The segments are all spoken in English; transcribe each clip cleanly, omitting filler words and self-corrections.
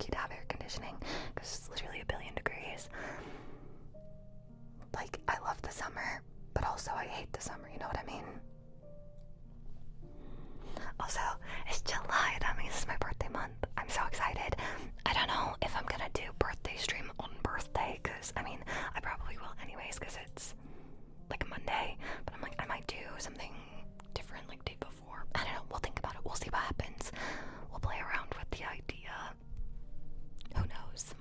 lucky to have air conditioning because it's literally a billion degrees. Like, I love the summer, but also I hate the summer, you know what I mean? Also, it's July, that means it's my birthday month. I'm so excited. I don't know if I'm gonna do birthday stream on birthday, because, I mean, I probably will anyways, because it's like a Monday, but I'm like, I might do something different, like day before. I don't know, we'll think about it, we'll see what happens. We'll play around with the idea. Who knows?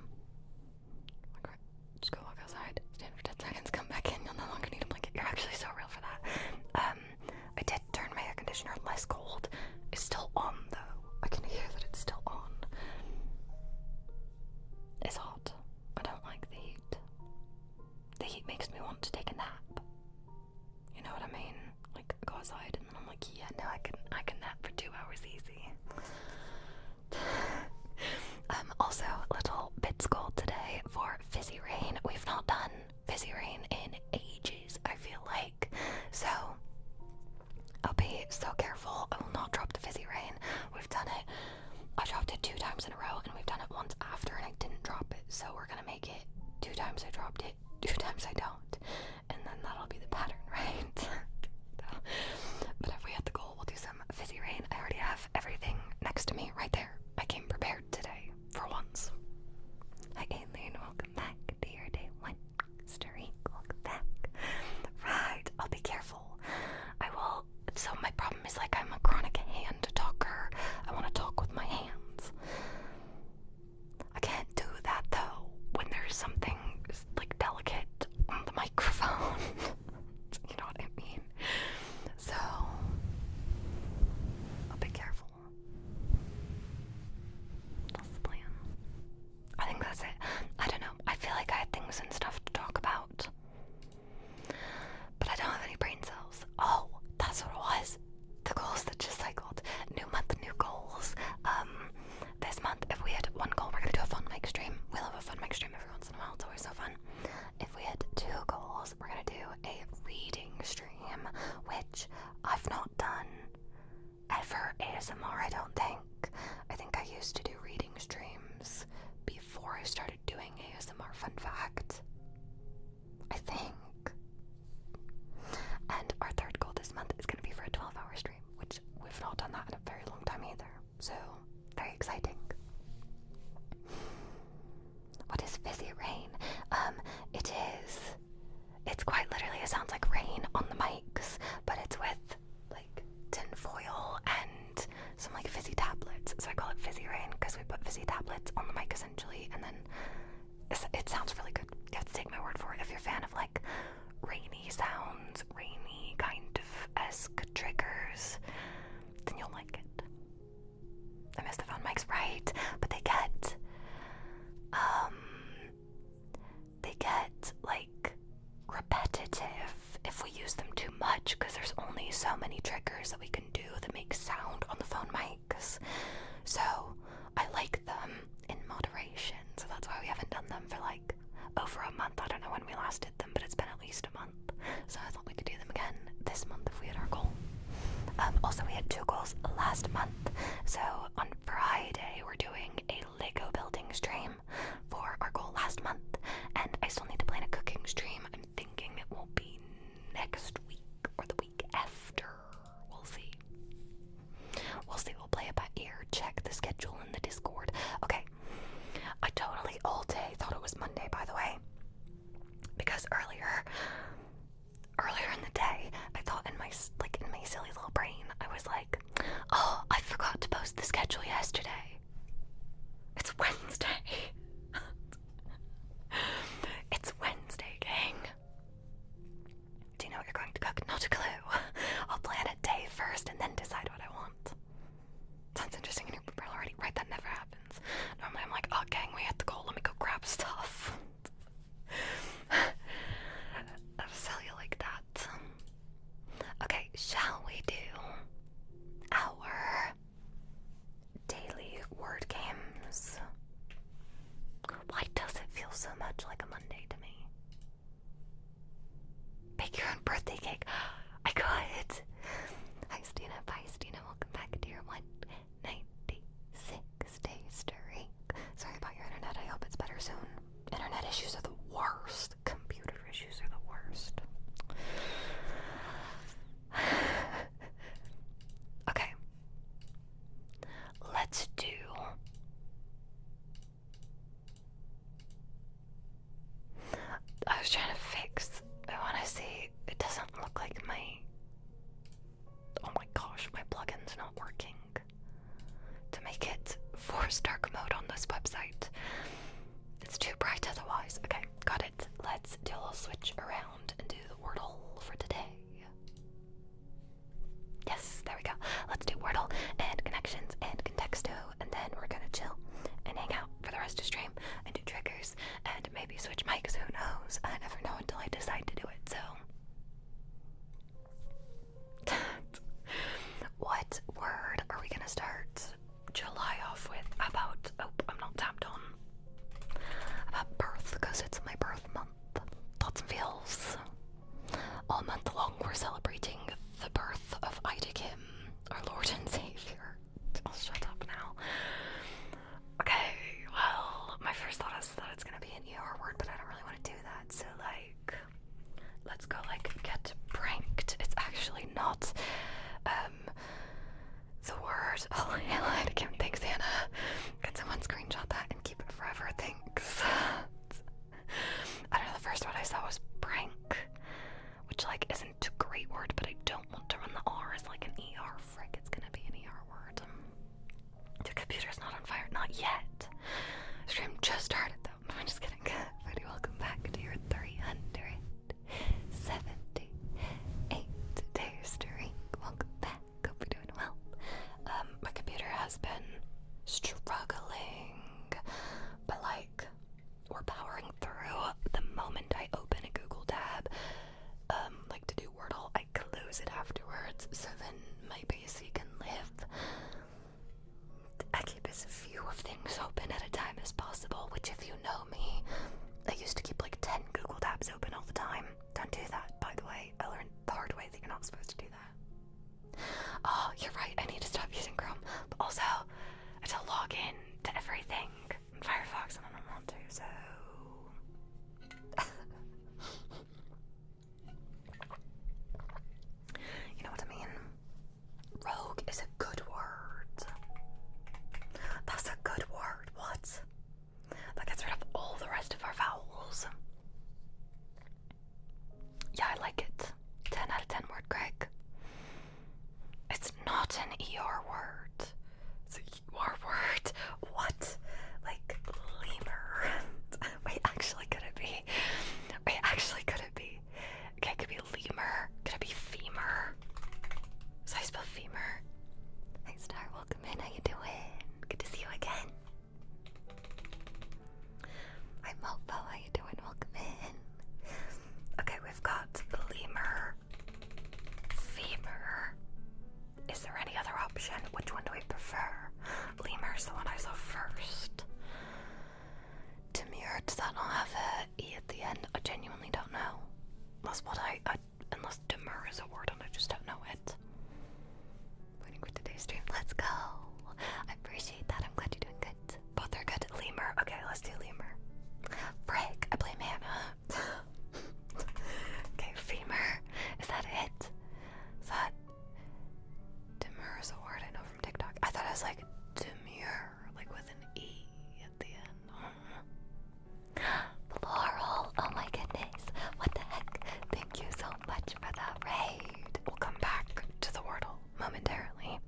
Okay, just go walk outside, stand for 10 seconds, come back in, you'll no longer need a blanket. You're actually so real for that. I did turn my air conditioner less cold. It's still on though. I can hear that it's still on. It's hot. I don't like the heat. The heat makes me want to take a nap. You know what I mean? Like, go outside and then I'm like, yeah, no, I can nap for 2 hours easy. Also, little bit school today for Fizzy Rain. We've not done Fizzy Rain in ages, I feel like. So, I'll be so careful. I will not drop the Fizzy Rain. We've done it. I dropped it 2 times in a row, and we've done it once after, and I didn't drop it. So we're gonna make it 2 times I dropped it, 2 times I don't, and then that'll be the pattern, right? But if we hit the goal, we'll do some Fizzy Rain. I already have everything next to me right there. I came prepared today, for once. Hi, Aileen. Welcome back to your day 1 streak. Welcome back. Right. I'll be careful. I will. So my problem is, like, I'm a chronic hand talker. I want to talk with my hands. I can't do that though when there's something like delicate on the microphone. You know what I mean? So I'll be careful. That's the plan. I think that's it. I don't know. I feel like I had things and stuff to talk about, but I don't have any brain cells. Oh, that's what it was. The goals that just cycled. New month, new goals. This month, if we hit 1 goal, we're gonna do a fun mic stream. We love a fun mic stream every once in a while. It's always so fun. If we hit 2 goals, we're gonna do a reading stream, which I've not done ever ASMR, I don't think. I think I used to do reading streams before I started doing ASMR, fun fact. I think. And our 3rd goal this month is going to be for a 12-hour stream, which we've not done that in a very long time either. So, very exciting. What is Fizzy Rain? It's quite literally, it sounds like rain on the mics, but it's with, like, tin foil and some, like, fizzy tablets. So I call it Fizzy Rain because we put fizzy tablets on the mic, essentially, and then it sounds really good. You have to take my word for it. If you're a fan of, like, rainy sounds, rainy kind of esque triggers, then you'll like it. I miss the phone mics, right? But they get like repetitive if we use them too much, because there's only so many triggers that we can do that make sound on the phone mics. So I like them in moderation. So that's why we haven't done them for like over a month. I don't know when we last did them, but it's been at least a month. So I thought we could do them again this month if we hit our goal. Also, we had 2 goals last month. So on Friday, we're doing a Lego building stream for our goal last month. And I still need to plan a cooking stream. I'm thinking it will be next week or the week after. We'll see. We'll see. We'll play it by ear. Check the schedule in the Discord. Okay. I totally all day thought it was Monday, by the way, because earlier in the day, I thought in my silly little brain, I was like, oh, I forgot to post the schedule yesterday. It's Wednesday. It's Wednesday, gang. Do you know what you're going to cook? Not a clue. I'll plan a day first and then decide what I want. Sounds interesting in your brain already, right? That never happens. Normally I'm like, oh, gang, we hit the goal. Let me go grab stuff. I'll sell you like that. Okay, shall we do our daily word games? Why does it feel so much like a Monday to me? Bake your own birthday cake. I could. Hi, Stina. Bye, Stina. Welcome back to your 196 day streak. Sorry, let's do a little switch around and do the Wordle for today. Yes, there we go. Let's do Wordle and connections and contexto, and then we're gonna chill and hang out for the rest of stream and do triggers and maybe switch mics. Who knows? I never know until I decide to do it. So, what word are we gonna start July off with? About, oh, I'm not tapped on. About birth, because it's my birth month. Thoughts and feels. All month long we're celebrating the birth of Ida Kim, our Lord and Savior. I'll shut up now. Okay, well, my first thought is that it's gonna be an ER word, but I don't really want to do that, so like, let's go like get pranked. It's actually not, the word. Oh, hell, Ida Kim, thanks, Hannah. Could someone screenshot that and keep it forever? Thanks. I don't know, the first word I saw was prank, which like isn't a great word, but I don't want to run the R as like an ER. Frick, it's gonna be an ER word. The computer's not on fire, not yet. Stream just started though. No, I'm just kidding. Buddy, welcome back to your 378 day stream. Welcome back. Hope you're doing well. My computer has been struggling, but like we're powering through. The moment I open a Google tab, like to do Wordle, I close it afterwards, so then my PC can live. I keep as few of things open at a time as possible, which if you know me, I used to keep like 10 Google tabs open all the time. Don't do that, by the way. I learned the hard way that you're not supposed to do that. Oh, you're right, I need to stop using Chrome, but also I have to log in to everything in Firefox and I don't want to, so... You know what I mean? Rogue is a good word. That's a good word. What? That gets rid of all the rest of our vowels. Yeah, I like it. 10 out of 10 word, Greg. It's not an ER word. It's a ER word. What? Like lemur. Wait, actually, could it be? Wait, actually, could it be? Okay, it could be lemur. Could it be femur? So I spell femur. Hey Star, welcome in. How you doing? Good to see you again. Hi Mofo, how you doing? Welcome in. Okay, we've got lemur, femur. Is there any other option? Which one do we prefer? Lemur's the one I saw first. Demure, does that not have a E at the end? I genuinely don't know. That's what unless demure is a word and I just don't know it. Waiting for today's stream. Let's go. I appreciate that. I'm glad you're doing good. Both are good. Lemur. Okay, let's do lemur. Frick, I blame Hannah. Okay, femur. Is that it? Is that... Demure is a word I know from TikTok. I thought it was like demure, like with an E at the end. Floral, oh my goodness. What the heck? Thank you so much for that raid. We'll come back to the Wordle momentarily.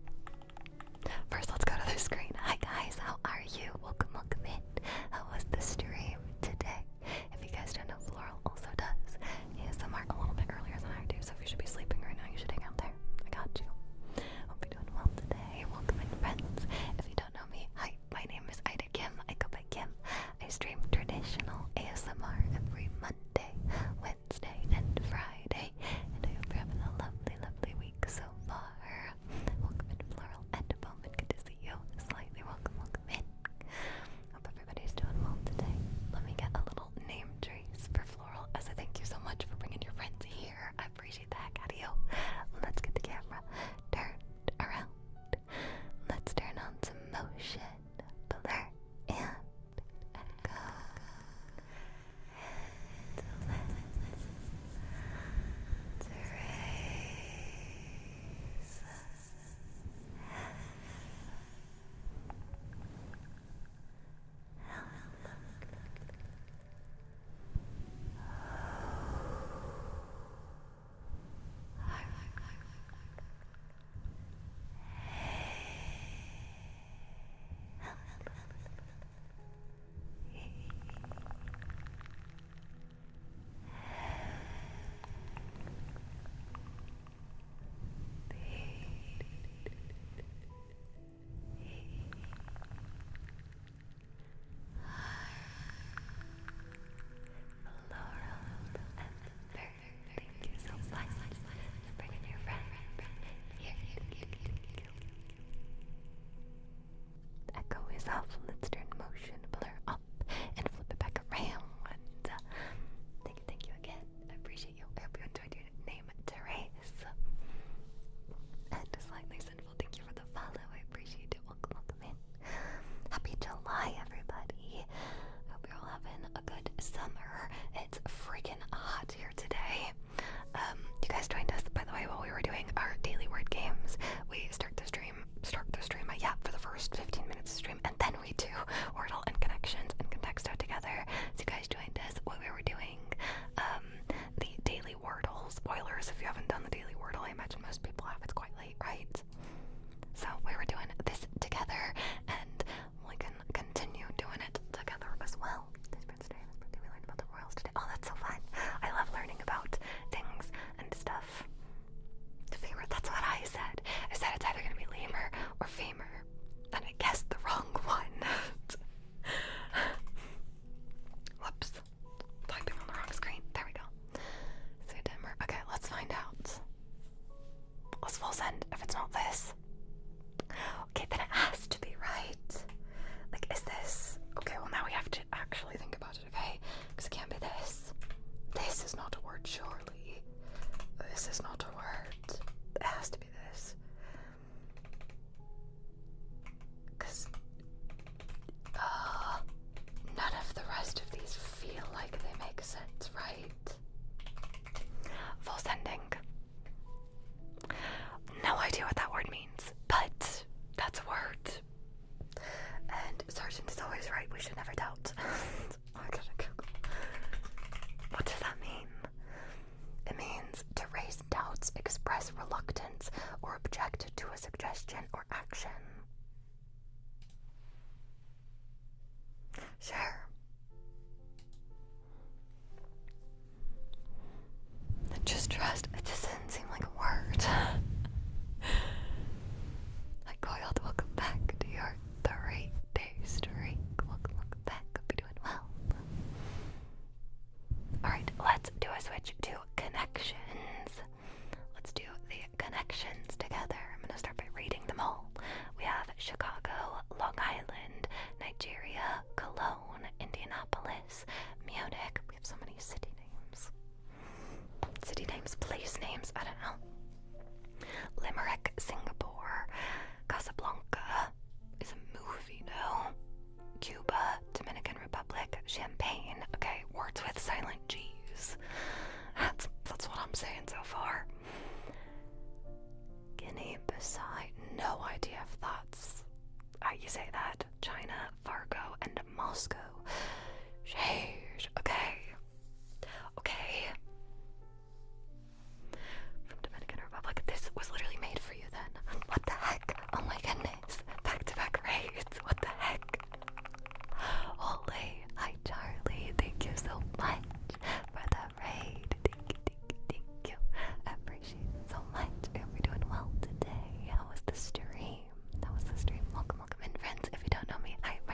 First, let's go to the screen. Hi guys, how are you? Welcome in. How was the together. So you guys joined us when we were doing the daily Wordle spoilers. If you haven't done the daily Wordle, I imagine most people have. It's quite late, right? So we were doing this together, and we can continue doing it together as well. We learned about the royals today. Oh, that's so fun. I love learning about things and stuff. The femur, that's what I said. I said it's either going to be lemur or femur, and I guessed the wrong one. Whoops. Typed it on the wrong screen. There we go. So dimmer. Okay, let's find out. Let's full send if it's not this. Okay, then it has to be, right? Like, is this? Okay, well now we have to actually think about it, okay? Because it can't be this. This is not a word, surely. This is not a word. It has to be this. Because none of the rest of these feel like they make sense, right? Full sending. No idea what that word means, but that's a word. And Sergeant is always right, we should never doubt. I gotta Google. What does that mean? It means to raise doubts, express reluctance, or object to a suggestion or action. Sure. Just trust, it just doesn't seem like a word. Like, Coiled, welcome back to your 3-day streak. Welcome back, hope you're doing well. Alright, let's do a switch to connections. Let's do the connections together. I'm gonna start by reading them all. We have Chicago, Long Island, Nigeria, Cologne, Indianapolis, Munich. We have so many city names. City names, place names, I don't know. Limerick, Singapore, Casablanca is a movie, no? Cuba, Dominican Republic, Champagne. Okay, words with silent G's. That's what I'm saying so far. Guinea-Bissau, no idea if that's how you say that. China, Fargo, and Moscow. Sheesh. Okay. Okay. From Dominican Republic. This was literally made for you then. What the heck? Oh my goodness. Back-to-back raids. What the heck? Holy. Hi, Charlie. Thank you so much for the raid. Thank you. I appreciate it so much. Are we doing well today? How was the stream? Welcome in, friends. If you don't know me, hi, my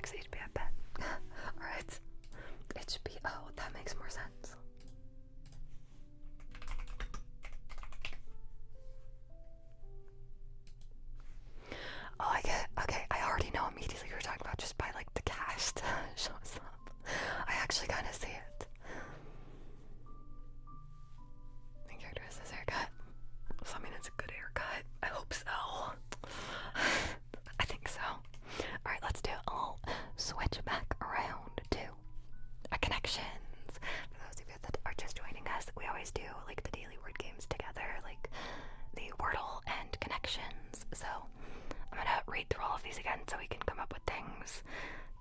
likes HBO, I bet. Alright. HBO, that makes more sense. Oh, I get, okay, I already know immediately what you're talking about just by, like, the cast shows up. I actually kind of see it. The character has his haircut. So, I mean, it's a good haircut. I hope so. I think so. Alright, let's do it. I'll switch back around to our connections. For those of you that are just joining us, we always do, like, the daily word games together, like the Wordle and connections. So, I'm gonna read through all of these again so we can come up with things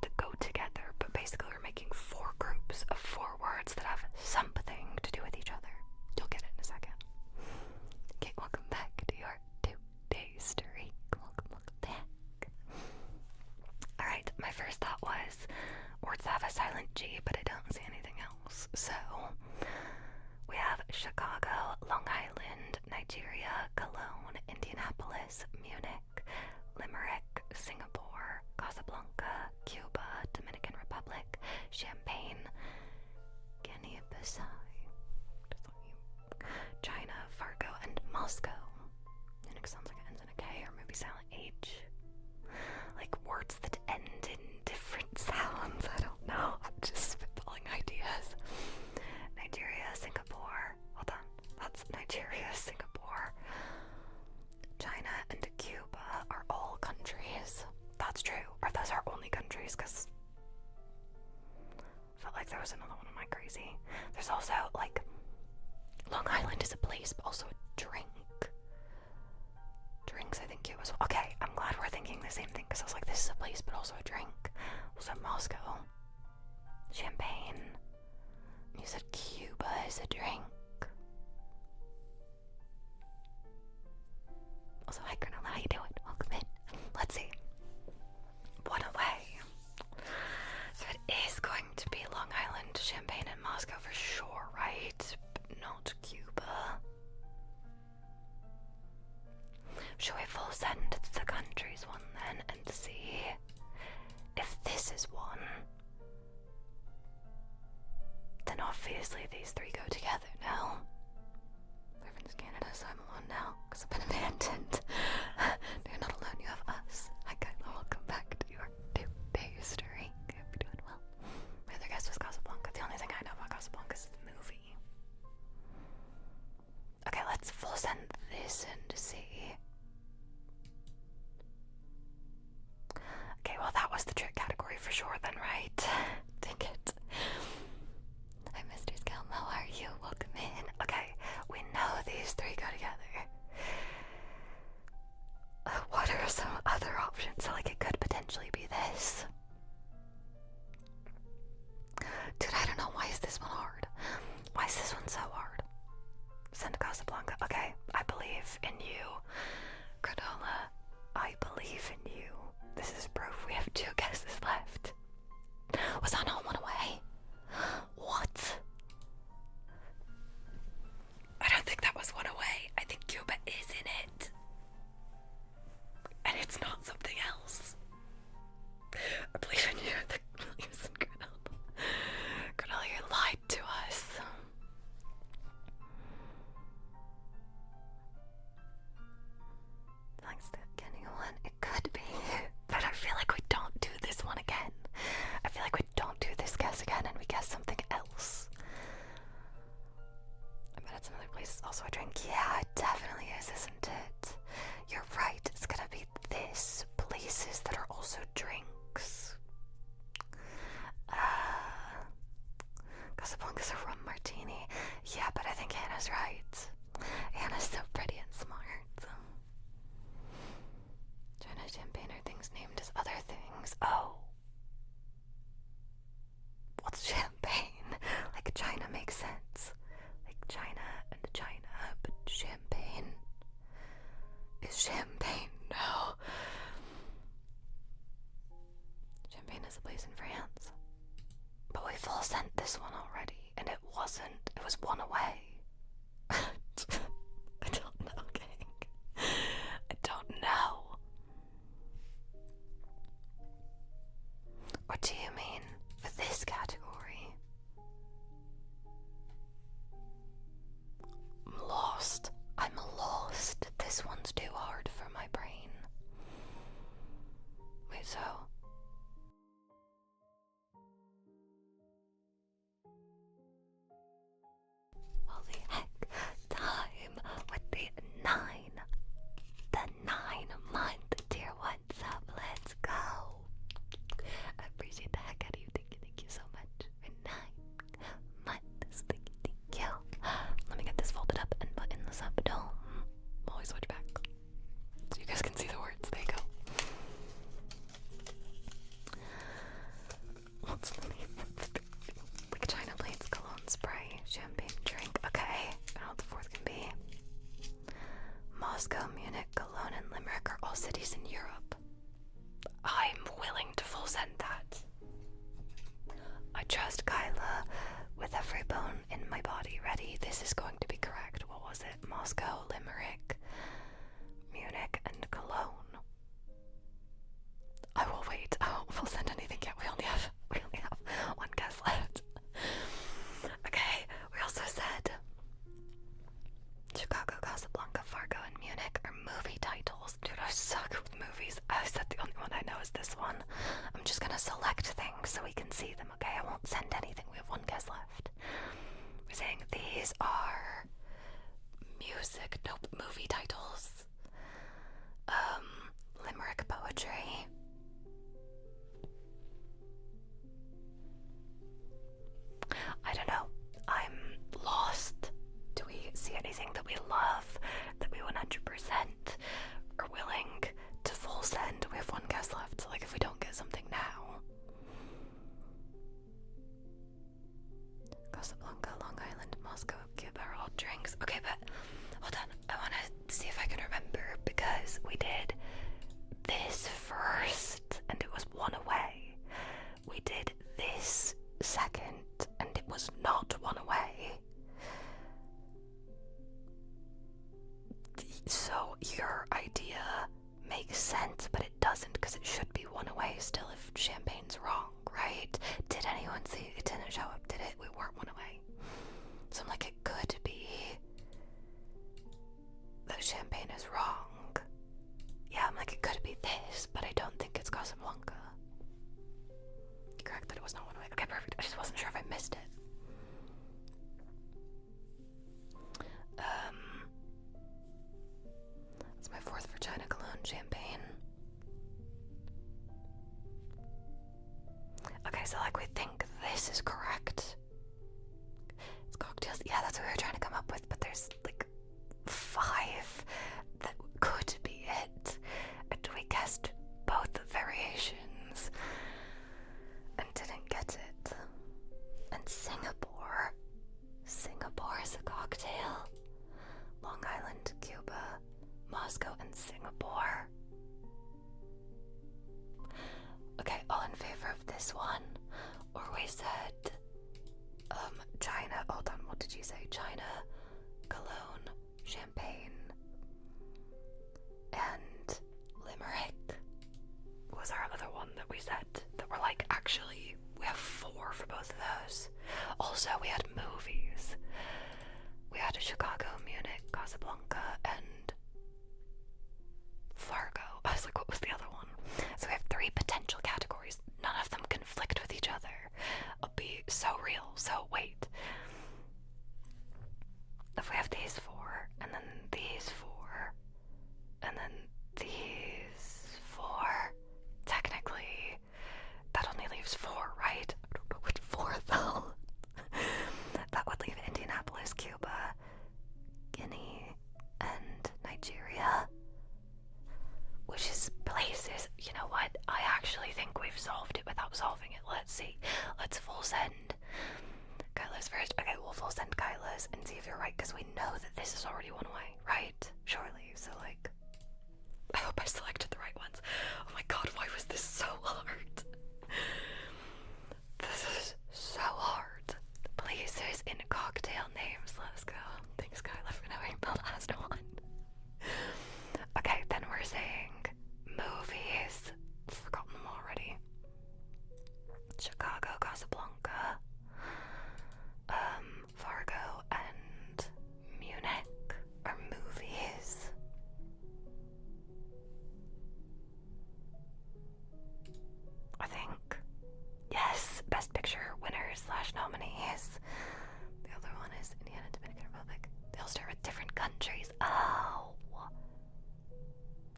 to go together. But basically, we're making 4 groups of 4 words that have something to do with each other. You'll get it in a second. Okay, welcome back to your today's story. Welcome back. Alright, my first thought was words that have a silent G, but I don't see anything else. So, we have Chicago, Long Island, Nigeria, Cologne, Indianapolis, Munich, Limerick, Singapore, Casablanca, Cuba, Dominican Republic, Champagne, Guinea-Bissau, China, Fargo, and Moscow. Munich sounds like it ends in a K or maybe silent H. Like words that end in different sounds. I don't know. I'm just spitballing ideas. Nigeria, Singapore. Hold on. That's Nigeria, Singapore. China and Cuba are all countries. That's true. Or those are only countries, because I felt like there was another one. Am I crazy? There's also, like, Long Island is a place, but also a drink. Drinks, I think, Cuba as well. Okay, I'm glad we're thinking the same thing, because I was like, this is a place, but also a drink. Also Moscow. Champagne. You said Cuba is a drink. Also, hi Granola, how you doing? Welcome in. Let's see. One away. So it is going to be Long Island, Champagne, and Moscow for sure, right? But not Cuba. Shall we full send the countries one then and see if this is one? Then obviously these 3 go together, no? Everyone's Canada, so I'm alone now, because I've been abandoned. You're not alone, you have us. Hi Kyla, welcome back to your today's story. I hope you're doing well. My other guess was Casablanca. The only thing I know about Casablanca is the movie. Okay, let's full send this and see. Okay, well that was the trick category for sure then, right? Dang it. Hi Mr. Scalm, how are you? Welcome in. Okay, we know these 3 go together. What are some other options? So like it could potentially be this. Dude, I don't know, why is this one hard? Why is this one so hard? Send Casablanca. Okay, I believe in you. Granola, I believe in you. This is proof we have 2 guesses left. Was that not one away? What? I don't think that was one away. I think Cuba is in it. And it's not something else. I believe in you. The believes in Granola. Granola, you lied to us. Thanks to anyone, it could be. But I feel like we don't do this one again. I feel like we don't do this guess again and we guess something else. I bet it's another place also a drink. Yeah, it definitely is, isn't it? You're right, it's gonna be this. Places that are also drinks. Casablanca's a rum martini. Yeah, but I think Hannah's right. Hannah's so pretty and smart. China, Champagne are things named as other things. Oh. What's champagne? Like China makes sense. Like China and China, but champagne is champagne. No. Champagne is a place in France. But we full sent this one already, and it wasn't. It was one away. I don't know, gang. I don't know. so like we think this is correct. It's cocktails. Yeah, that's what we were trying to come up with, but there's like 5 that could be it. And we guessed both the variations and didn't get it. And Singapore. Singapore is a cocktail. Long Island, Cuba, Moscow, and Singapore. Okay, all in favor of this one? Or we said, China. Hold on, what did you say? China, Cologne, Champagne, and Limerick was our other one that we said that were like, actually, we have 4 for both of those. Also, we had movies. We had Chicago, Munich, Casablanca, and Fargo. I was like, what was the other one? So we have 3 potential categories. None of them conflict with each other. I'll be so real. So wait. If we have these 4, and then these 4, and then these 4, technically, that only leaves 4, right? I don't know which 4 though. That would leave Indianapolis, Cuba, Guinea, and Nigeria. Which is places, you know what? I actually think we've solved it without solving it. Let's see. Let's full send Kyla's first. Okay, we'll full send Kyla's and see if you're right, because we know that this is already one way, right? Surely. So, like, I hope I selected the right ones. Oh my god, why was this so hard? This is so hard. Places in cocktail names. Let's go. Thanks, Kyla, for knowing the last one. Okay, then we're saying movies. I've forgotten them already. Chicago, Casablanca, Fargo, and Munich are movies. I think. Yes, Best Picture winners / nominees. The other one is Indiana, Dominican Republic. They all start with different countries. Oh.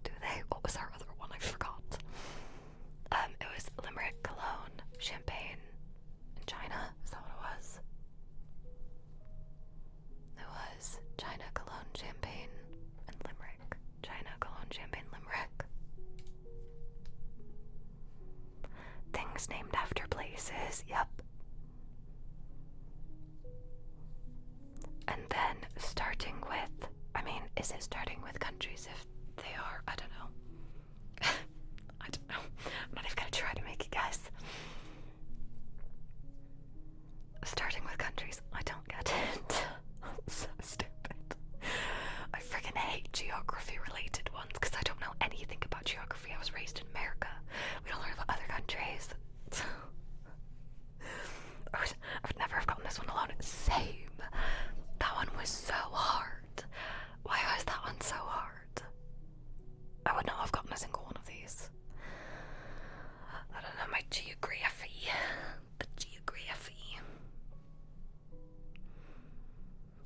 Do they? What was our other one? I forgot. It was Limerick, Cologne, Champagne, and China. Is that what it was? It was China, Cologne, Champagne, and Limerick. China, Cologne, Champagne, Limerick. Things named after places. Yep. And then starting with, I mean, is it starting with countries if they are? I don't know. I don't know. I'm not even gonna try to make a guess. Starting with countries, I don't get it. That's so stupid. I freaking hate geography related ones because I don't know anything about geography. I was raised in America. We don't learn about other countries. I would never have gotten this one alone. Same. That one was so hard. Why was that one so hard? I would not have gotten a single one of these. I don't know, my geography. The geography.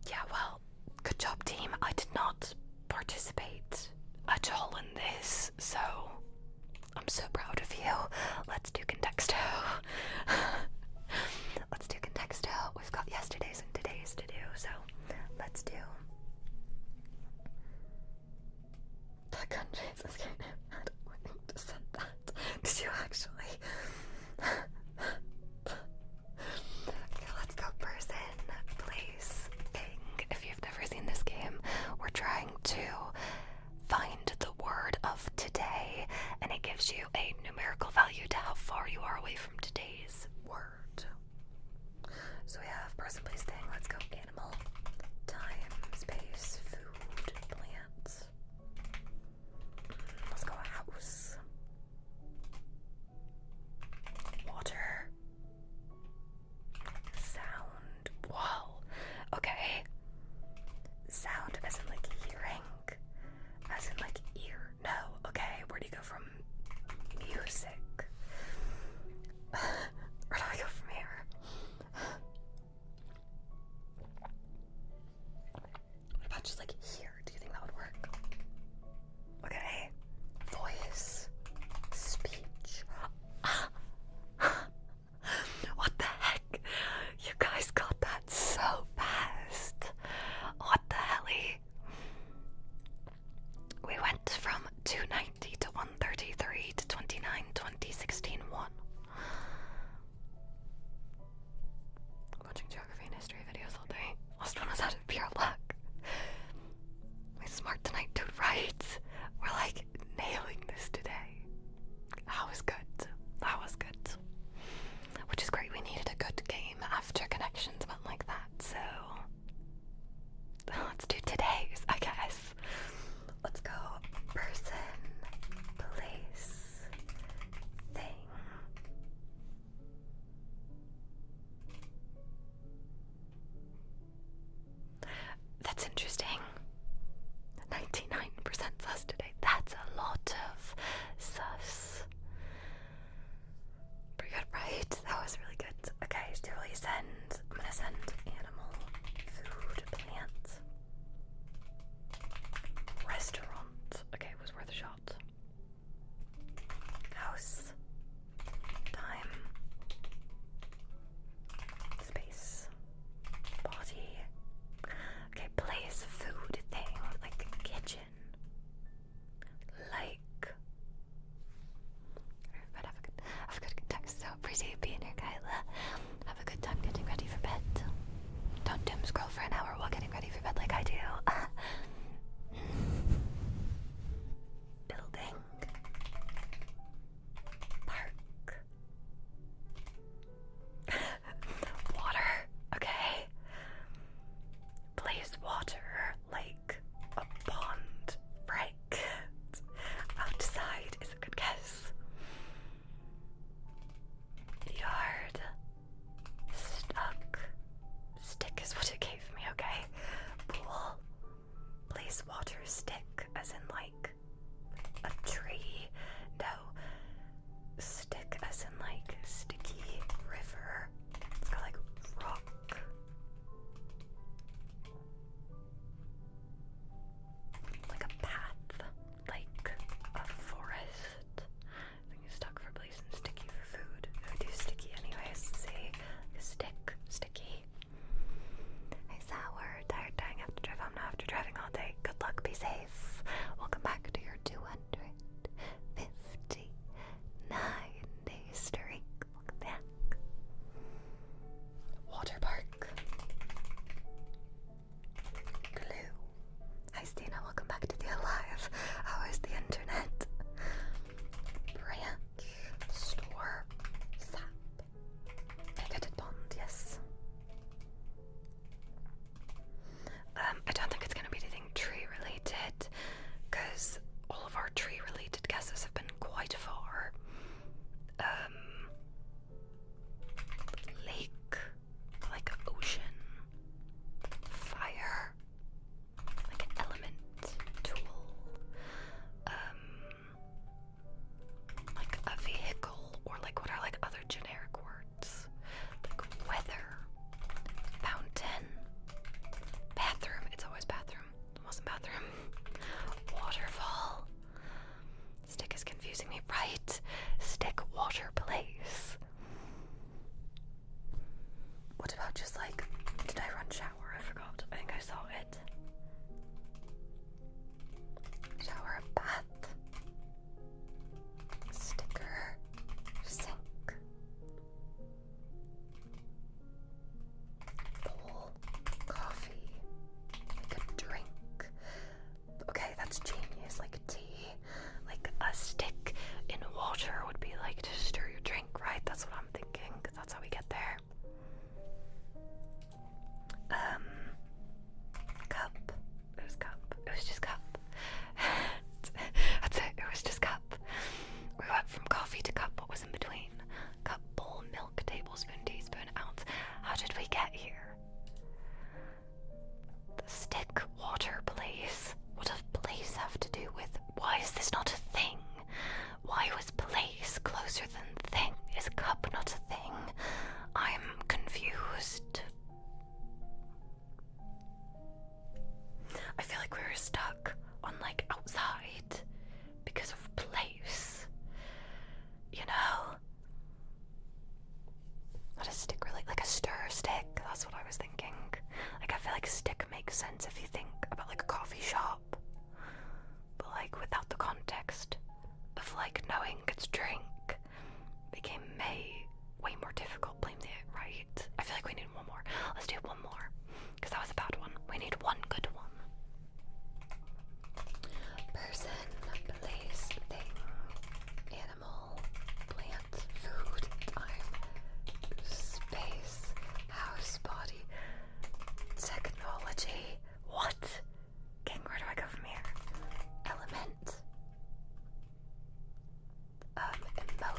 Yeah, well, good job, team. I did not participate at all in this, so I'm so proud of you. Let's do contexto. Let's do contexto. We've got yesterday's and today's to do, so let's do the countries. I don't want to send that. Did you actually? Okay, let's go person, place, thing. If you've never seen this game, we're trying to find the word of today, and it gives you a numerical value to how far you are away from today's word. So we have person, place, thing. Let's go animal, time, space, food, plant. Let's go house. Water. Sound. Whoa. Okay. Sound as in like hearing. As in like ear. No. Okay. Where do you go from music? Where do I go from here?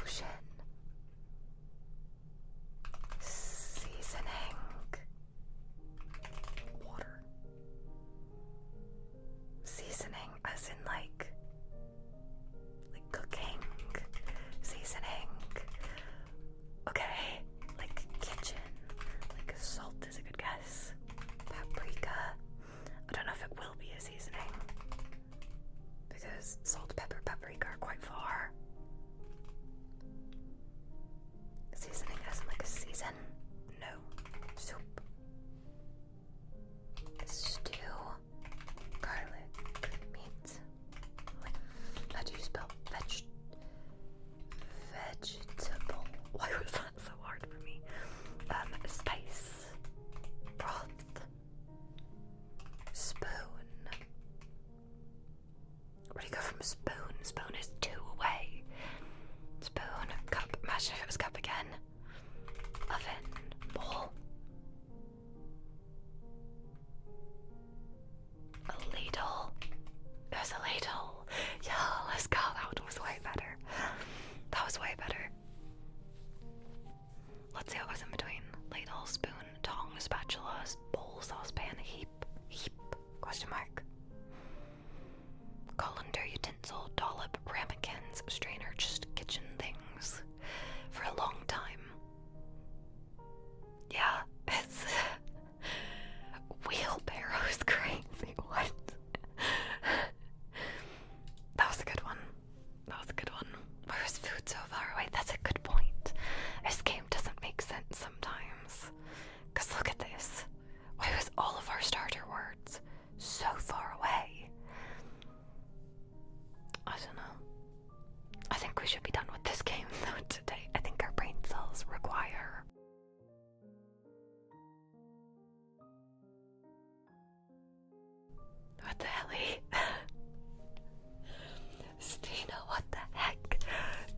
Lotion. Seasoning. Water. Seasoning as in like cooking. Seasoning. Okay. Like kitchen. Like salt is a good guess. Paprika. I don't know if it will be a seasoning. Because salt, pepper, paprika are quite far. Seasoning as in like a season? No. Soup. Stew. Garlic. Meat. Like, how do you spell vegetable? Why was that so hard for me? Spice. Broth. Spoon. Where do you go from spoon? Spoon is 2 away. Spoon, cup. Imagine if it was cup again. Oven, bowl. A ladle. There's a ladle. Yeah, let's go. That was way better. That was way better. Let's see what was in between. Ladle, spoon, tong, spatula, bowl, saucepan, heap, question mark. Colander, utensil, dollop, ramekins, strainer, just kitchen things for a long time. Yeah, it's wheelbarrow's crazy. What? That was a good one. That was a good one. Why was food so far away? That's a good point. This game doesn't make sense sometimes. Cause look at this. Why was all of our starter words so far away? I don't know. I think we should be done with this game though today. I think our brain cells require what the helly? Stina, what the heck?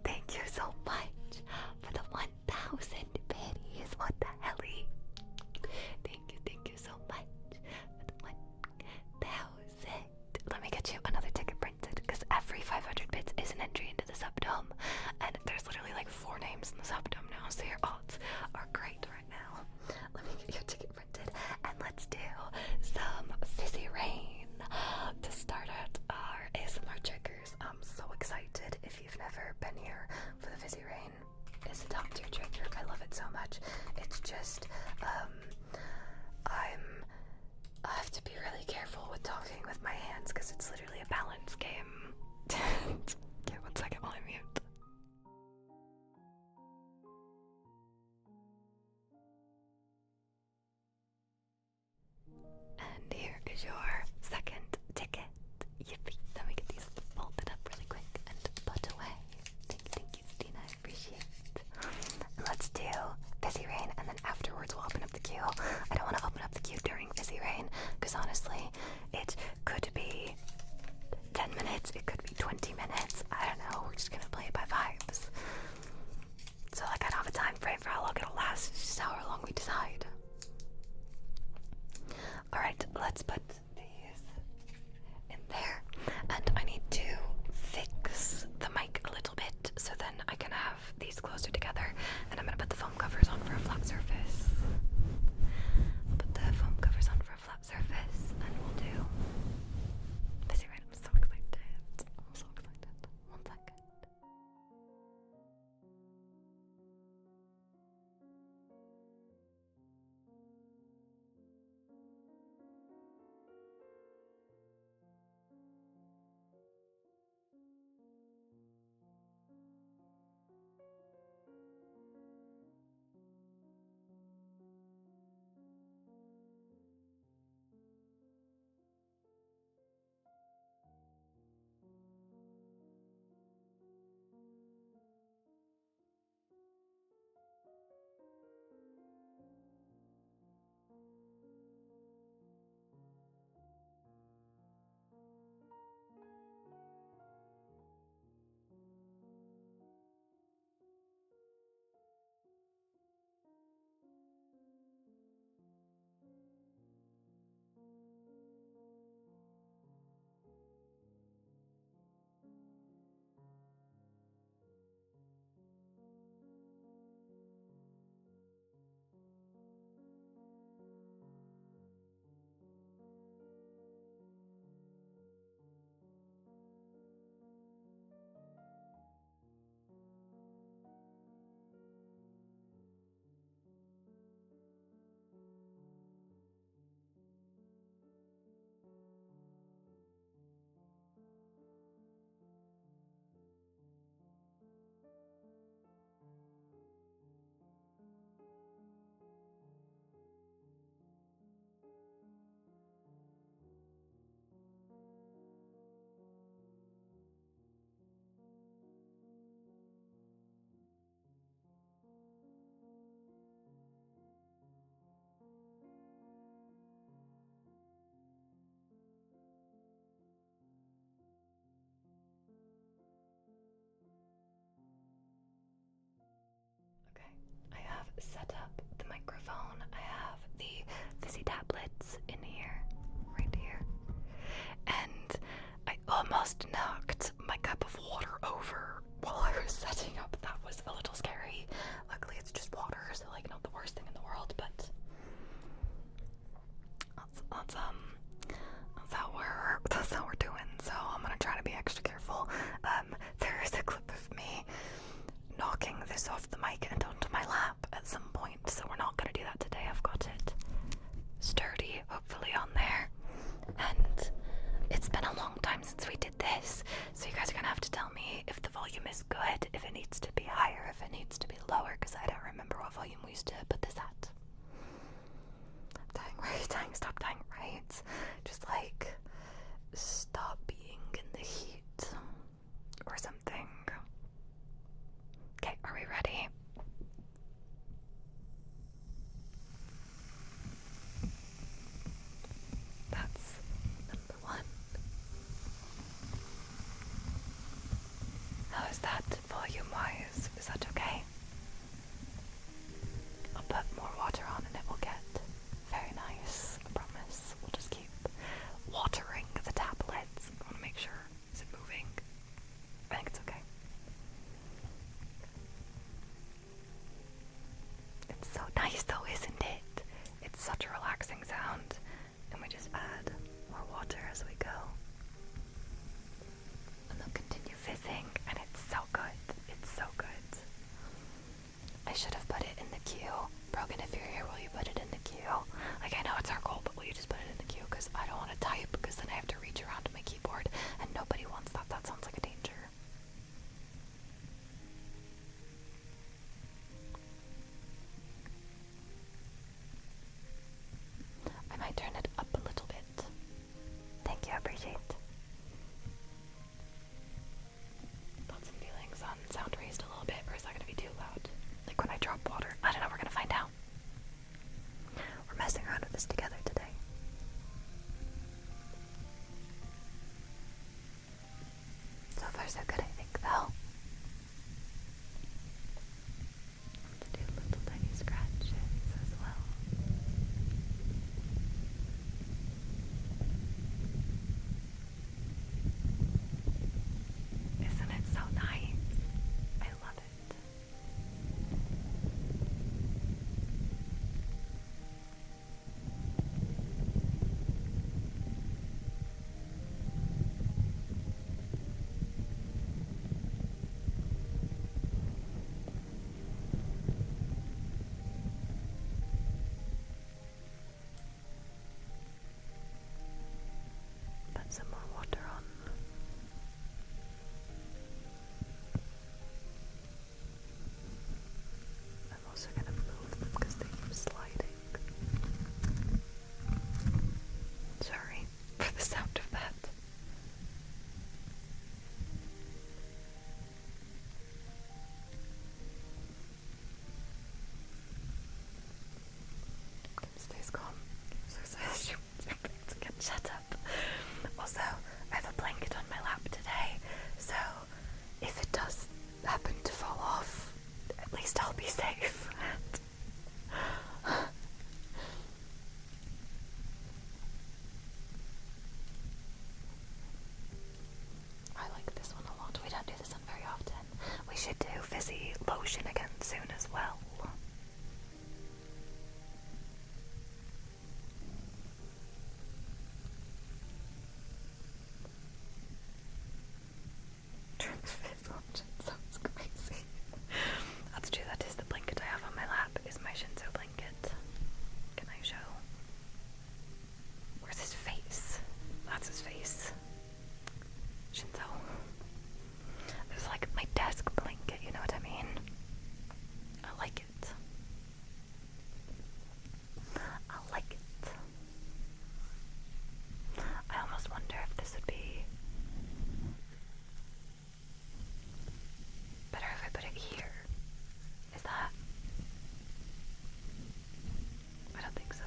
Thank you so much for the 1,000 pennies. What the helly? Thank you so much for the 1,000. Let me get you another ticket printed, because every 500 bits is an entry into the subdome, and there's literally like 4 names in the subdome now, so your odds are great right now. Let me get your ticket printed, and let's do some fizzy rain to start out our ASMR triggers. I'm so excited. If you've never been here for the fizzy rain, it's a top tier trigger. I love it so much. It's just I have to be really careful with talking with my hands because it's literally a balance game. Okay, 1 second while I mute. And here is your second ticket. Yippee. Let me get these folded up really quick and put away. Thank you, Stina. I appreciate it. Let's do Fizzy Rain, and then afterwards we'll open up the queue. I don't want to open up the queue during Fizzy Rain, because honestly, it could be 10 minutes, it could be 20 minutes. I don't know. We're just gonna play it by vibes. So, like, I don't have a time frame for how long it'll last. It's just however long we decide. Alright, let's put these in there. And I need to fix the mic a little bit so then I can have these closer together. And I'm gonna put the foam covers on for a flat surface. Put the foam covers on for a flat surface, and we'll do Fizzy Rain. I'm so excited. I'm so excited. 1 second. almost knocked my cup of water over while I was setting up. That was a little scary. Luckily it's just water, so like not the worst thing in the world, but that's how we're doing. So I'm gonna try to be extra careful. There is a clip of me knocking this off the mic and onto my lap at some point, so we're not gonna do that today. I've got it sturdy, hopefully, on there. And it's been a long time since we did this, so you guys are gonna have to tell me if the volume is good, if it needs to be higher, if it needs to be lower, because I don't remember what volume we used to put this at. Stop dying, right? Just like, stop being in the heat or something. Okay, are we ready? That's number one. How is that volume-wise? Is that okay? I'll put more water on and it will get very nice, I promise. We'll just keep watering the tablets. I want to make sure. Is it moving? I think it's okay. It's so nice though, isn't it? It's such a relaxing sound. And we just add more water as we go. And they'll continue fizzing, and it's so good. It's so good. I should have put it in the queue. Brogan, if you're here, will you put it in the queue? Like, I know it's our goal, but will you just put it in the queue? Because I don't want to type, because then I have to reach around to my keyboard, and nobody wants that. That sounds like a danger. I might turn it up a little bit. Thank you, I appreciate it. Thoughts and feelings on sound raised a little bit, or is that going to be too loud? Like when I drop water? I don't know, we're going to find out. We're messing around with this together today. So far so good, I think, though. Let's do little tiny scratches as well. Isn't it so nice? I love it. Put some more water on. I'm also going to move them because they keep sliding. Sorry for the sound of that. Stays calm. So excited to get shut up. Also, I have a blanket on my lap today, so if it does happen to fall off, at least I'll be safe. I like this one a lot. We don't do this one very often. We should do fizzy lotion again soon as well. Sounds crazy. That's true, that is the blanket I have on my lap, is my Shinzo blanket. Can I show? Where's his face? That's his face. Shinzo. It was like my desk blanket, you know what I mean? I like it. I like it. I almost wonder if this would be better if I put it here. Is that? I don't think so.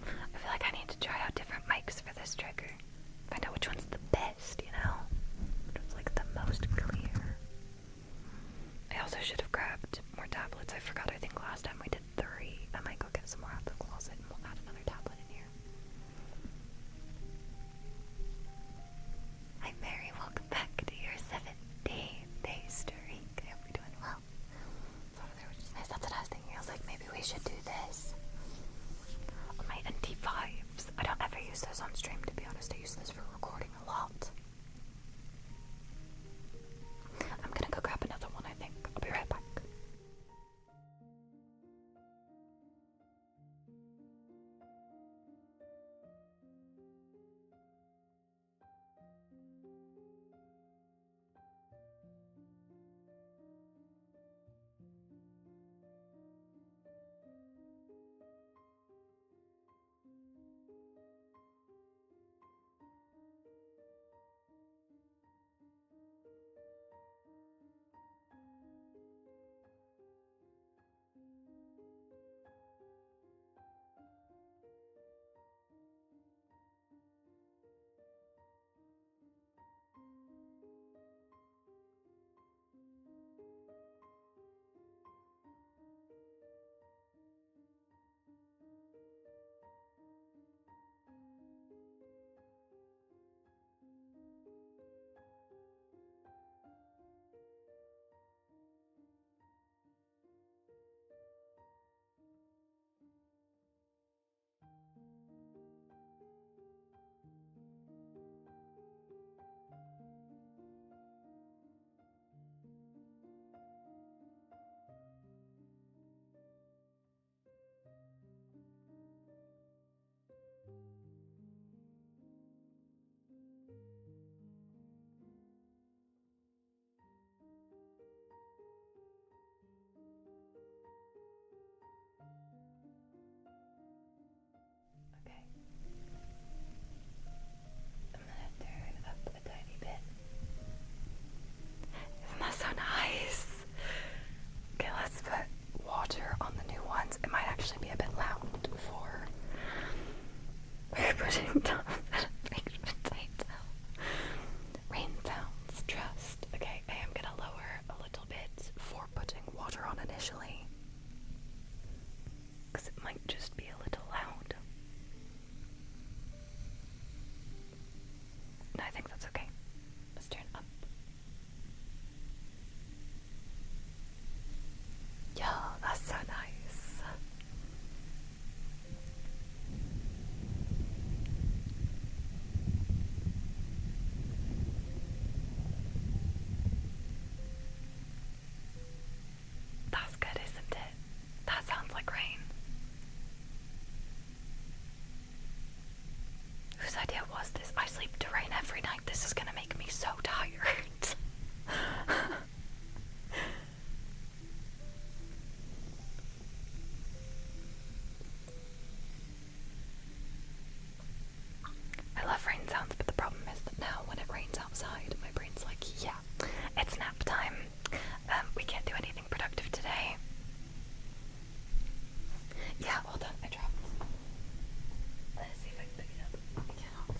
I feel like I need to try out different mics for this trigger. Find out which one's the best, you know? Which one's like the most clear. I also should have grabbed more tablets. I forgot, I think last time we did 3. I might go get some more out of the closet. Okay. I'm gonna turn up a tiny bit. Isn't that so nice? Okay, let's put water on the new ones. It might actually be a bit loud for putting down baked potato. Rain sounds, trust. Okay, I am gonna lower a little bit for putting water on initially, because it might just be a little loud. No, I think that's okay. Let's turn up. Yeah, that's so nice. That's good, isn't it? That sounds like rain. Whose idea was this? I sleep to rain every night. This is gonna make me so tired. I love rain sounds, but the problem is that now when it rains outside, my brain's like, yeah, it's nap time. We can't do anything productive today. Yeah, hold on, I dropped. Let's see if I can pick it up. I cannot.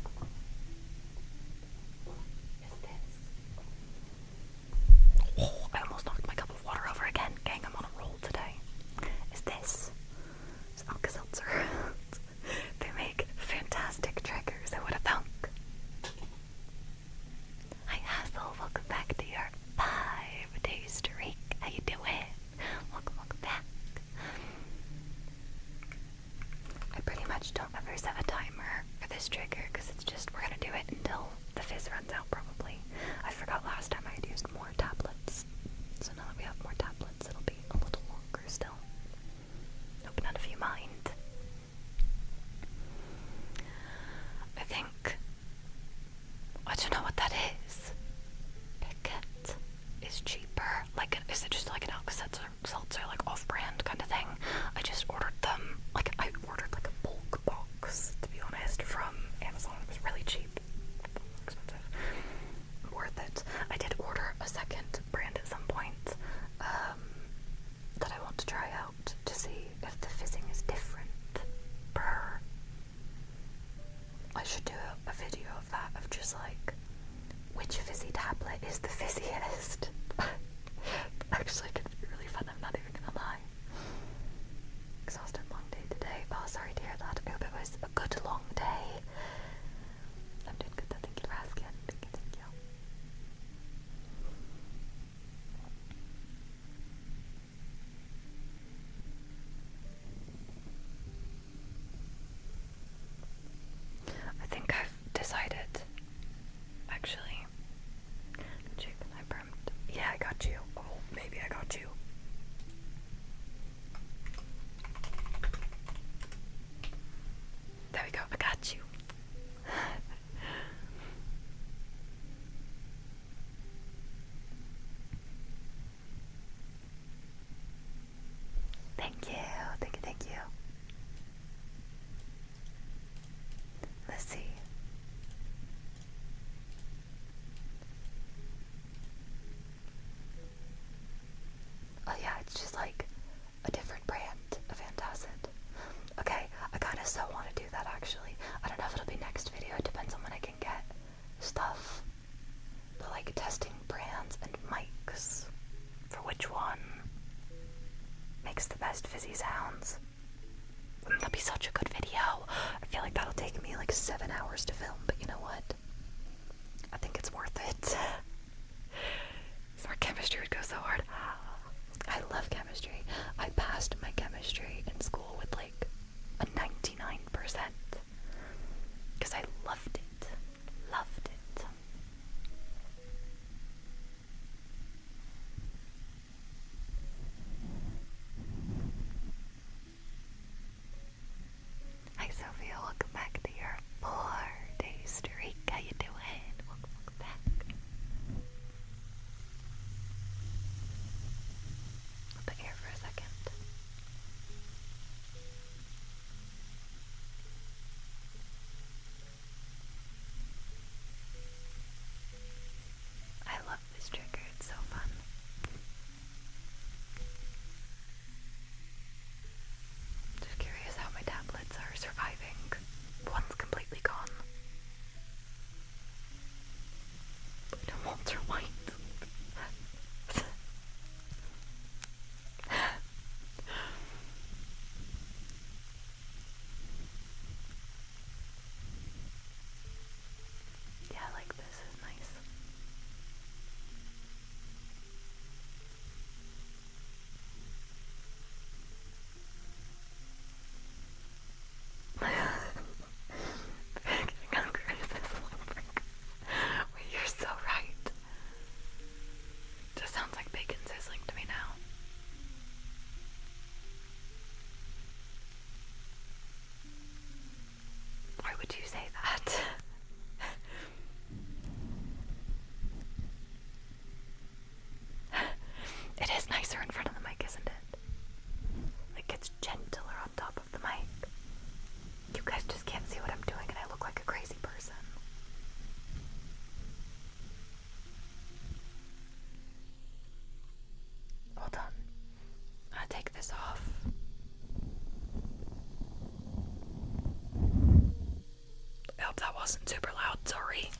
wasn't super loud, sorry.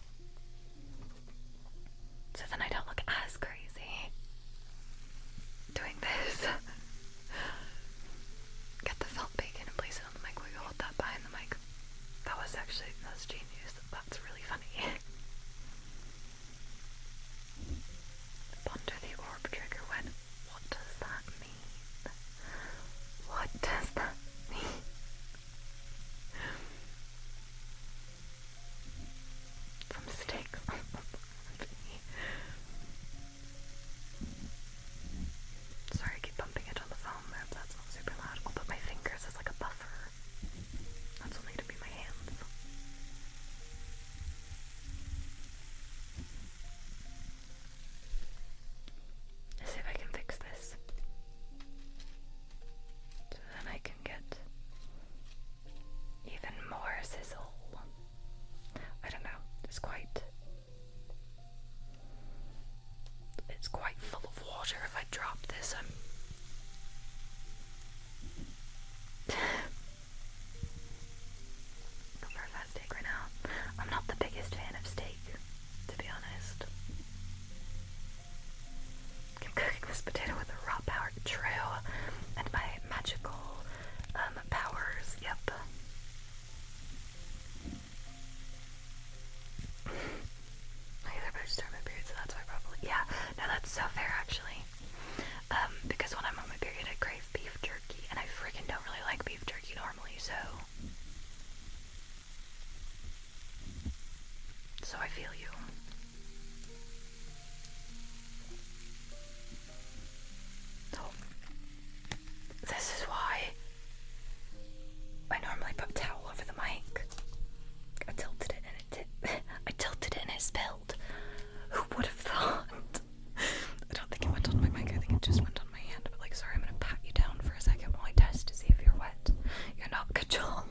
So then I don't look as crazy doing this. Get the felt bacon and place it on the mic while you hold that behind the mic. That's genius. That's really funny. Ponder the orb trigger when. What does that mean? What does that mean? Some stakes on the Sorry, I keep bumping it on the phone. I hope that's not super loud. I'll put my fingers as like a buffer. That's only to be my hands. Let's see if I can fix this. So then I can get even more sizzle. I don't know. It's quite full of water. If I drop this, I'm go for a fast steak right now. I'm not the biggest fan of steak, to be honest. I'm cooking this potato with a raw power, true, and my magical powers. Yep. I either better start my period, so that's why probably. Yeah, no, that's so fair actually. Because when I'm on my period, I crave beef jerky, and I freaking don't really like beef jerky normally, so I feel you. So, this is why I normally put a towel over the mic. I tilted it and it did. I tilted it and it spilled. Who would have thought? I don't think it went on my mic, I think it just went on my hand. But like, sorry, I'm gonna pat you down for a second while I test to see if you're wet. You're not. Good job.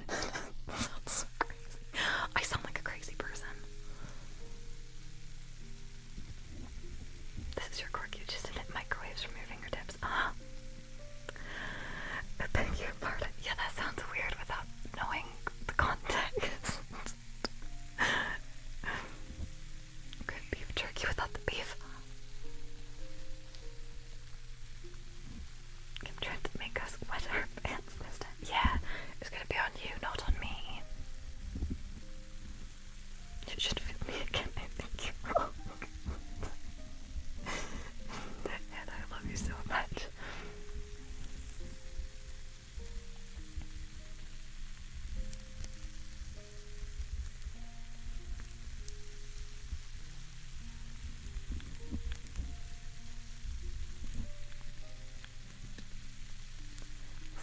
Sounds so crazy. I sound like a crazy person. This is your quirk. You just emit microwaves from your fingertips. I beg your pardon. Yeah, that sounds weird without knowing the context. Good beef jerky without the beef. I'm trying to make us wet our pants this time. Yeah, it's gonna be on you, not on me. You should feel me again, I think you're wrong. And I love you so much.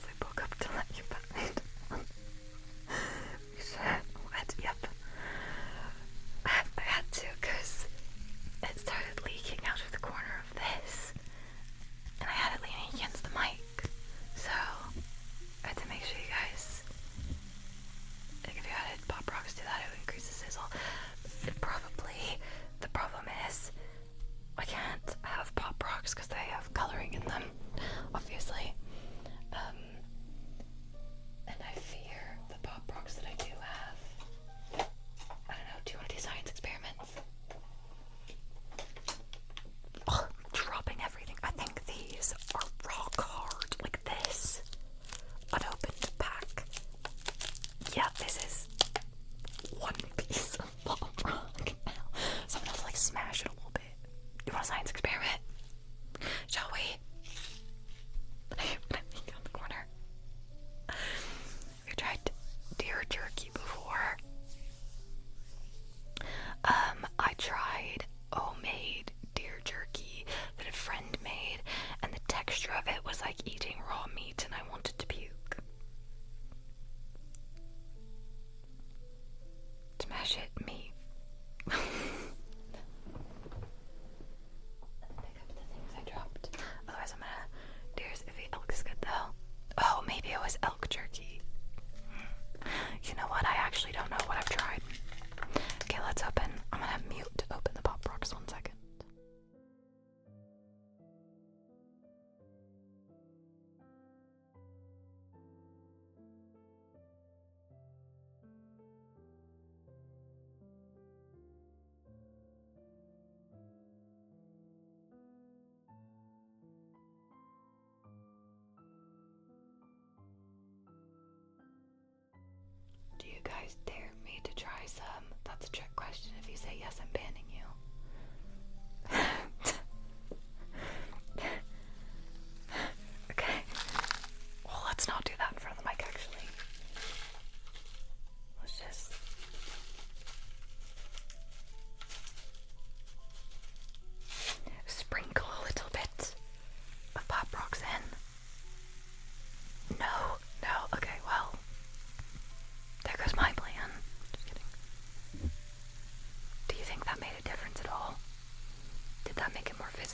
I woke up to let you pat me down. You said wet, yep.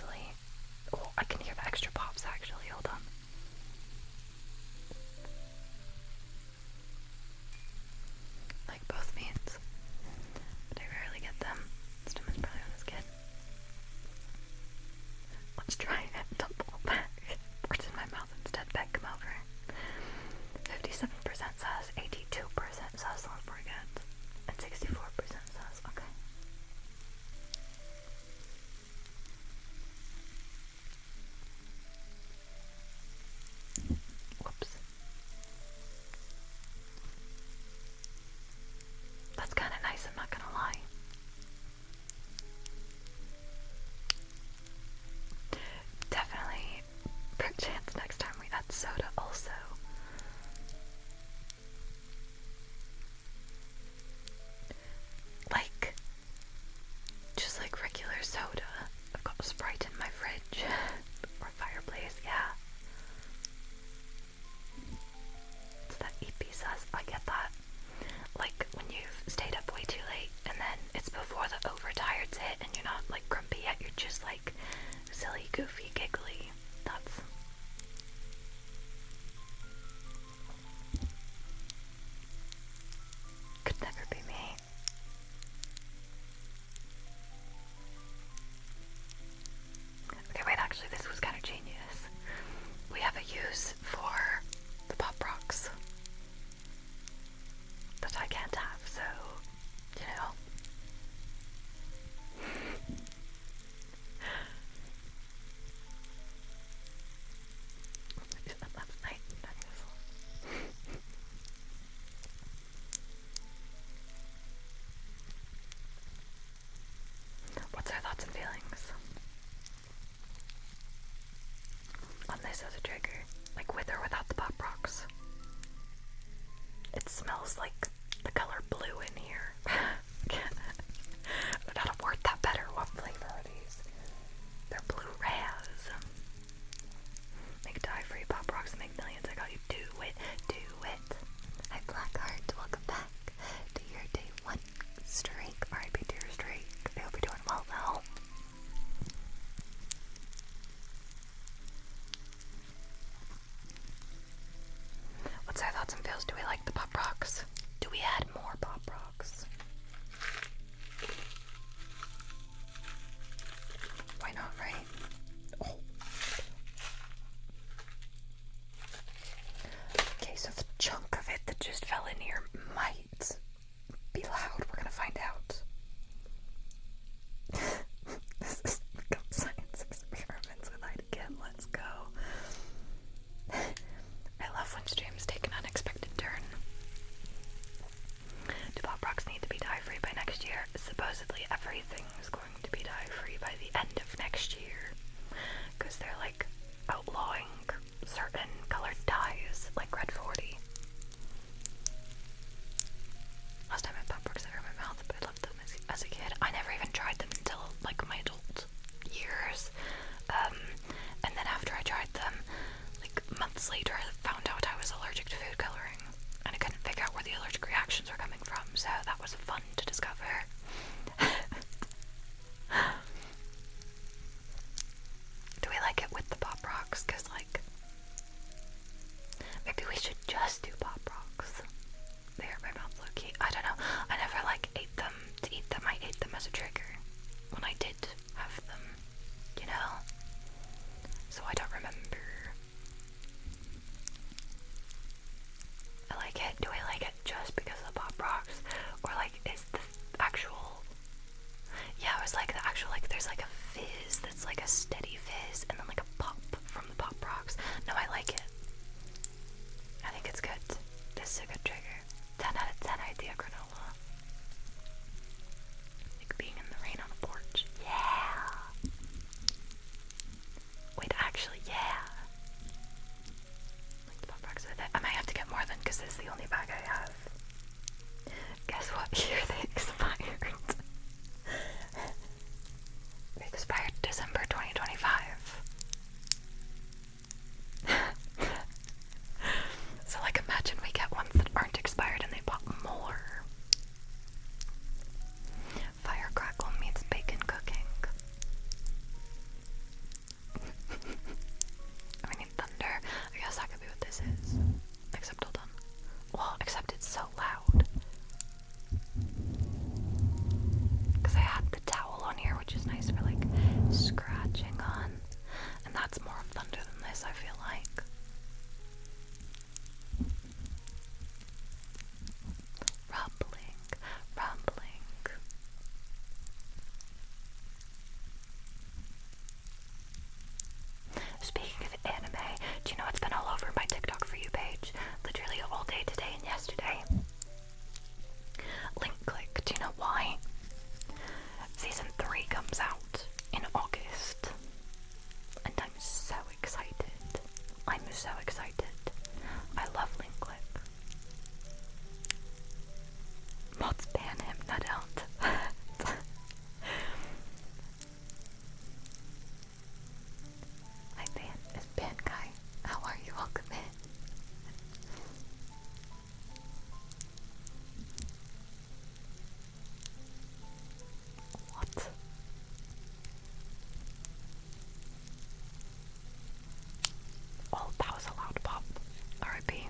easily. Oh, I can hear the extra pops actually. Hold on. Like both meats, but I rarely get them. Stomach's probably when I was a kid. Let's try it. Double back. Words in my mouth instead. Beck, come over. 57% says, 82% says don't forget, and 64% says okay. Whoops. That's kind of nice, I'm not gonna lie. Definitely perchance next time we add soda also. Like, just like regular soda. I've got Sprite in my fridge. Or fireplace, yeah. It's that EP sauce, I get that. Like when you've stayed up way too late and then it's before the overtired's hit and you're not like grumpy yet, you're just like silly, goofy, giggly. That's could never be me. Okay, wait, actually this was kind of genius. We have a use for the Pop Rocks that I can't have, so, you know. That's nice. What's our thoughts and feelings on this as a trigger? Like with or without the Pop Rocks? It smells like the color blue in here. I don't know how to word that better. What flavor are these? They're blue raz. Make dye-free Pop Rocks and make millions. I got you. Do it. Do it. Hi Blackheart. Welcome back to your day 1 streak. R.I.P. to your streak. I hope you're doing well now. What's our thoughts and feels? Do we like the Pop Rocks? Do we add more Pop Rocks? Why not, right? Oh. Okay, so the chunk of it that just fell in here might be loud. We're gonna find out. This is become science experiments with again. Let's go. I love when streams take an unexpected turn. Do Pop Rocks need to be dye-free by next year? Supposedly everything is going to be dye-free by the end of next year. Because they're like outlawing certain colored dyes, like red 40. Last time I had Pop Rocks out of my mouth, but I loved them as a kid. I never even tried them until like my adult years. And then after I tried them, like months later, I found out I was allergic to food coloring, and I couldn't figure out where the allergic reactions were coming from, so that was fun to discover. just nice for like scratching on. And that's more of thunder than this, I feel like. Rumbling, rumbling. Speaking of anime, do you know what's been all over my TikTok For You page? Literally all day today and yesterday. Link click. Do you know why? Season 3 comes out in August. And I'm so excited. I'm so excited. I love Link click. Mods ban him, I don't. My ban is ban guy. How are you? Welcome in. What? Oh, that was a loud pop. R.I.P.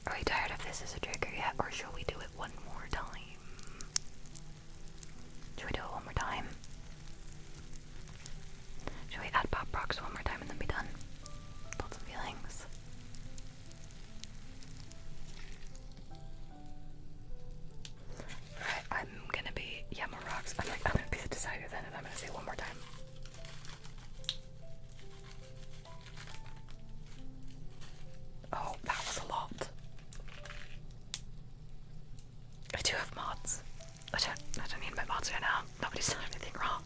Are we tired of this as a trigger yet, or shall we do it one more time? Should we do it one more time? Should we add pop rocks one more time and then be done? Thoughts and feelings. Alright, I'm gonna be more rocks. I'm gonna be the decider then, and I'm gonna say one more time. Oh, that was a lot. I do have mods. I don't need my mods right now. Nobody's done anything wrong.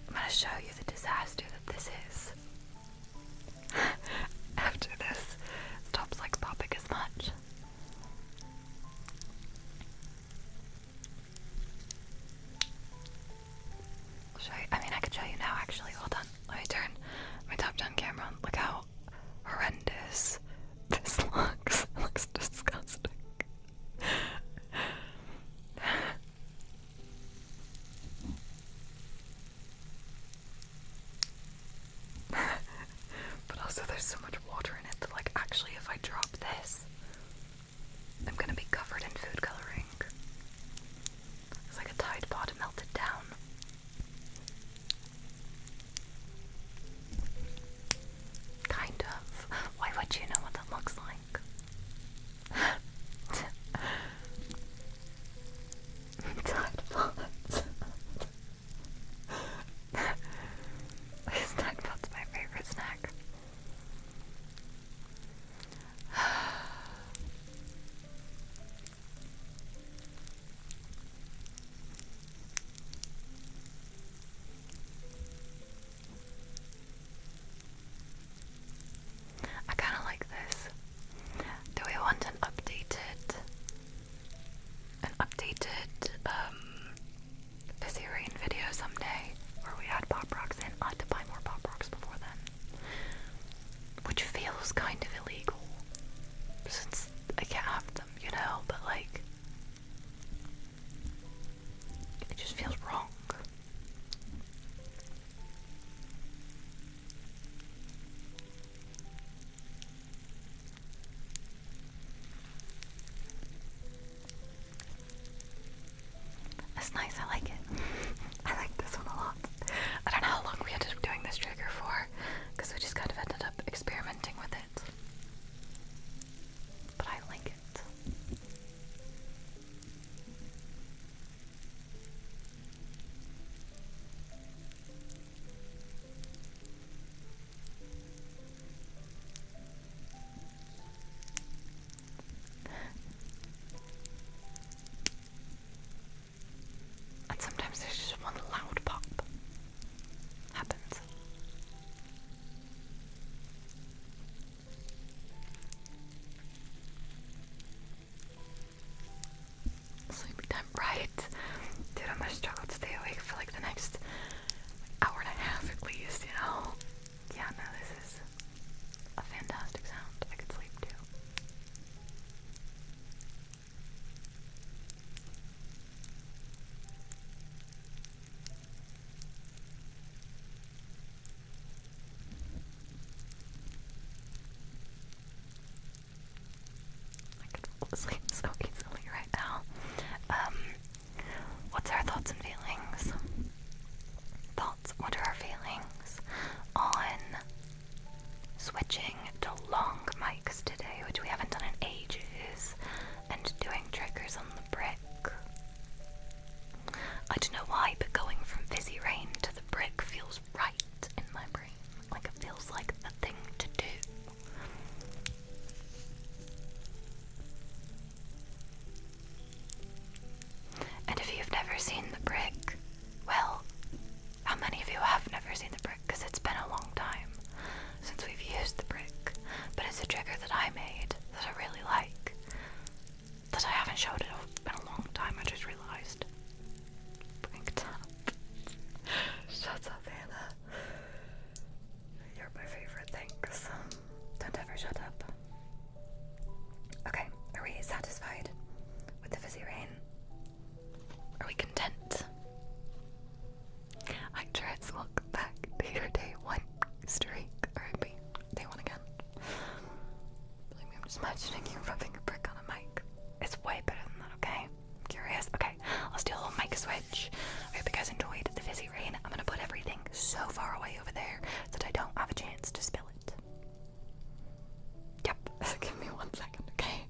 I'm gonna show you the disaster that this is. After this stops like popping as much. I'll show you. I mean, I could show you now actually. Hold on. Let me turn my top down camera on. Look how horrendous this looks. It looks disgusting. But also there's so much water in it that like actually if I drop this, I'm gonna be covered in food coloring. It's like a Tide Pod melted down. Kind of. Why would you know what that looks like? Tide Pods. This Tide Pod's my favorite snack. I kind of like this. Do we want an updated Fizzy Rain video someday where we add pop rocks in? I'll have to buy more pop rocks before then, which feels kind of illegal since I can't have them, you know, but like it just feels wrong. That's nice, I like it. I like this one a lot. I don't know how long we ended up doing this trigger for, because we just kind of ended up experimenting with it. But I like it. And sometimes there's we content? Actress, welcome back to your day one streak. Alright, day one again. Believe me, I'm just imagining you rubbing a brick on a mic. It's way better than that, okay? I'm curious. Okay, let's do a little mic switch. I hope you guys enjoyed the fizzy rain. I'm gonna put everything so far away over there that I don't have a chance to spill it. Yep, give me 1 second, okay?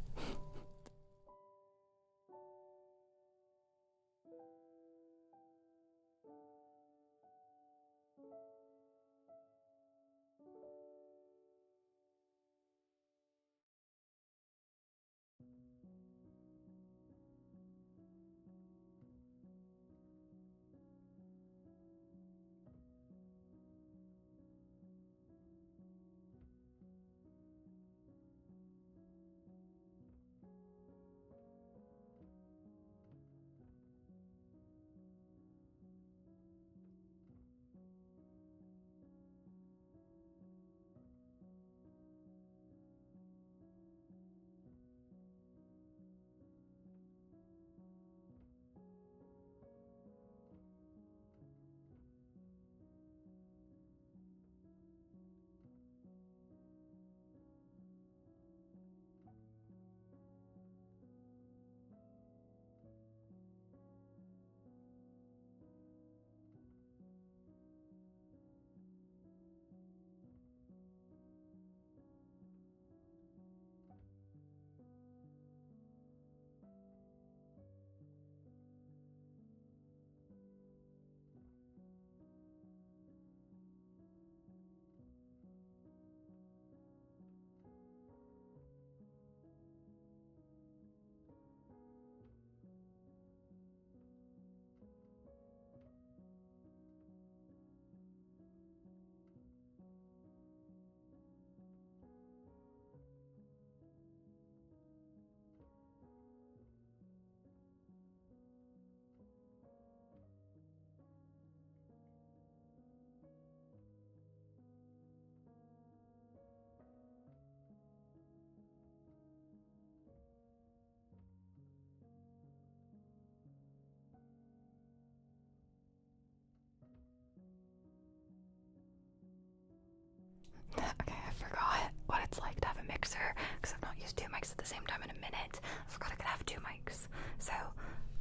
Okay, I forgot what it's like to have a mixer because I've not used 2 mics at the same time in a minute. I forgot I could have 2 mics. So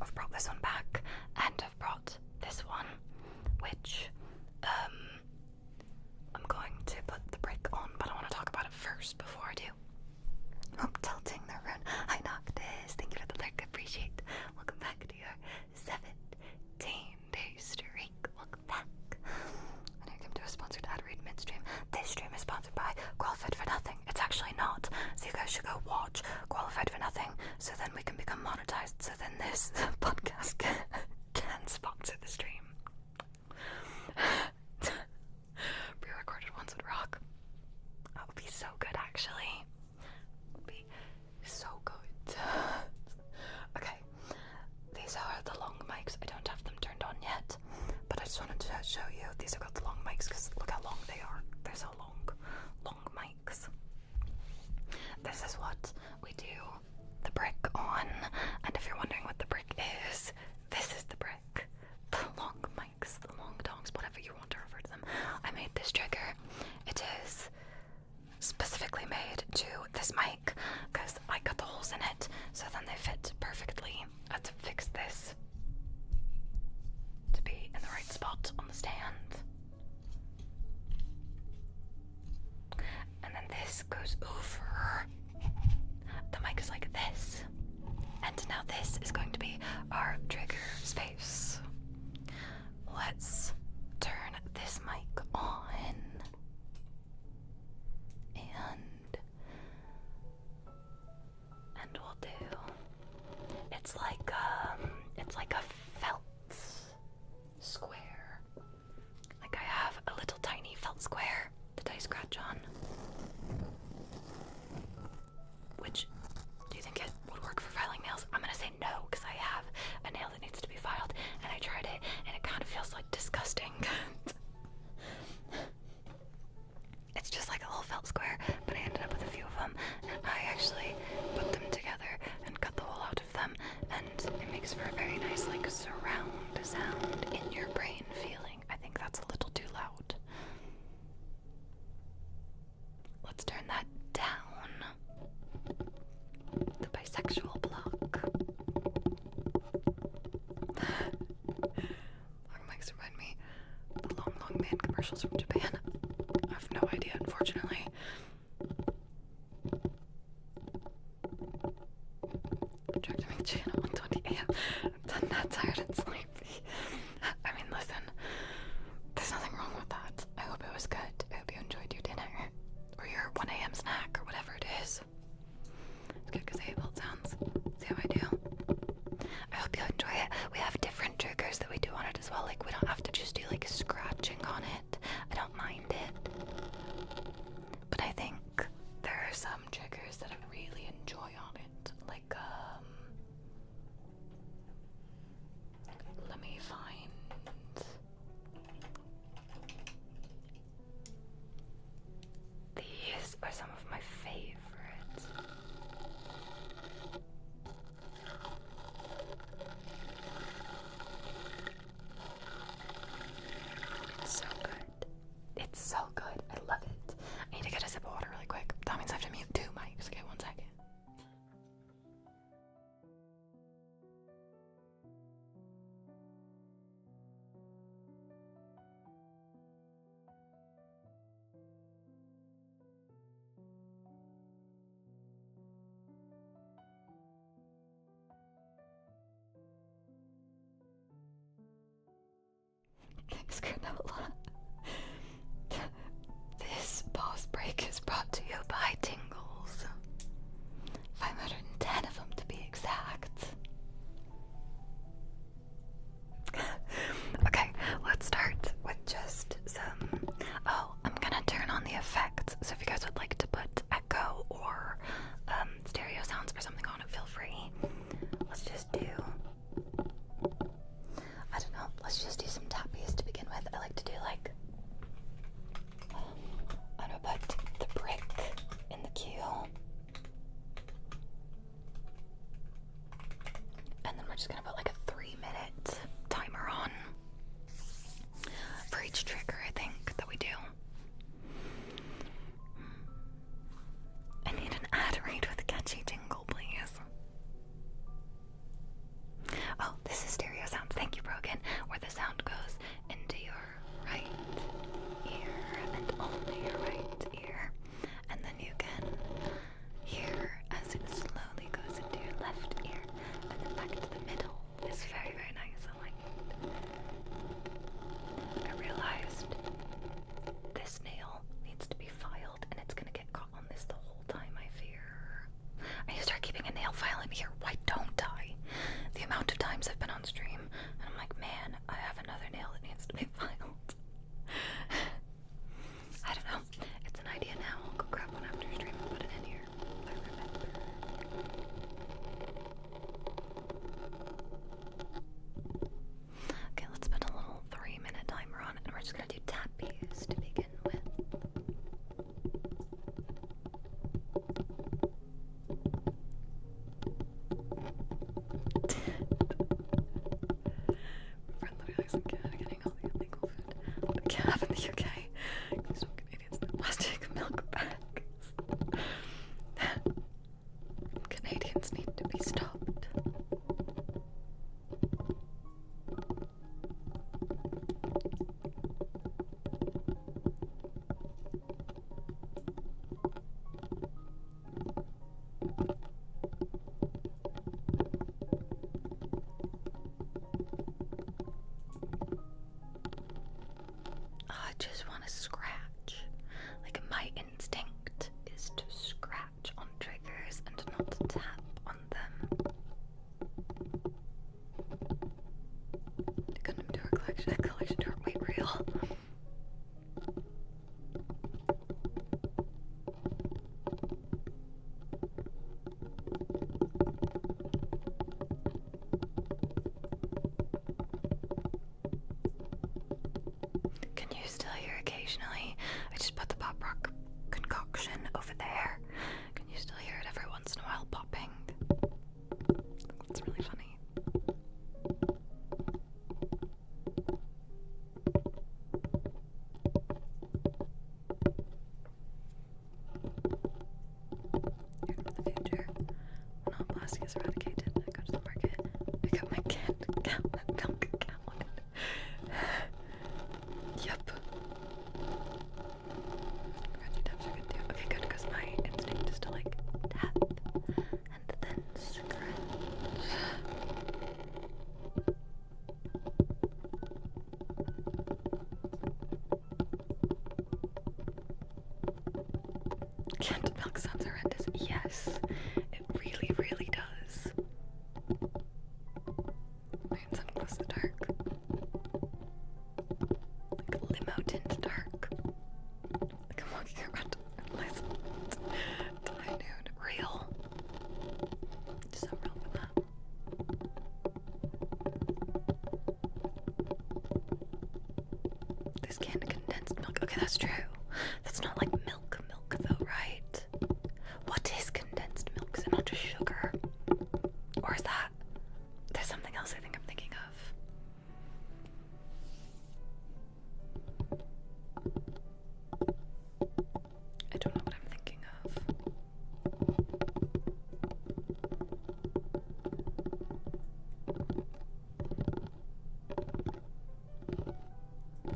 I've brought this one back and I've brought this one, which I'm going to put the brick on, but I want to talk about it first before I do. I'm tilting the rune. Hi Noctis, thank you for the lurk, appreciate. Welcome back to your 17-day streak. Welcome back. And here come to a sponsored ad read midstream. This stream is sponsored by Qualified for Nothing. It's actually not. So you guys should go watch Qualified for Nothing so then we can become monetized. So then this podcast can sponsor the stream. Pre-recorded ones would rock. That would be so good actually. Would be so good. Okay. These are the long mics. I don't have them turned on yet. But I just wanted to show you. These have got the long mics because look how long they are. They're so long. Long mics. This is what we do the brick on. And if you're wondering what the brick is, this is the brick. The long mics, the long dongs, whatever you want to refer to them. I made this trigger. It is specifically made to this mic because I cut the holes in it so then they fit perfectly. I had to fix this to be in the right spot on the stand. And then this goes over. The mic is like this. And now this is going to be our trigger space. Let's turn this mic on. And we'll do. It's like a felt square. Like I have a little tiny felt square that I scratch on. Which, do you think it would work for filing nails? I'm gonna say no, because I have a nail that needs to be filed specials from Japan? I have no idea, unfortunately. Project to make channel 1:20 a.m. I'm done, not tired and sleepy. I mean, listen, there's nothing wrong with that. I hope it was good. I hope you enjoyed your dinner. Or your 1 a.m. snack, or whatever it is. It's good because I hate belt sounds. See how I do? I hope you enjoy it. We have different triggers that we do on it as well. Like, we don't have to just do, like, scratching on it. I don't mind it. But I think there are some triggers that I really enjoy on it. Like, let me find... These are some of my favorites. It's so good. It's so good. I love it. I need to get a sip of water really quick. That means I have to mute 2 mics. Okay, 1 second. Thanks, Granola. This pause break is brought to you by Tingles. 510 of them to be exact. Okay, let's start with just some... Oh, I'm gonna turn on the effects, so if you guys would like to put echo or stereo sounds or something on it, feel free. Let's just do... I don't know, let's just do some tappies to begin with. I like to do like... I'm gonna put the brick in the queue. And then we're just gonna put like a 3-minute timer on for each trigger, I think, that we do. I need an ad read with a catchy jingle, please. Oh, this is stereo sounds. Thank you, Brogan. Where the sound goes into your right ear and only your right ear. And then you can hear as it slowly goes into your left ear and then back to the middle. It's very, very nice. I like it. I realized this nail needs to be filed and it's gonna get caught on this the whole time, I fear. I need to start keeping a nail file in here. Why don't I? The amount of times I've been on stream and I'm like, man, I have another nail that needs to be filed. I don't know. It's an idea now. I'll go grab one after stream and put it in here. I remember. Okay, let's put a little 3-minute timer on it and we're just gonna do tappies to begin with. Friend literally likes getting all the illegal food that we can't have in the UK. Because some Canadians know plastic milk bags. Canadians need to be stopped. I just want to scratch. Like, my instinct is to scratch on triggers and not to tap on them. To come to our collection to our weight reel. Can you still hear occasionally? I just put the pop rock concoction over there. Can you still hear it every once in a while popping? It's really funny. Here in the future, when all plastic is eradicated, I go to the market, pick up my canned milk gallon. Yep. Yes, it really, really does. My sunglasses is dark. Like limo tint dark. Like I'm walking around high noon. Real. So real with that. This canned condensed milk. Okay, that's true. That's not like milk though, right? What is condensed milk? Is it not just sugar? Or is that... There's something else I think I'm thinking of. I don't know what I'm thinking of.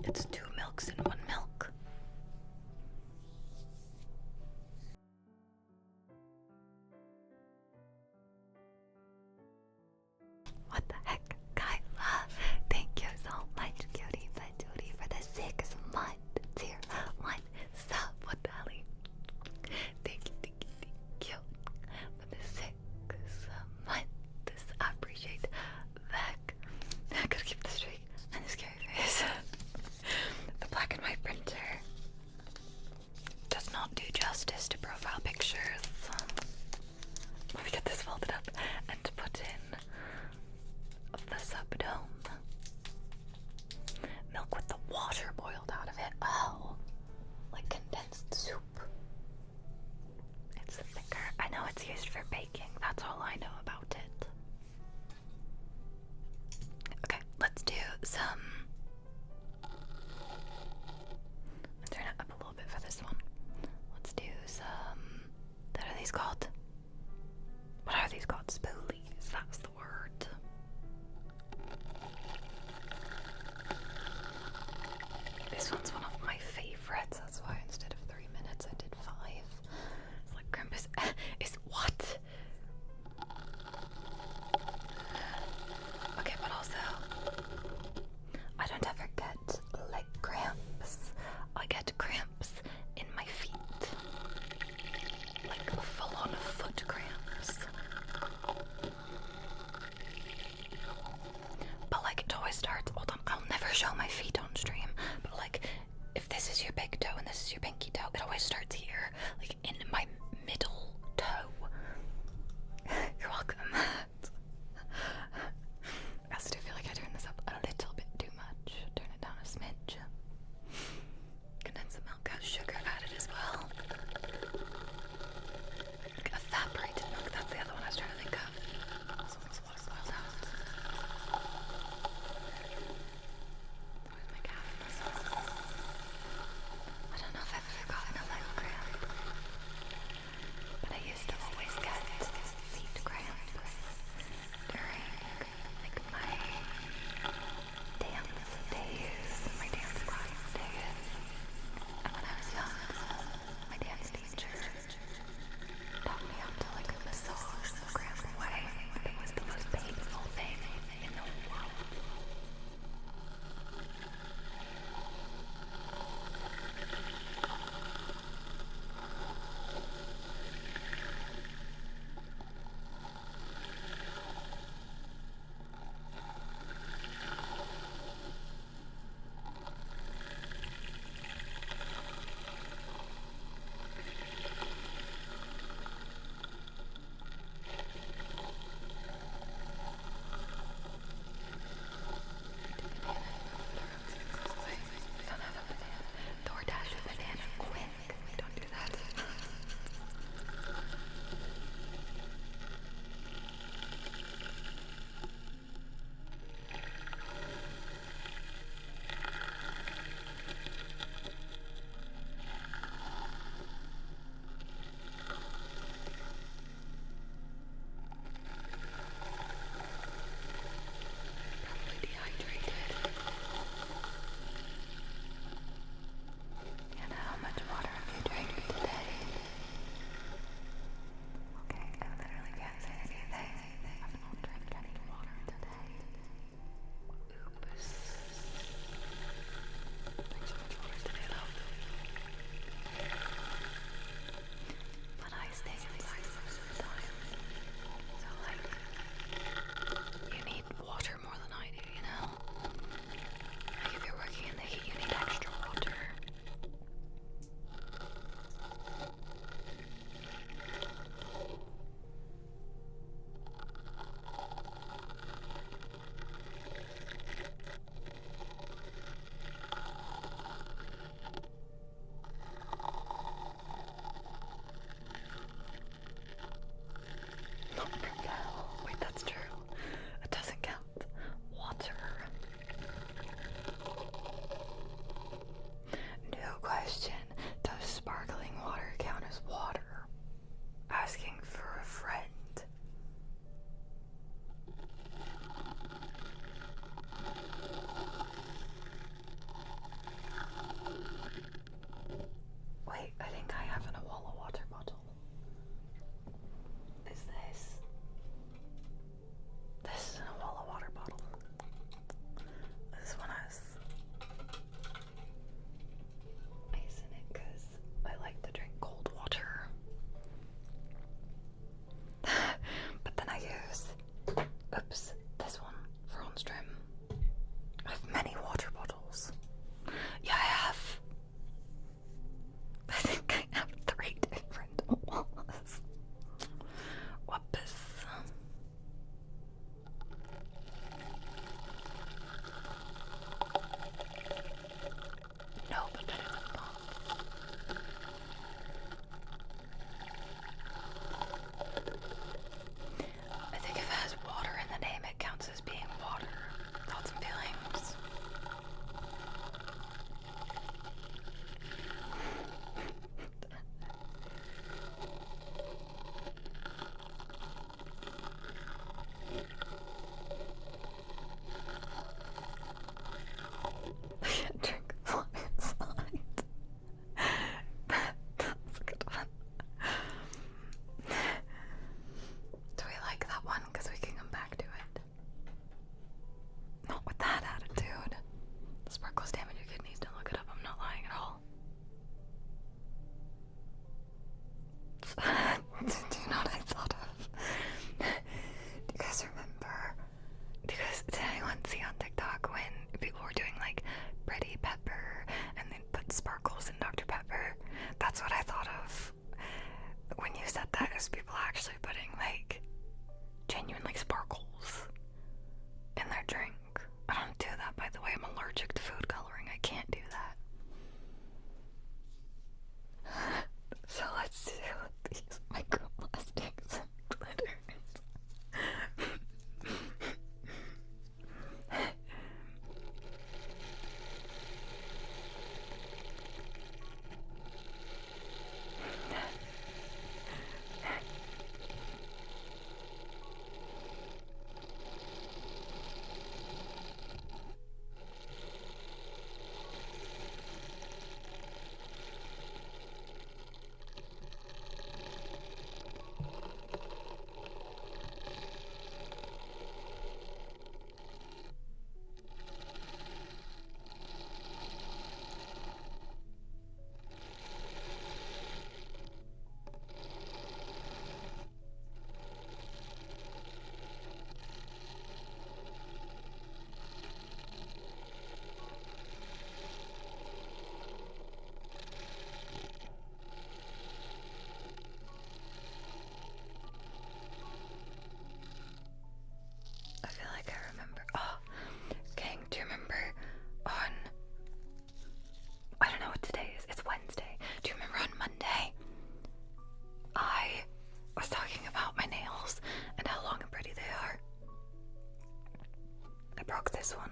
It's 2 milks in 1 milk. What the heck, Kyla? Thank you so much, cutie patootie, for the 6 month tier 1 sub. What the hell? Thank you for the 6 months. I appreciate that. I gotta keep this straight and this scary face. The black and white printer does not do justice to profile pictures. Let me get this folded up and put in the subdome. Milk with the water boiled out of it. Oh, like condensed soup. It's thicker. I know it's used for baking. That's all I know about it. Okay, let's do some... Turn it up a little bit for this one. Let's do some... What are these called? What are these called? Spoolies. That's the word. This one's one of my favorites. That's why instead of 3 minutes I did 5. It's like Krampus is what? Okay, but also I don't ever get leg cramps. I get cramps in my feet. Like full on foot cramps. But like it always starts, hold on, I'll never show my feet on stream, but like if this is your big toe and this is your pinky toe, it always starts here, like in my middle toe. You're welcome. I still feel like I turned this up a little bit too much. Turn it down a smidge. Condensed milk has sugar added as well. Like evaporated milk, that's the other one I was trying to think of. Also, this water's boiled out. Where's my cat? I don't know if I've ever gotten a leg cramp.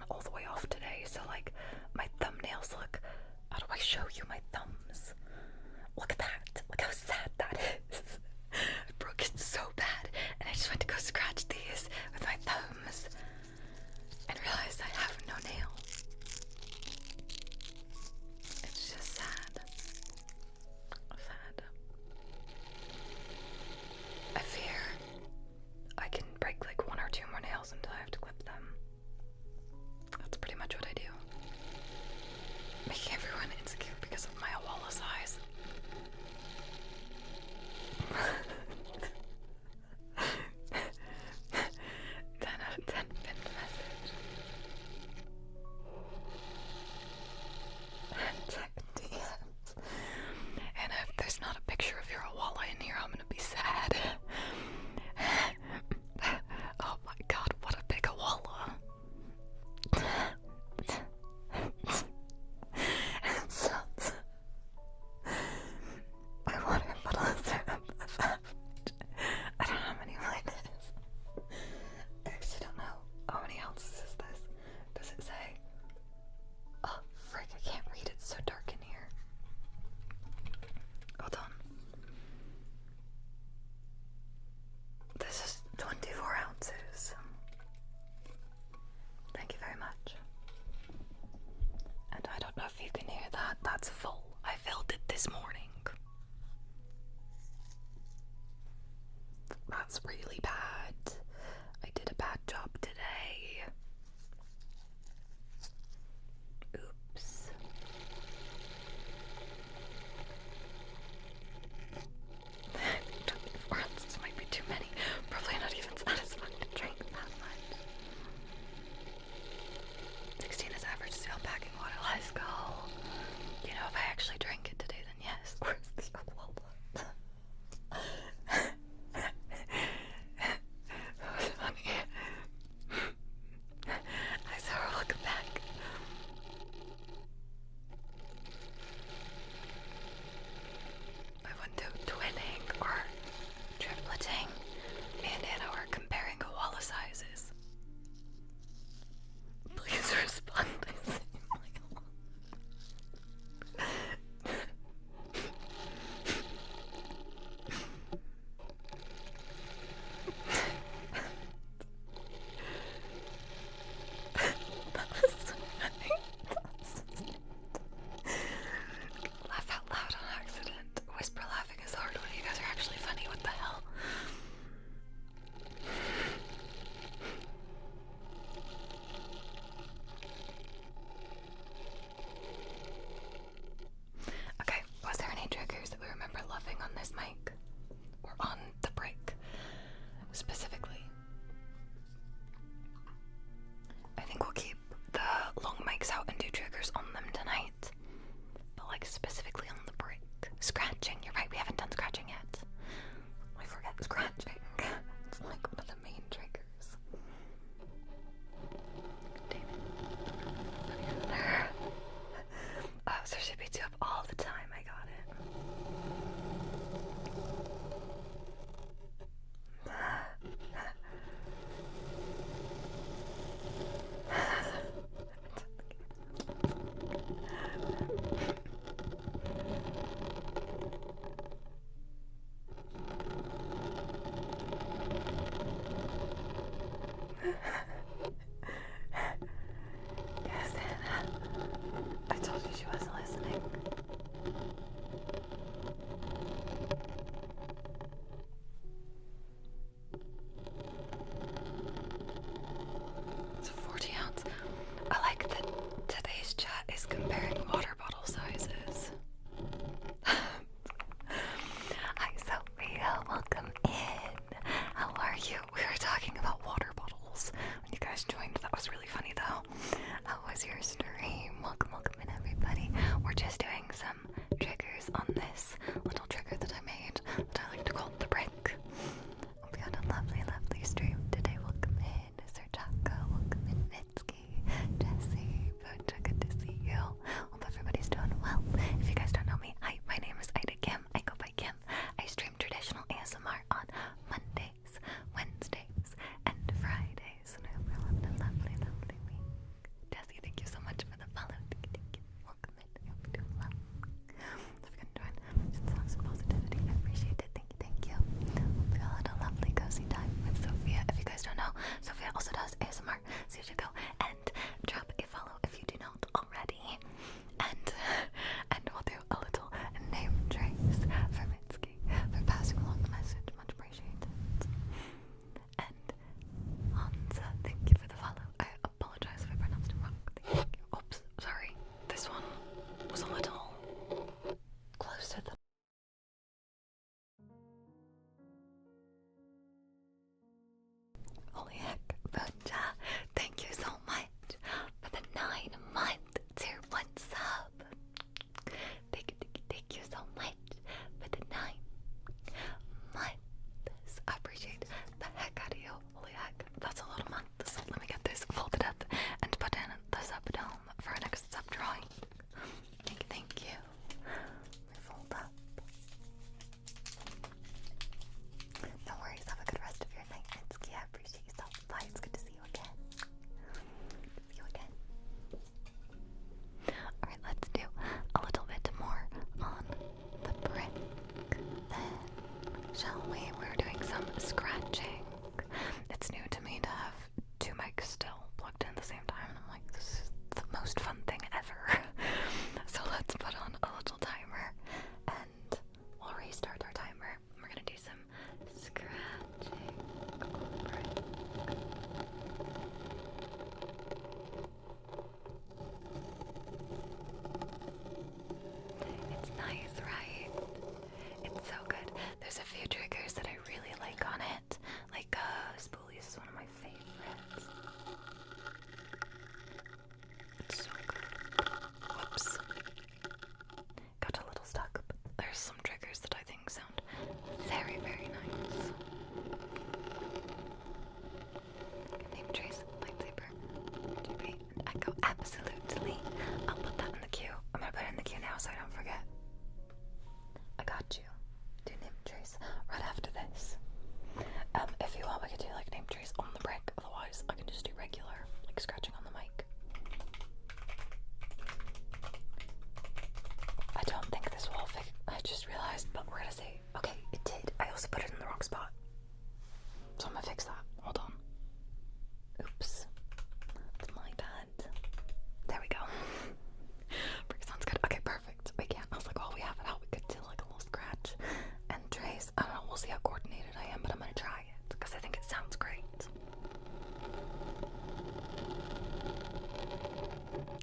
gone all the way off today, so like my thumbnails look. How do I show you my thumbs? Look at that. Look how sad that is. I broke it so bad, and I just went to go scratch these with my thumbs and realized I have no nail. It's just sad. Sad. I fear I can break like 1 or 2 more nails until I have to clip them. That's pretty much what I do. Making everyone insecure because of my Awala size. 10 out of 10 pinned message. And check DMs. And if there's not a picture of your Awala in here, I'm gonna be sad. Oh my god, what a big Awala.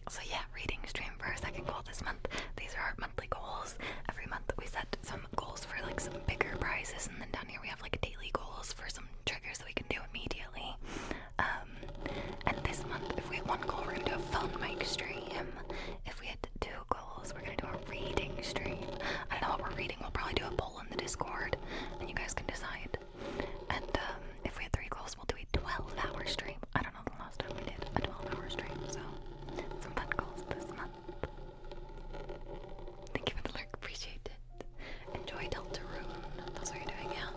So yeah, reading stream for a second goal this month. These are our monthly goals. Every month we set some goals for like some bigger prizes, and then down here we have like daily goals for some triggers that we can do immediately. And this month, if we had one goal, we're gonna do a phone mic stream. If we had two goals, we're gonna do a reading stream. I don't know what we're reading. We'll probably do a poll in the Discord, and you guys can decide. And if we had three goals, we'll do a 12-hour stream. I don't know the last time we did a 12-hour stream, so some fun goals this month. Thank you for the lurk, appreciate it. Enjoy Deltarune. That's what you're doing, yeah?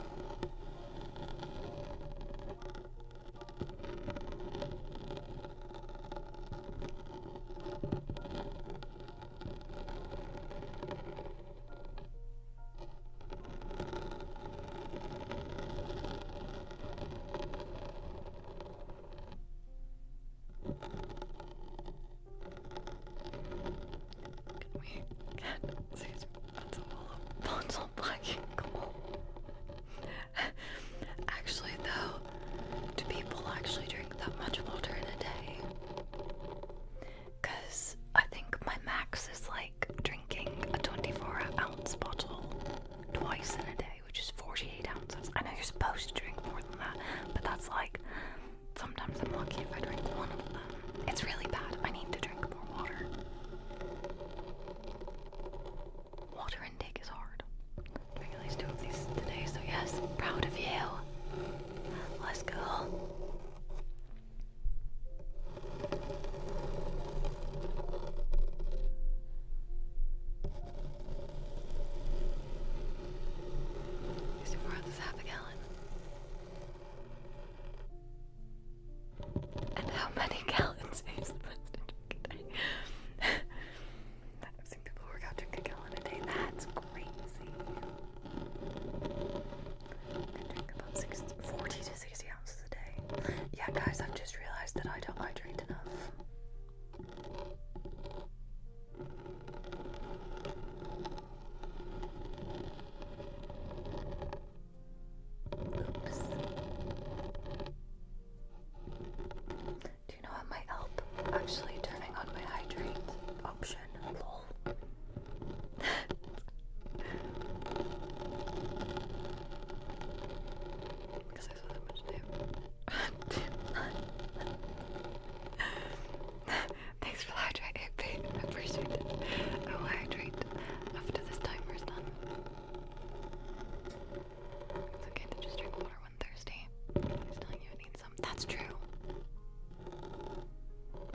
That's a wall of Bonsal Black and Gold. Actually, though, do people actually drink that much water in a day? Because I think my max is like drinking a 24-ounce bottle twice in a day, which is 48 ounces. I know you're supposed to drink more than that, but that's like, sometimes I'm lucky if I drink one of them. It's really bad. I need to drink more water. Water intake is hard. Doing at least 2 of these today, so yes, proud of you. Let's go. Used to pour out this half a gallon. And how many gallons are you supposed to drink a day? I've seen people work out drink a gallon a day. That's crazy. I drink about 40 to 60 ounces a day. Yeah, guys, I've just realized that I don't hydrate enough. Oops. Do you know what might help? Actually turning on my hydrate option. Lol. Because I saw that much too. Thanks for the hydrate, AP. I appreciate it. I will hydrate after this timer's done. It's okay to just drink water when thirsty. He's telling you it needs some. That's true.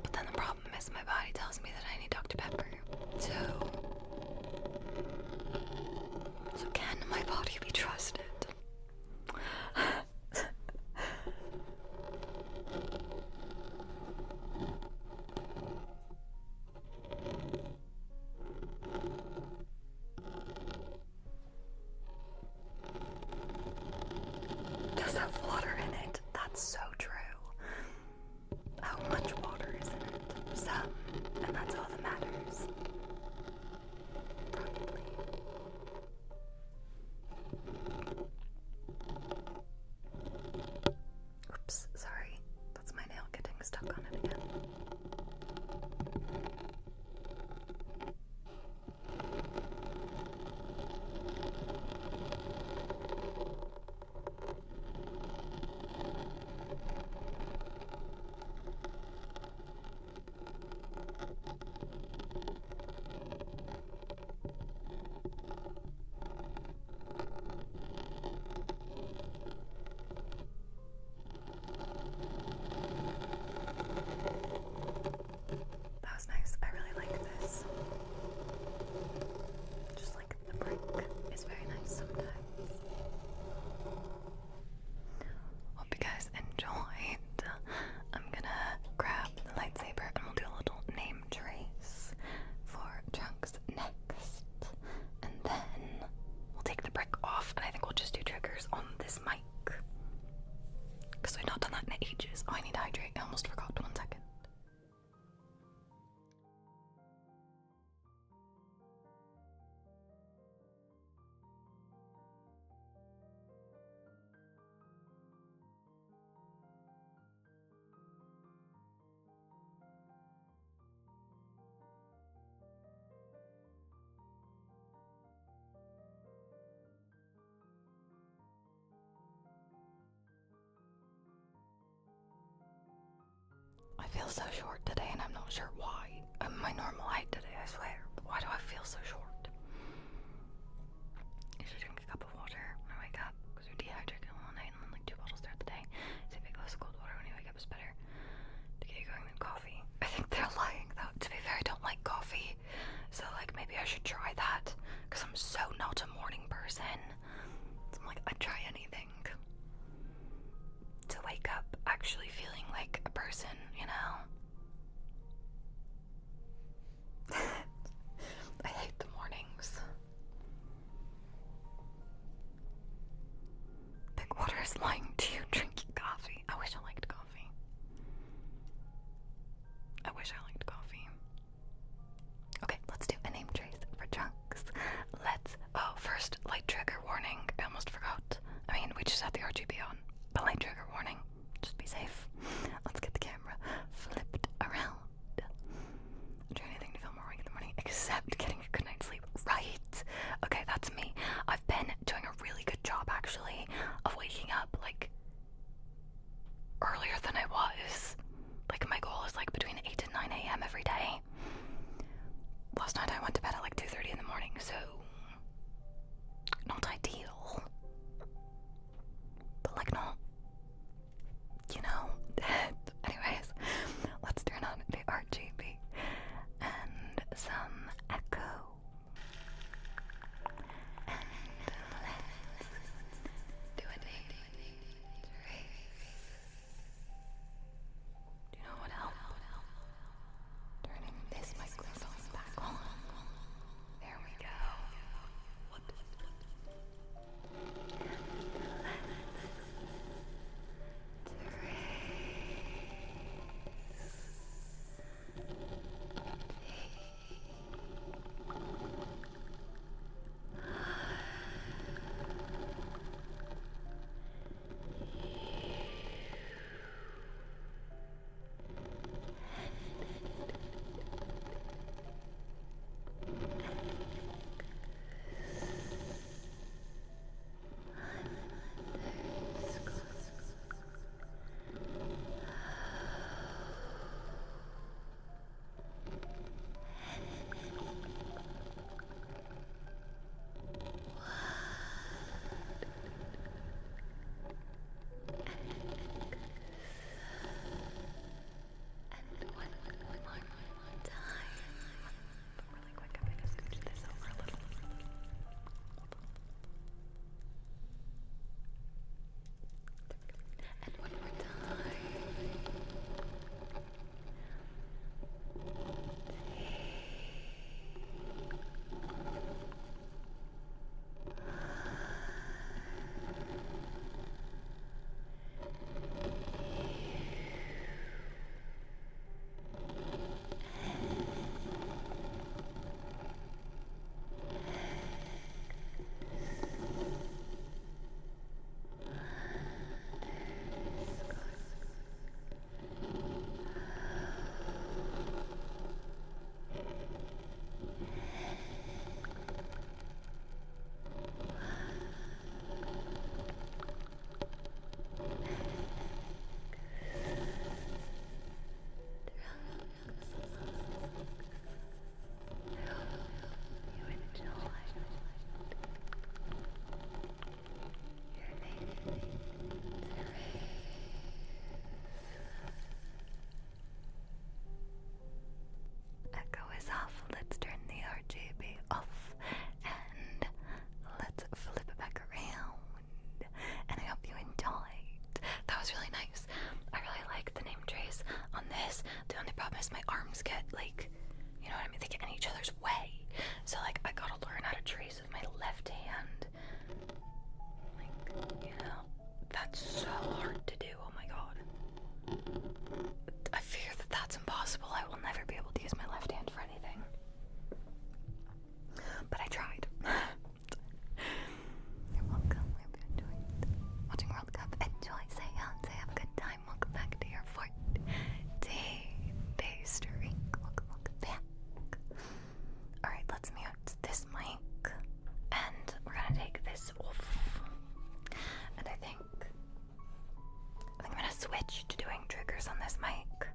But then the problem is my body tells me that I need Dr. Pepper. So can my body be trusted? Does have water in it? That's so true. How much water is in it? Some, and that's all that matters. so short today, and I'm not sure why. I'm my normal height today, I swear. But why do I feel so short? I should drink a cup of water when I wake up, because you're dehydrated all night, and then like 2 bottles throughout the day. See if a glass of cold water when you wake up is better to get you going than coffee. I think they're lying though. To be fair, I don't like coffee, so like maybe I should try that, because I'm so not a morning person. So I'm like, I'd try anything to wake up actually feeling like a person, you know? I hate the mornings. Big Water is lying to you drinking coffee. I wish I liked coffee. I wish I liked coffee. Okay, let's do a name trace for drunks. First, light trigger warning. I almost forgot. I mean, we just had the RGB on, but light trigger warning. Just be safe. Let's get the camera flipped around. Do anything to feel more awake in the morning except getting a good night's sleep. Right. Okay, that's me. I've been doing a really good job actually of waking up like earlier than I was. Like my goal is like between 8 and 9 a.m. every day. Last night I went to bed at like 2:30 in the morning, so not ideal. But like not, you know. Anyways, let's turn on the RGB and some echo. And let's do a name trace. Do you know what helped? Turning this microphone back on. There we go. What? switch to doing triggers on this mic.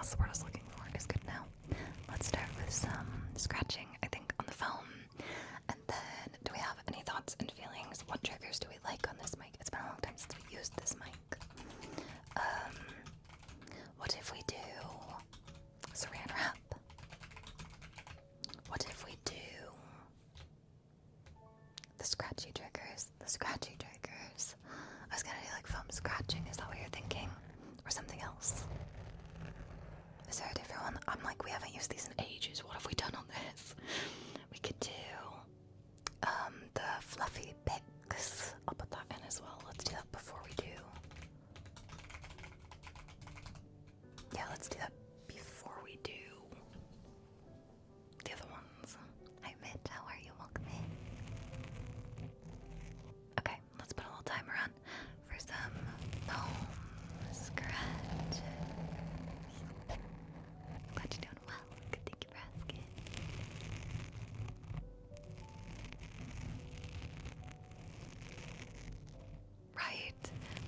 That's the word I was looking for. Is good now. Let's start with some scratching, I think, on the phone. And then, do we have any thoughts and feelings? What triggers do we like on this mic? It's been a long time since we used this mic. What if we do saran wrap? What if we do the scratchy triggers? The scratchy triggers. I was gonna do like foam scratching. Is that what you're thinking? Or something else? Is there a different one? I'm like, we haven't used these in ages. What have we done on this? We could do the fluffy picks. I'll put that in as well. Let's do that before we do. Yeah, let's do that before we do the other ones. Hi Mitch, how are you? Welcome in. Okay, let's put a little timer on for some foam scratches. Glad you're doing well. Good, thank you for asking. Right,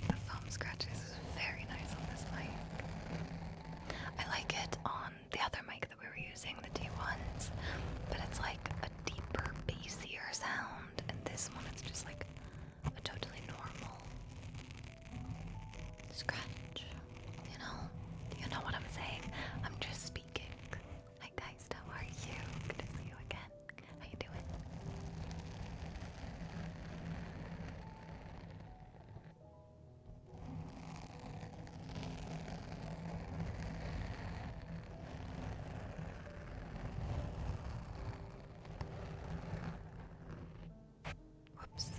the foam scratches is very nice on this mic. I like it on the other mic that we were using, the T1s, but it's like a deeper, bassier sound, and this one it's just like a totally normal scratch, you know? Do you know what I'm saying? I'm just speaking. Hi guys, how are you? Good to see you again. How you doing? Whoops.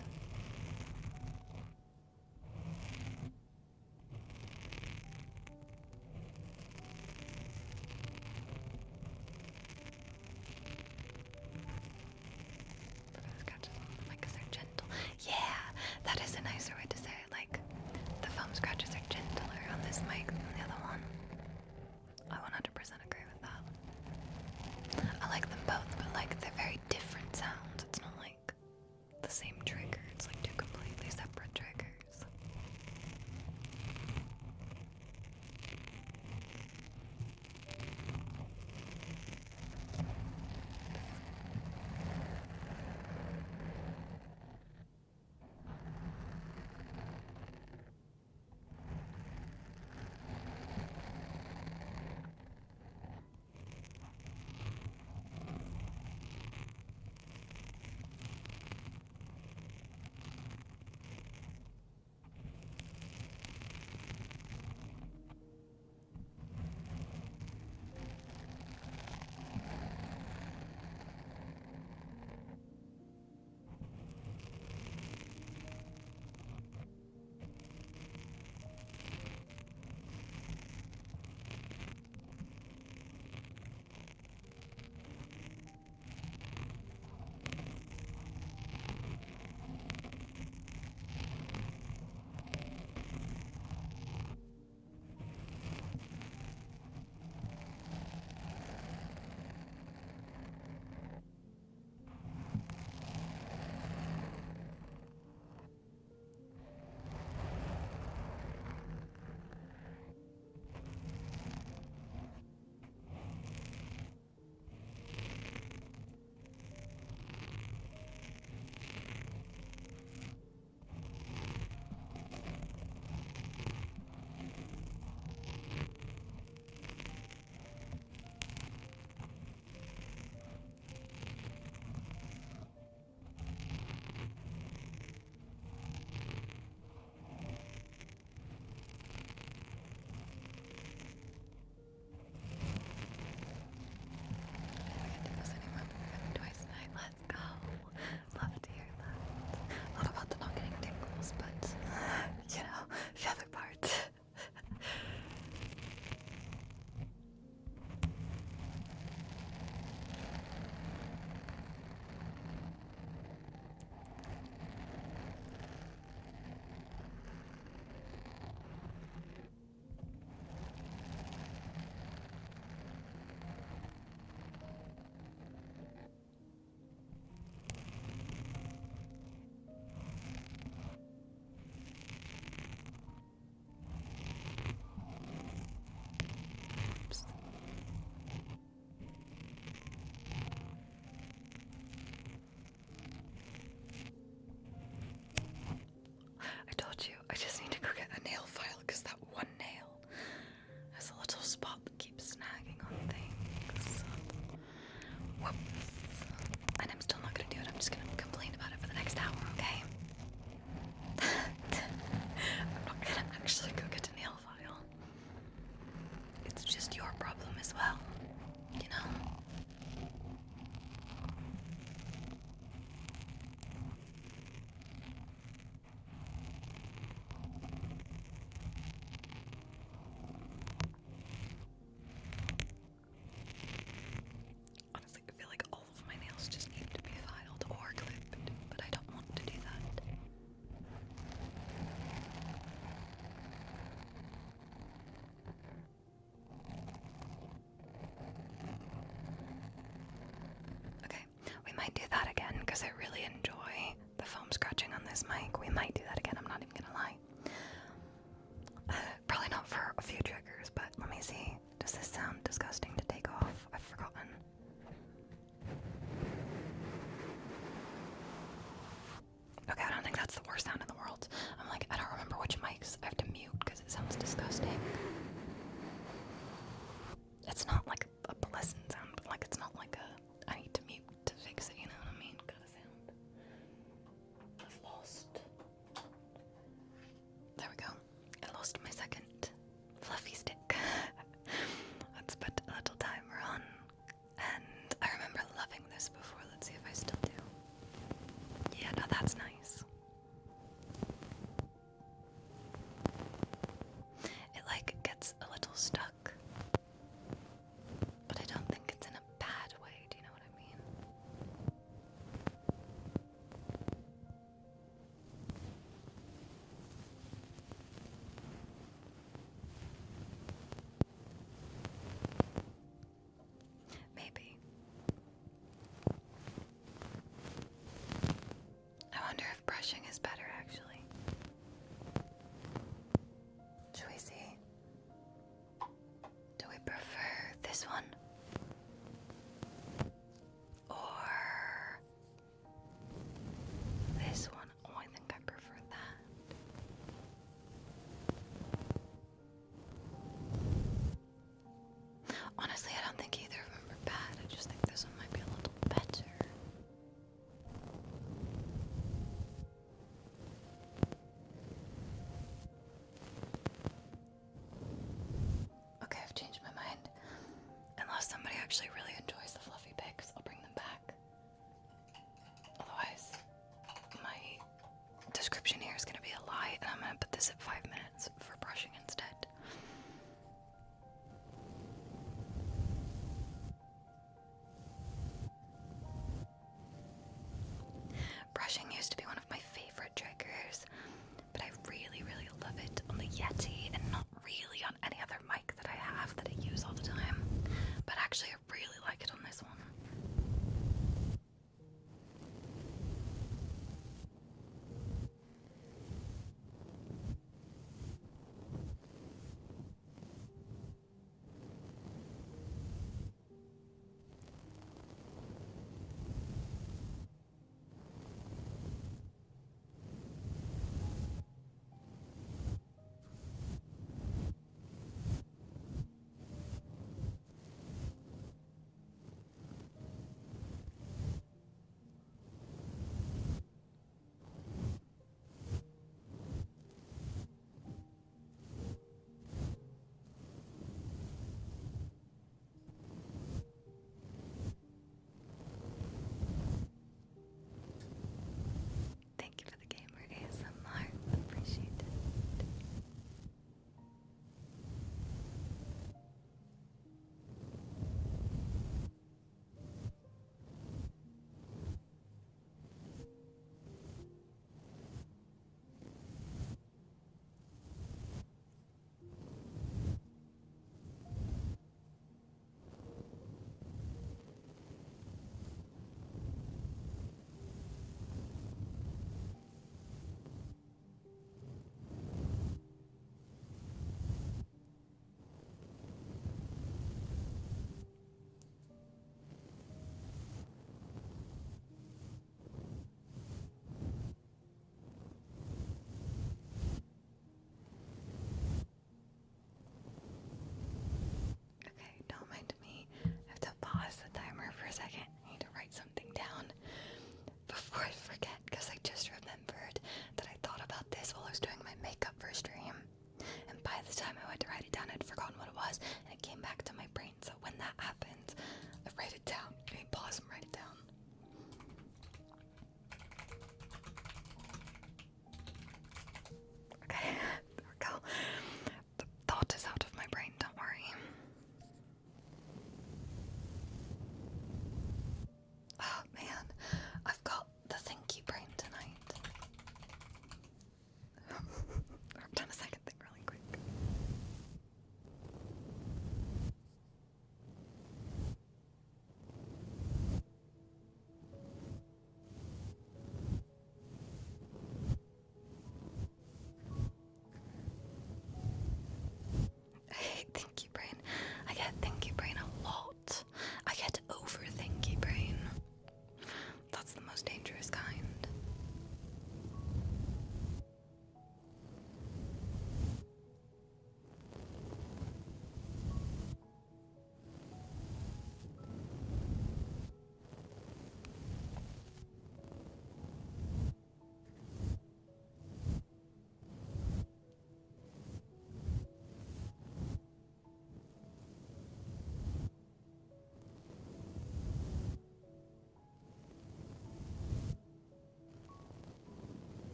as well, you know? Honestly, I feel like all of my nails just need to be filed or clipped, but I don't want to do that.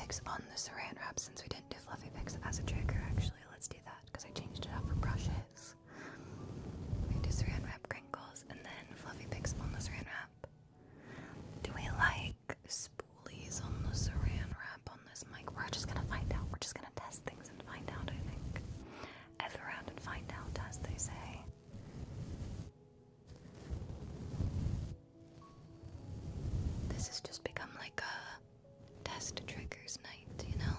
mix on the saran wrap since we didn't do fluffy picks as a trigger. Actually, let's do that because I changed it up for brushes. We do saran wrap crinkles and then fluffy picks on the saran wrap. Do we like spoolies on the saran wrap on this mic? We're just gonna find out. We're just gonna test things and find out, I think. F around and find out, as they say. This has just become like a test triggers night, you know?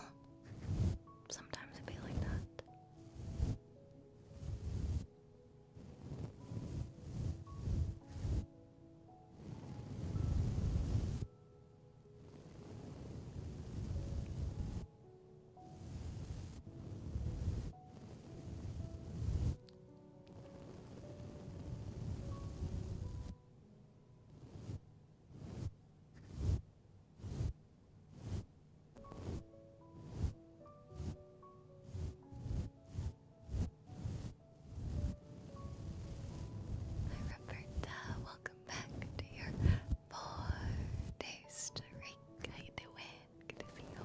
Sometimes it be like that. Hi Roberta, welcome back to your 4 days to read. How you doing? Good to see you.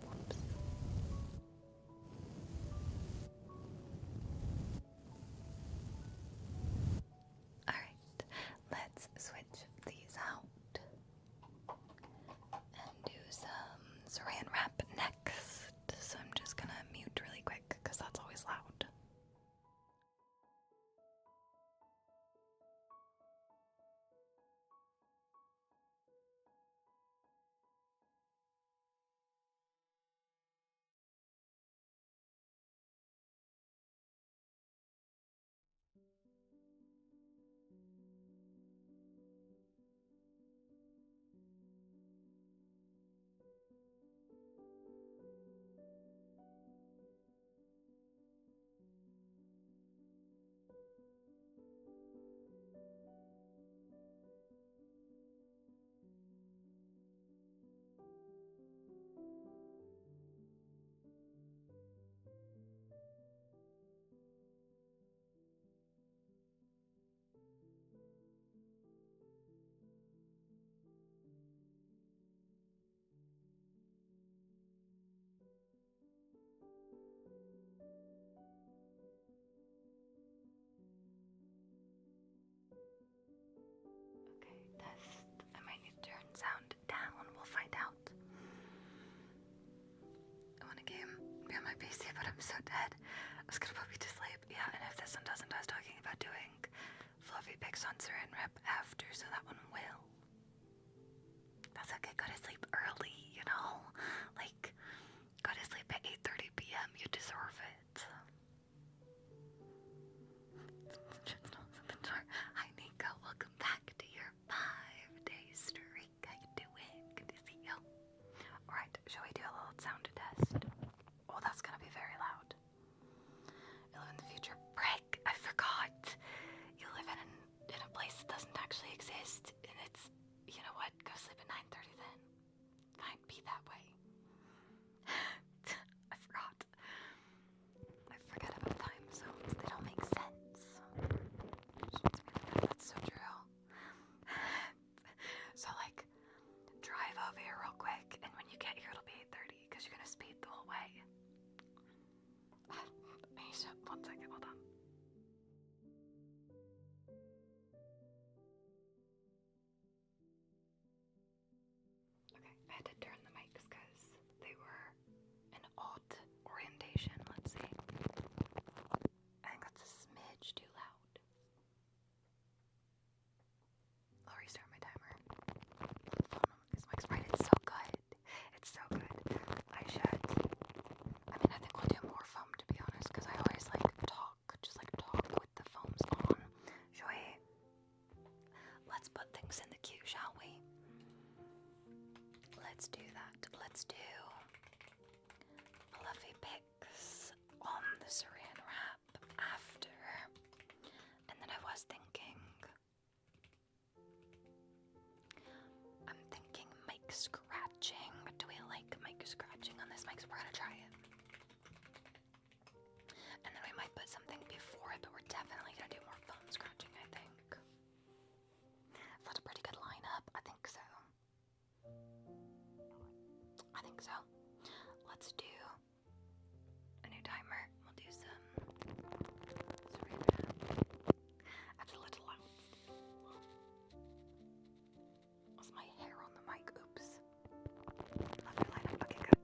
Whoops. Alright, let's switch these out and do some saran wrap next. So I'm just gonna mute really quick because that's always loud. Okay, test. I might need to turn sound down. We'll find out. I want a game. Be on my PC, but I'm so dead. I was gonna put me to sleep. Yeah, and if this one doesn't, I was talking about doing fluffy picks on saran wrap after, so that one will. That's okay. Go to sleep early, you know? Like, go to sleep at 8:30 p.m. You deserve it. Hi Nico, welcome back to your 5-day streak. How you doing? Good to see you. Alright, shall we do a little sound test? Oh, that's gonna be very loud. You live in the future. Break! I forgot. You live in a place that doesn't actually exist, and it's, you know what? Go sleep at 9:30 then. Fine, be that way. I forgot. I forget about time zones. They don't make sense. That's so true. So, like, drive over here real quick, and when you get here, it'll be 8:30 because you're gonna speed the whole way. Aisha, 1 second, hold on. Okay, I had to turn the mics because they were an odd orientation. Let's see. I think that's a smidge too loud. I'll restart my timer. This mic's right, it's so good. It's so good. I think we'll do more foam, to be honest, because I always like talk with the foams on. Shall we? Let's put things in the queue, shall we? Let's do that. Let's do fluffy picks on the saran wrap after. And then I was thinking, mic scratching. Do we like mic scratching on this mic? So we're gonna try it. And then we might put something before it, but we're definitely gonna do more phone scratching, I think. That's a pretty good lineup. I think so. So let's do a new timer. We'll do some That's a little loud. Was my hair on the mic? Oops. Left your line up. Okay, good.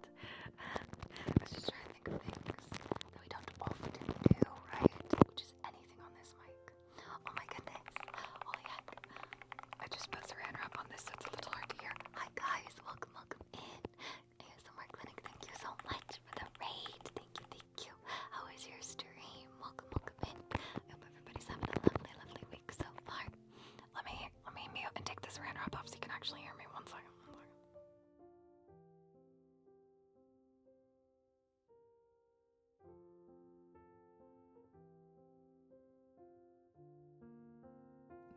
I was just trying to think of things that we don't often do, right? Which is anything on this mic. Oh my goodness. Holy heck. I just put saran wrap on this so it's a little hard to hear. Hi guys, welcome in. ASMR Clinic, thank you so much for the raid. Thank you. How was your stream? Welcome in. I hope everybody's having a lovely week so far. Let me mute and take this saran wrap off so you can actually hear me. One second.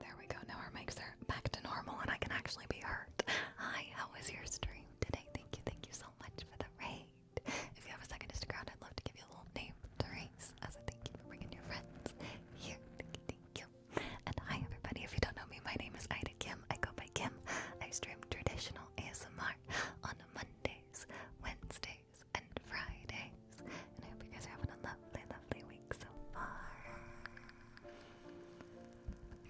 There we go. Now our mics are back to normal and I can actually be heard. Hi, how was your stream today? Thank you so much for the raid. If you have a second to stick around, I'd love to give you a little name to raise as a thank you for bringing your friends here. Thank you. And hi everybody. If you don't know me, my name is Ida Kim. I go by Kim. I stream traditional ASMR on Mondays, Wednesdays, and Fridays. And I hope you guys are having a lovely week so far.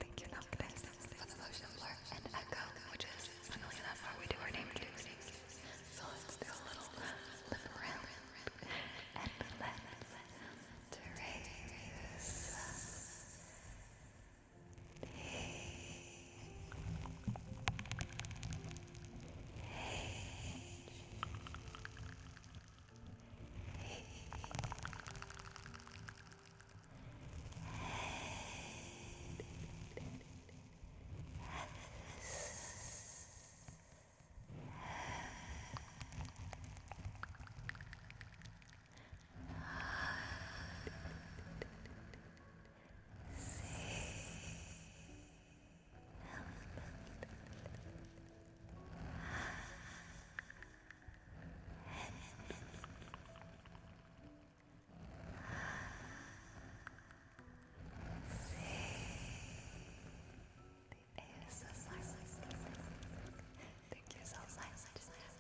Thank you, guys, for the motion blur and echo, which is funnily enough how we do our name juice. So let's do a little flip around and let's trace. Thank you so much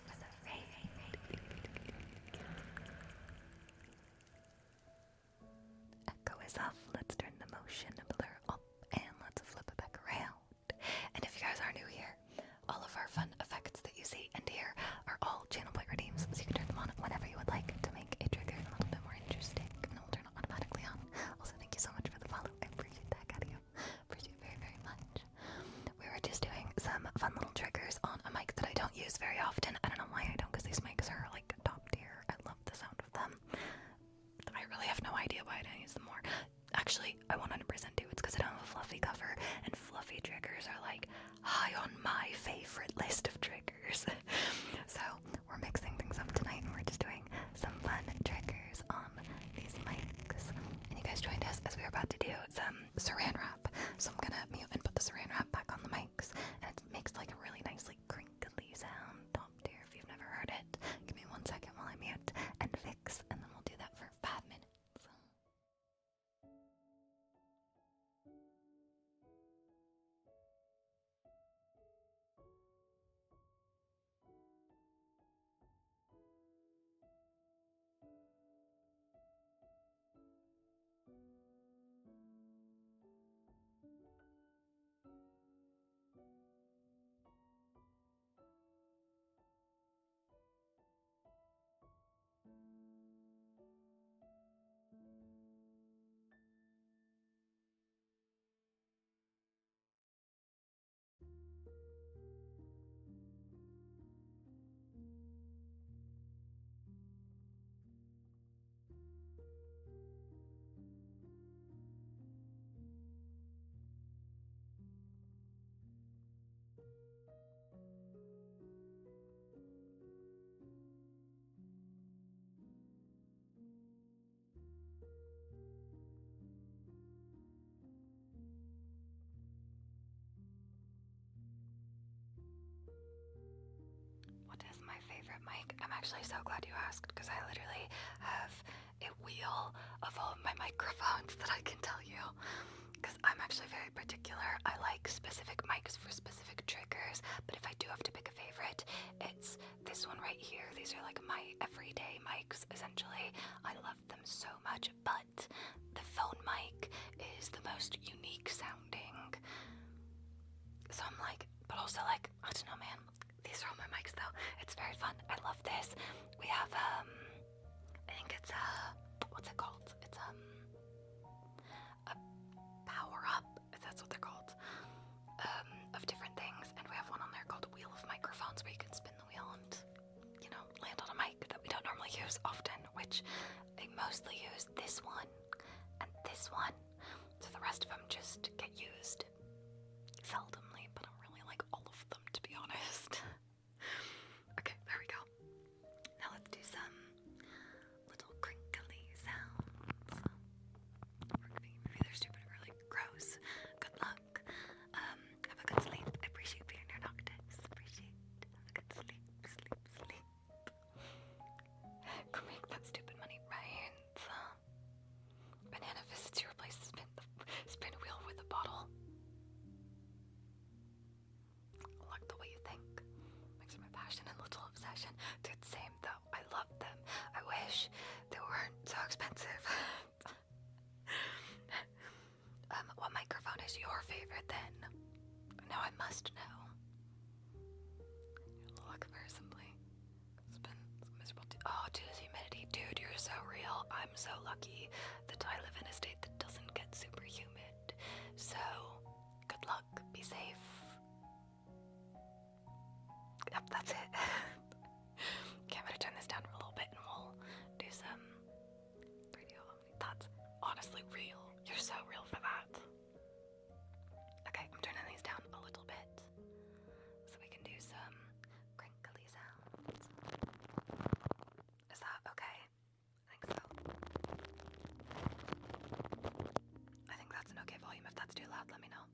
for the raid. Echo is off. Let's turn the motion blur up and let's flip it back around. And if you guys are new here, all of our fun effects that you see and hear are all channel point redeems, so you can turn them on whenever you would like to make a trigger a little bit more interesting, and it will turn it automatically on. Also, thank you so much for the follow. I appreciate that, Cadio. Appreciate it very much. We were just doing some fun little triggers on a mic that I don't use very often. I don't know why I don't, because these mics are like top tier. I love the sound of them. I really have no idea why I don't use them more. Actually, I 100% do. It's because I don't have a fluffy cover, and fluffy triggers are like high on my favorite list of triggers. So we're mixing things up tonight, and we're just doing some fun triggers on these mics. And you guys joined us as we were about to do some saran wrap. So I'm gonna mute and put the saran wrap back on the mics, and it makes like a really nice like crinkly sound. Top tier if you've never heard it. Give me 1 second while I mute and fix, and then we'll do that for 5 minutes. What is my favorite mic? I'm actually so glad you asked, because I literally have a wheel of all of my microphones that I can tell you. Because I'm actually very particular. I like specific mics for specific triggers, but if I do have to pick a favorite, it's this one right here. These are like my everyday mics, essentially. I love them so much, but the phone mic is the most unique sounding. So I'm like, but also like, I don't know, man. These are all my mics though. It's very fun. I love this. We have, I think it's what's it called? It's a power up, if that's what they're called, of different things. And we have one on there called Wheel of Microphones, where you can spin the wheel and, you know, land on a mic that we don't normally use often, which I mostly use this one and this one. So the rest of them just get used seldomly, but I really like all of them, to be honest. Okay, there we go. Now let's do some little crinkly sounds. Maybe they're stupid or really gross. Good luck. Have a good sleep. I appreciate being your noctis. Appreciate. Have a good sleep. Sleep. Go make that stupid money, right? Banana visits your place to spin wheel with a bottle. I like the way you think. Makes my passion and little obsession. Dude, same though. I love them. I wish they weren't so expensive. What microphone is your favorite then? Now I must know. Look very simply. It's been miserable. Oh, dude, the humidity. Dude, you're so real. I'm so lucky that I live in a state that doesn't get super humid. So, good luck. Be safe. Yep, that's it. Okay, I'm gonna turn this down a little bit and we'll do some radio. That's honestly real. You're so real for that. Okay, I'm turning these down a little bit so we can do some crinkly sounds. Is that okay? I think so. I think that's an okay volume. If that's too loud, let me know.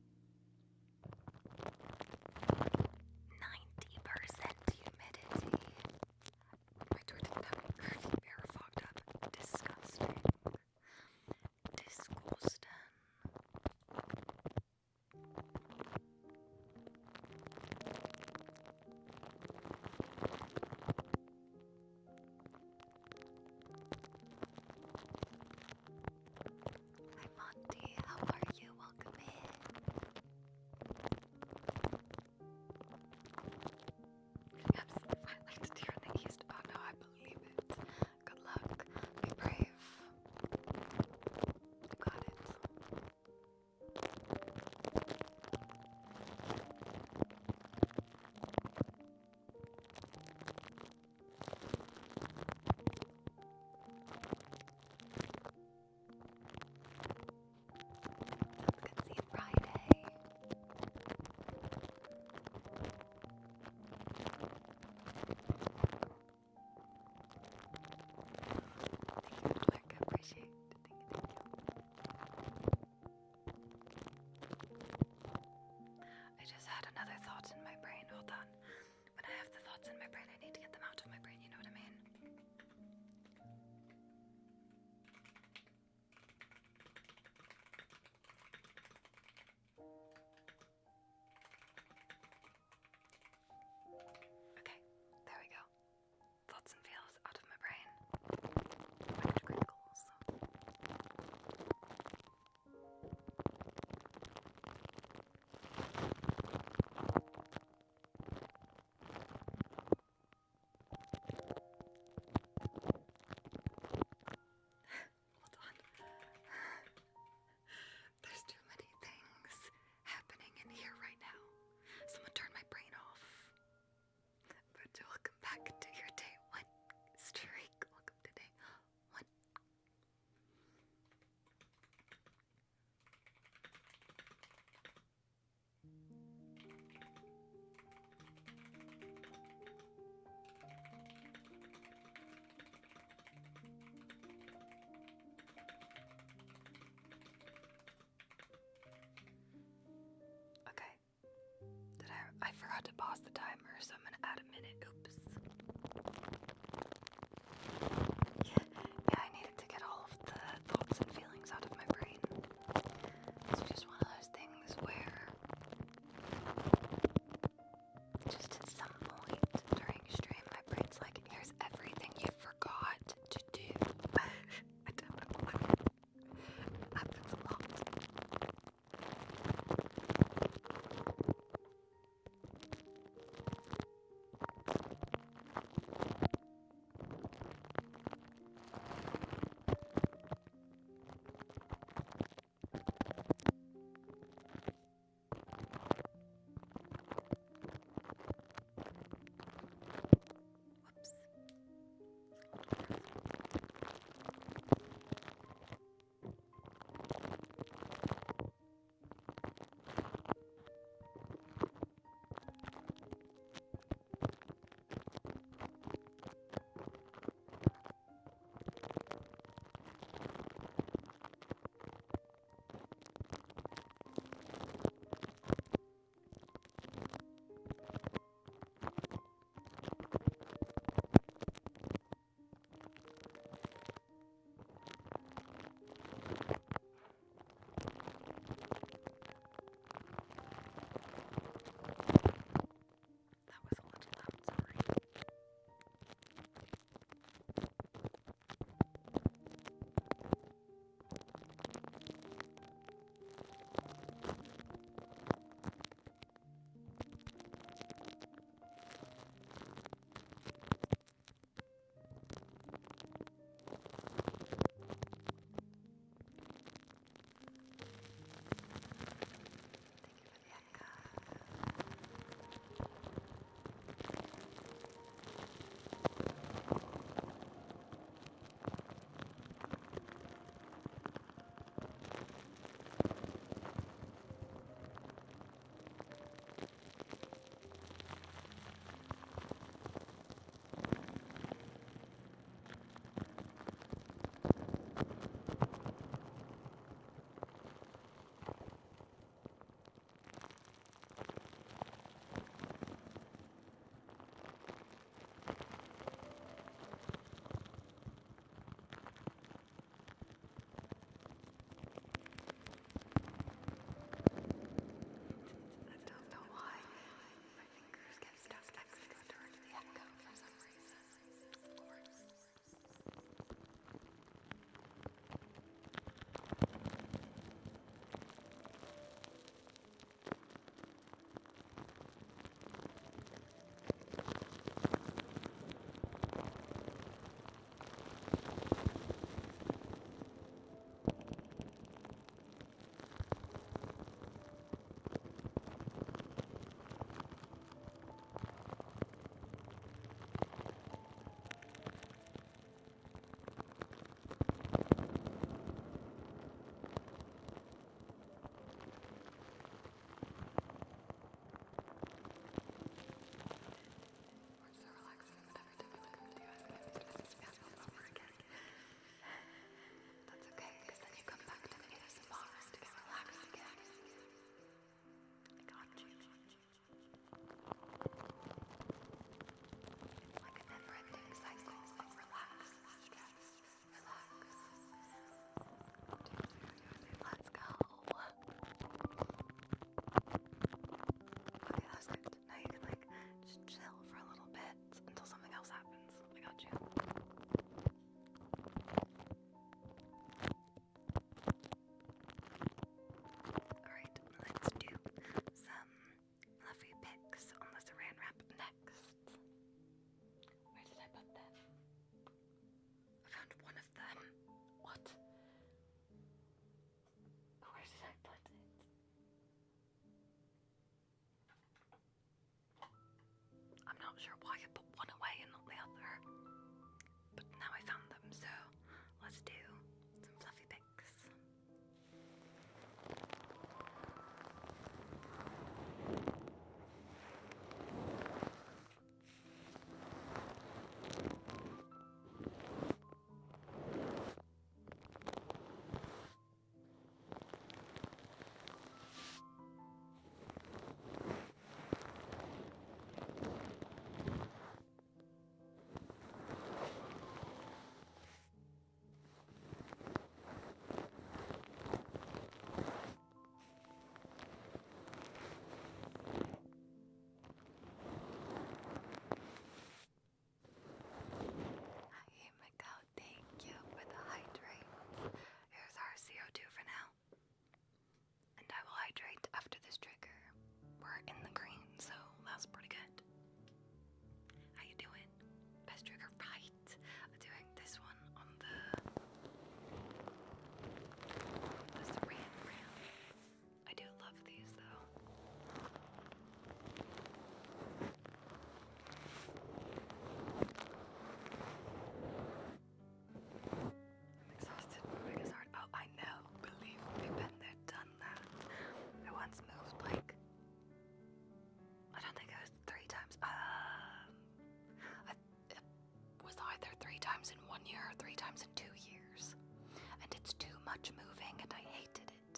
much moving and I hated it.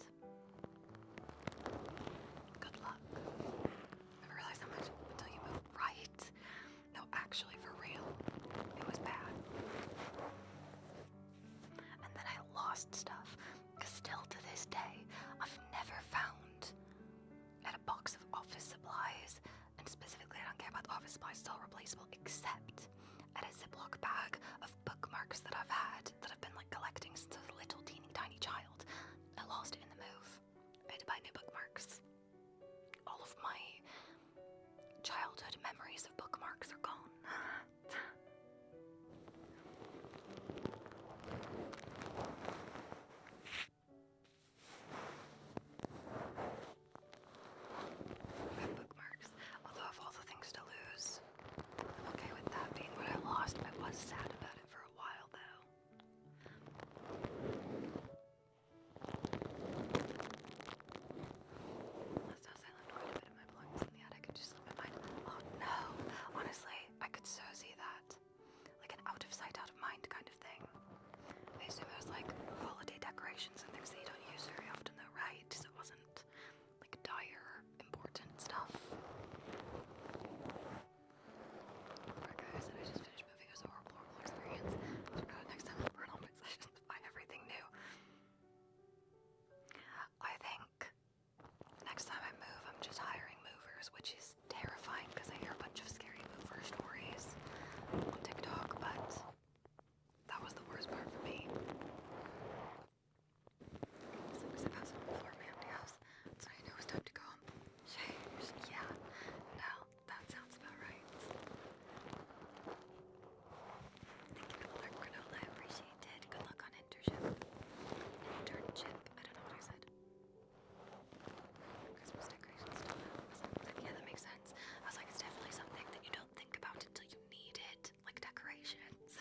Good luck. Never realized how much until you move right. No, actually, for real, it was bad. And then I lost stuff, because still to this day, I've never found at a box of office supplies, and specifically I don't care about the office supplies, it's all replaceable, except at a Ziploc bag of bookmarks that I've had, that I've been like collecting since I was a little teeny tiny child. I lost it in the move. I had to buy new bookmarks. All of my childhood memories of bookmarks are gone. Bookmarks. Although of all the things to lose, I'm okay with that being what I lost. I was sad about it for a while though. Last house I left quite a bit of my belongings in the attic and just slipped my mind. Oh no! Honestly, I could so see that. Like an out of sight, out of mind kind of thing. I assume it was like holiday decorations and things that you don't use very often though, right? So it wasn't like dire, important stuff. Alright guys, I just finished moving. It was a horrible, horrible experience. Next time I'll burn all my sessions to buy everything new. I think next time I move, I'm just hiring movers, which is terrifying because I hear a bunch of scary mover stories on TikTok, but that was the worst part for me. So because I've had someone before in my empty house, so I knew it was time to go home. Yeah, no, that sounds about right. Thank you for the lark granola, I appreciate it. Good luck on internship. I don't know what I said. Christmas decorations still have. Yeah, that makes sense. I was like, it's definitely something that you don't think about until you need it, like decorations.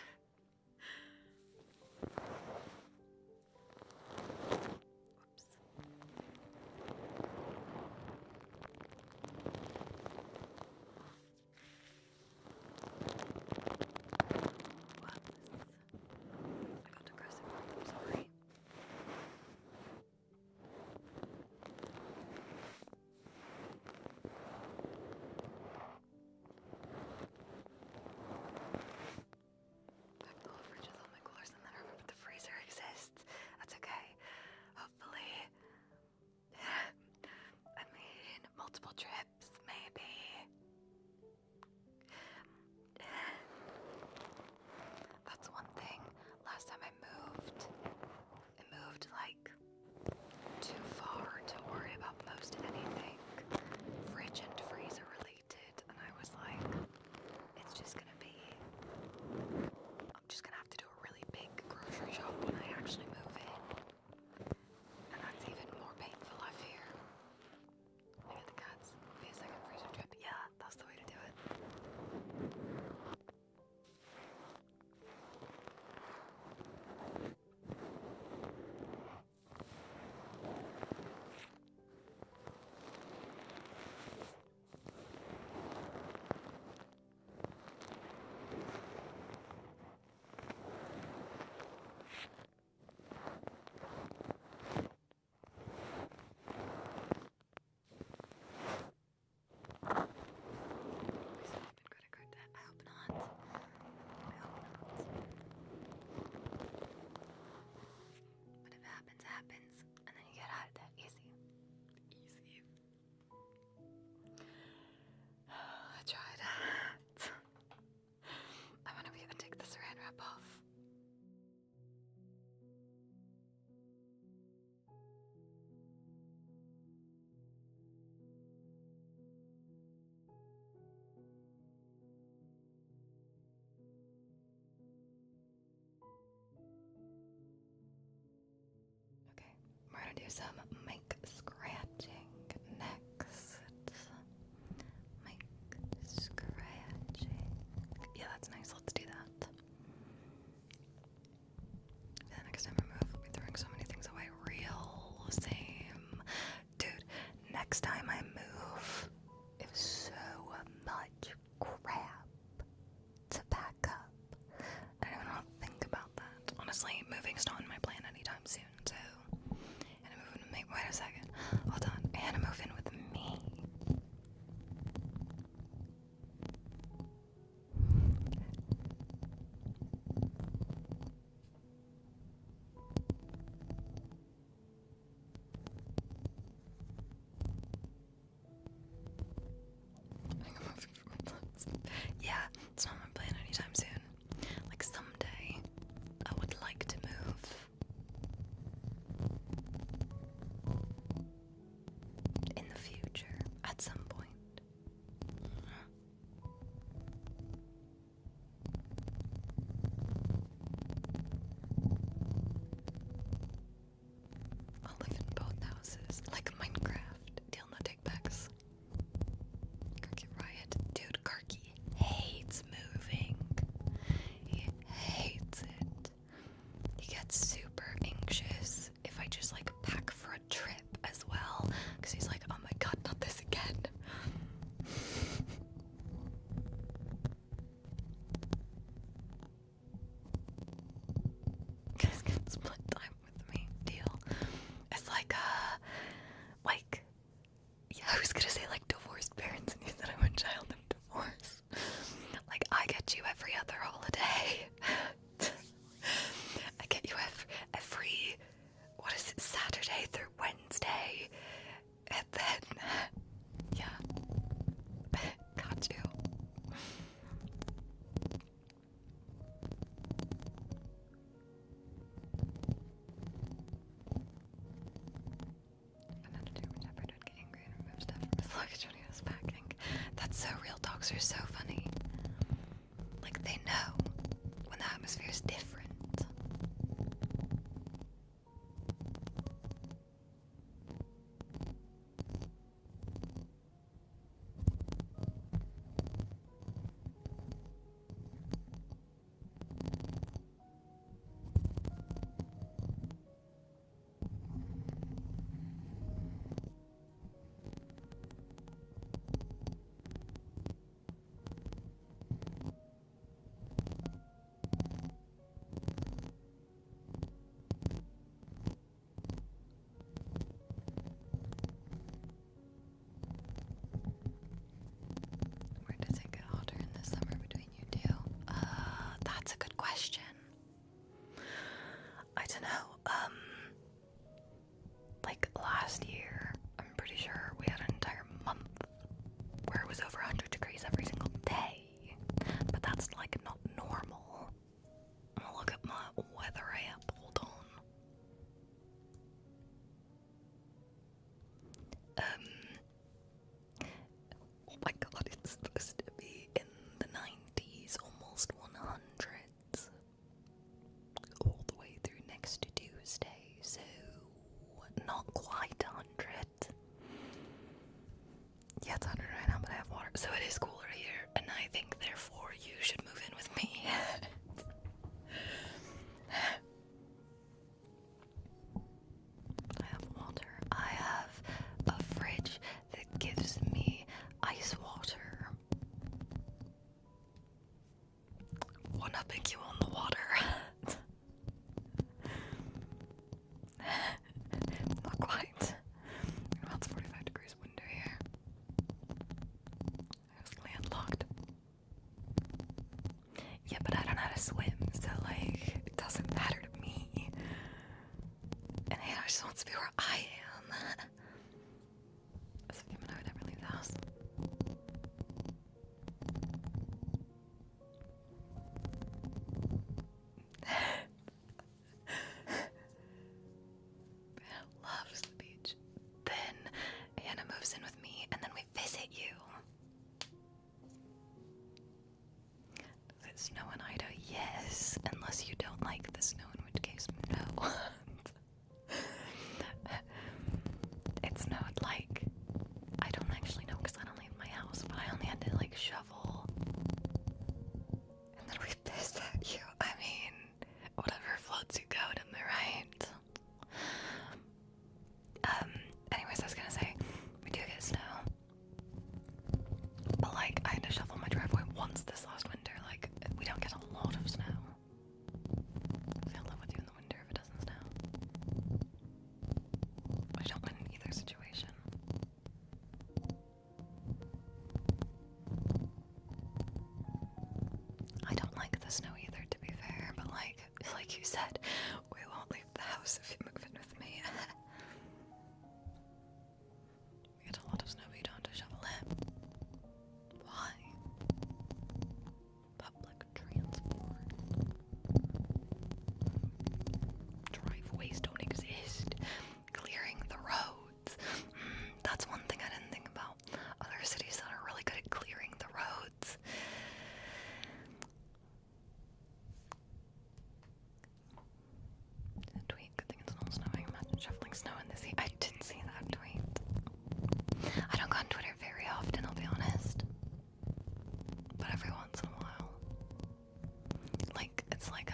Whoops. I got aggressive. I'm sorry. Packed the whole fridge with all my coolers and then I remembered the freezer exists. That's okay. Hopefully. I mean, multiple trips, maybe. That's one thing. Last time I moved like too far to worry about most anything fridge and freezer related, and I was like, it's just gonna be, I'm just gonna have to do a really big grocery shop when I actually move in, and that's even more painful, I fear. Maybe the cats will be a second freezer trip. Yeah, that's the way to do it. I hope not. I hope not. But if it happens, it happens. And then you get out of that easy. Easy. I tried. I'm gonna be able to take the saran wrap off. Okay, we're gonna do some mic scratching next. Mic scratching. Yeah, that's nice. Let's do that. The next time I move, I'll be throwing so many things away. Real same. Dude, next time I move, it was so much crap to pack up. I don't even want to think about that. Honestly, moving's not in my plan anytime soon, so dogs are so funny. Like, they know when the atmosphere is different. Where does it get hotter in the summer between you two? That's a good question. I don't know. Like last year, I'm pretty sure we had an entire month where it was over 100 degrees every single day. But that's like not normal. I'm gonna look at my weather app. Hold on. Oh my god, it's supposed to be in the 90s, almost 100s. All the way through next Tuesday, so not quite 100. Yeah, it's 100 right now, but I have water. So it is cooler here, and I think therefore you should move in with me. I have water. I have a fridge that gives me ice water. One-upping you on the water. Not quite. Well, it's 45 degrees winter here. I was landlocked. Yeah, but I don't know how to swim, so like, it doesn't matter to me. And Hannah just wants to be where I am. So Kim and I would never leave the house. Hannah loves the beach. Then Hannah moves in with me, and then we visit you. Does it snow in Idaho? Yes, unless you don't like the snow, in which case, no. It snowed like, I don't actually know because I don't leave my house, but I only had to like shovel. And then we pissed at you. I mean, whatever floats your goat, am I right? Anyways, I was gonna say, we do get snow. But like, I had to shovel my driveway once this last winter. Like, we don't get a lot of snow. I'll live with you in the winter if it doesn't snow. I don't win in either situation. I don't like the snow either, to be fair, but like you said, we won't leave the house if you move in with me. We get a lot of snow, but you don't have to shovel it. Why? Public transport. Driveways don't exist. Clearing the roads. That's one thing I didn't think about. Other cities that are really good at clearing the roads. Tweet, good thing it's not snowing. Imagine shoveling snow in the sea. I didn't see that tweet. I don't go on Twitter very often, I'll be honest. But every once in a while. Like, it's like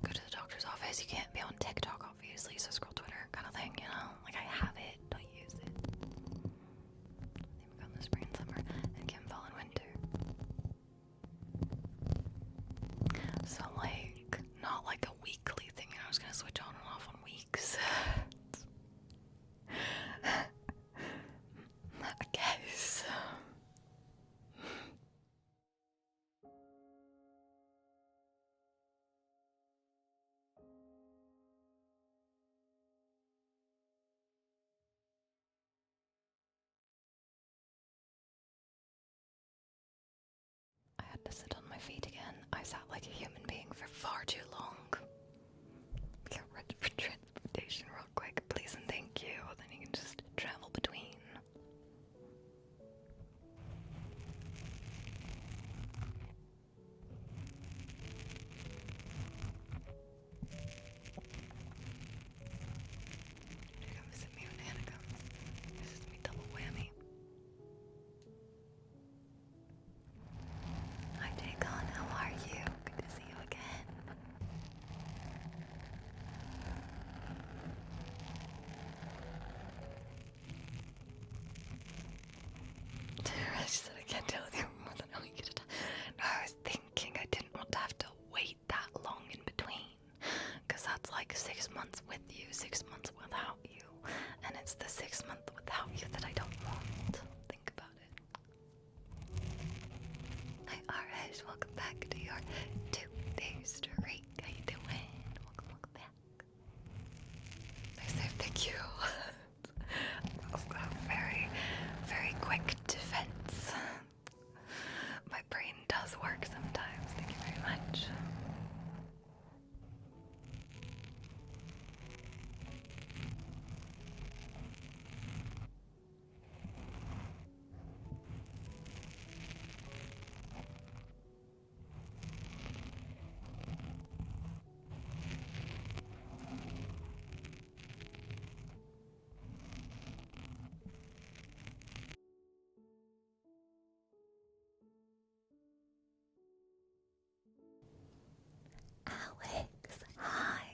go to the doctor's office. You can't be on TikTok, obviously, so scroll Twitter kind of thing, you know? Like, I have it, don't use it. Then we go in the spring and summer, and Kim fall in winter. So, like, not like a weekly thing. I was gonna switch on and off on weeks. I guess. I had to sit on my feet again. I sat like a human being for far too long. Get ready for transportation real quick, please and thank you. Then you can just travel between. welcome back to your 2-day streak. How you doing? Welcome back. Nice save, thank you. That was a very, very quick defense. My brain does work sometimes. Thank you very much. Alex, hi.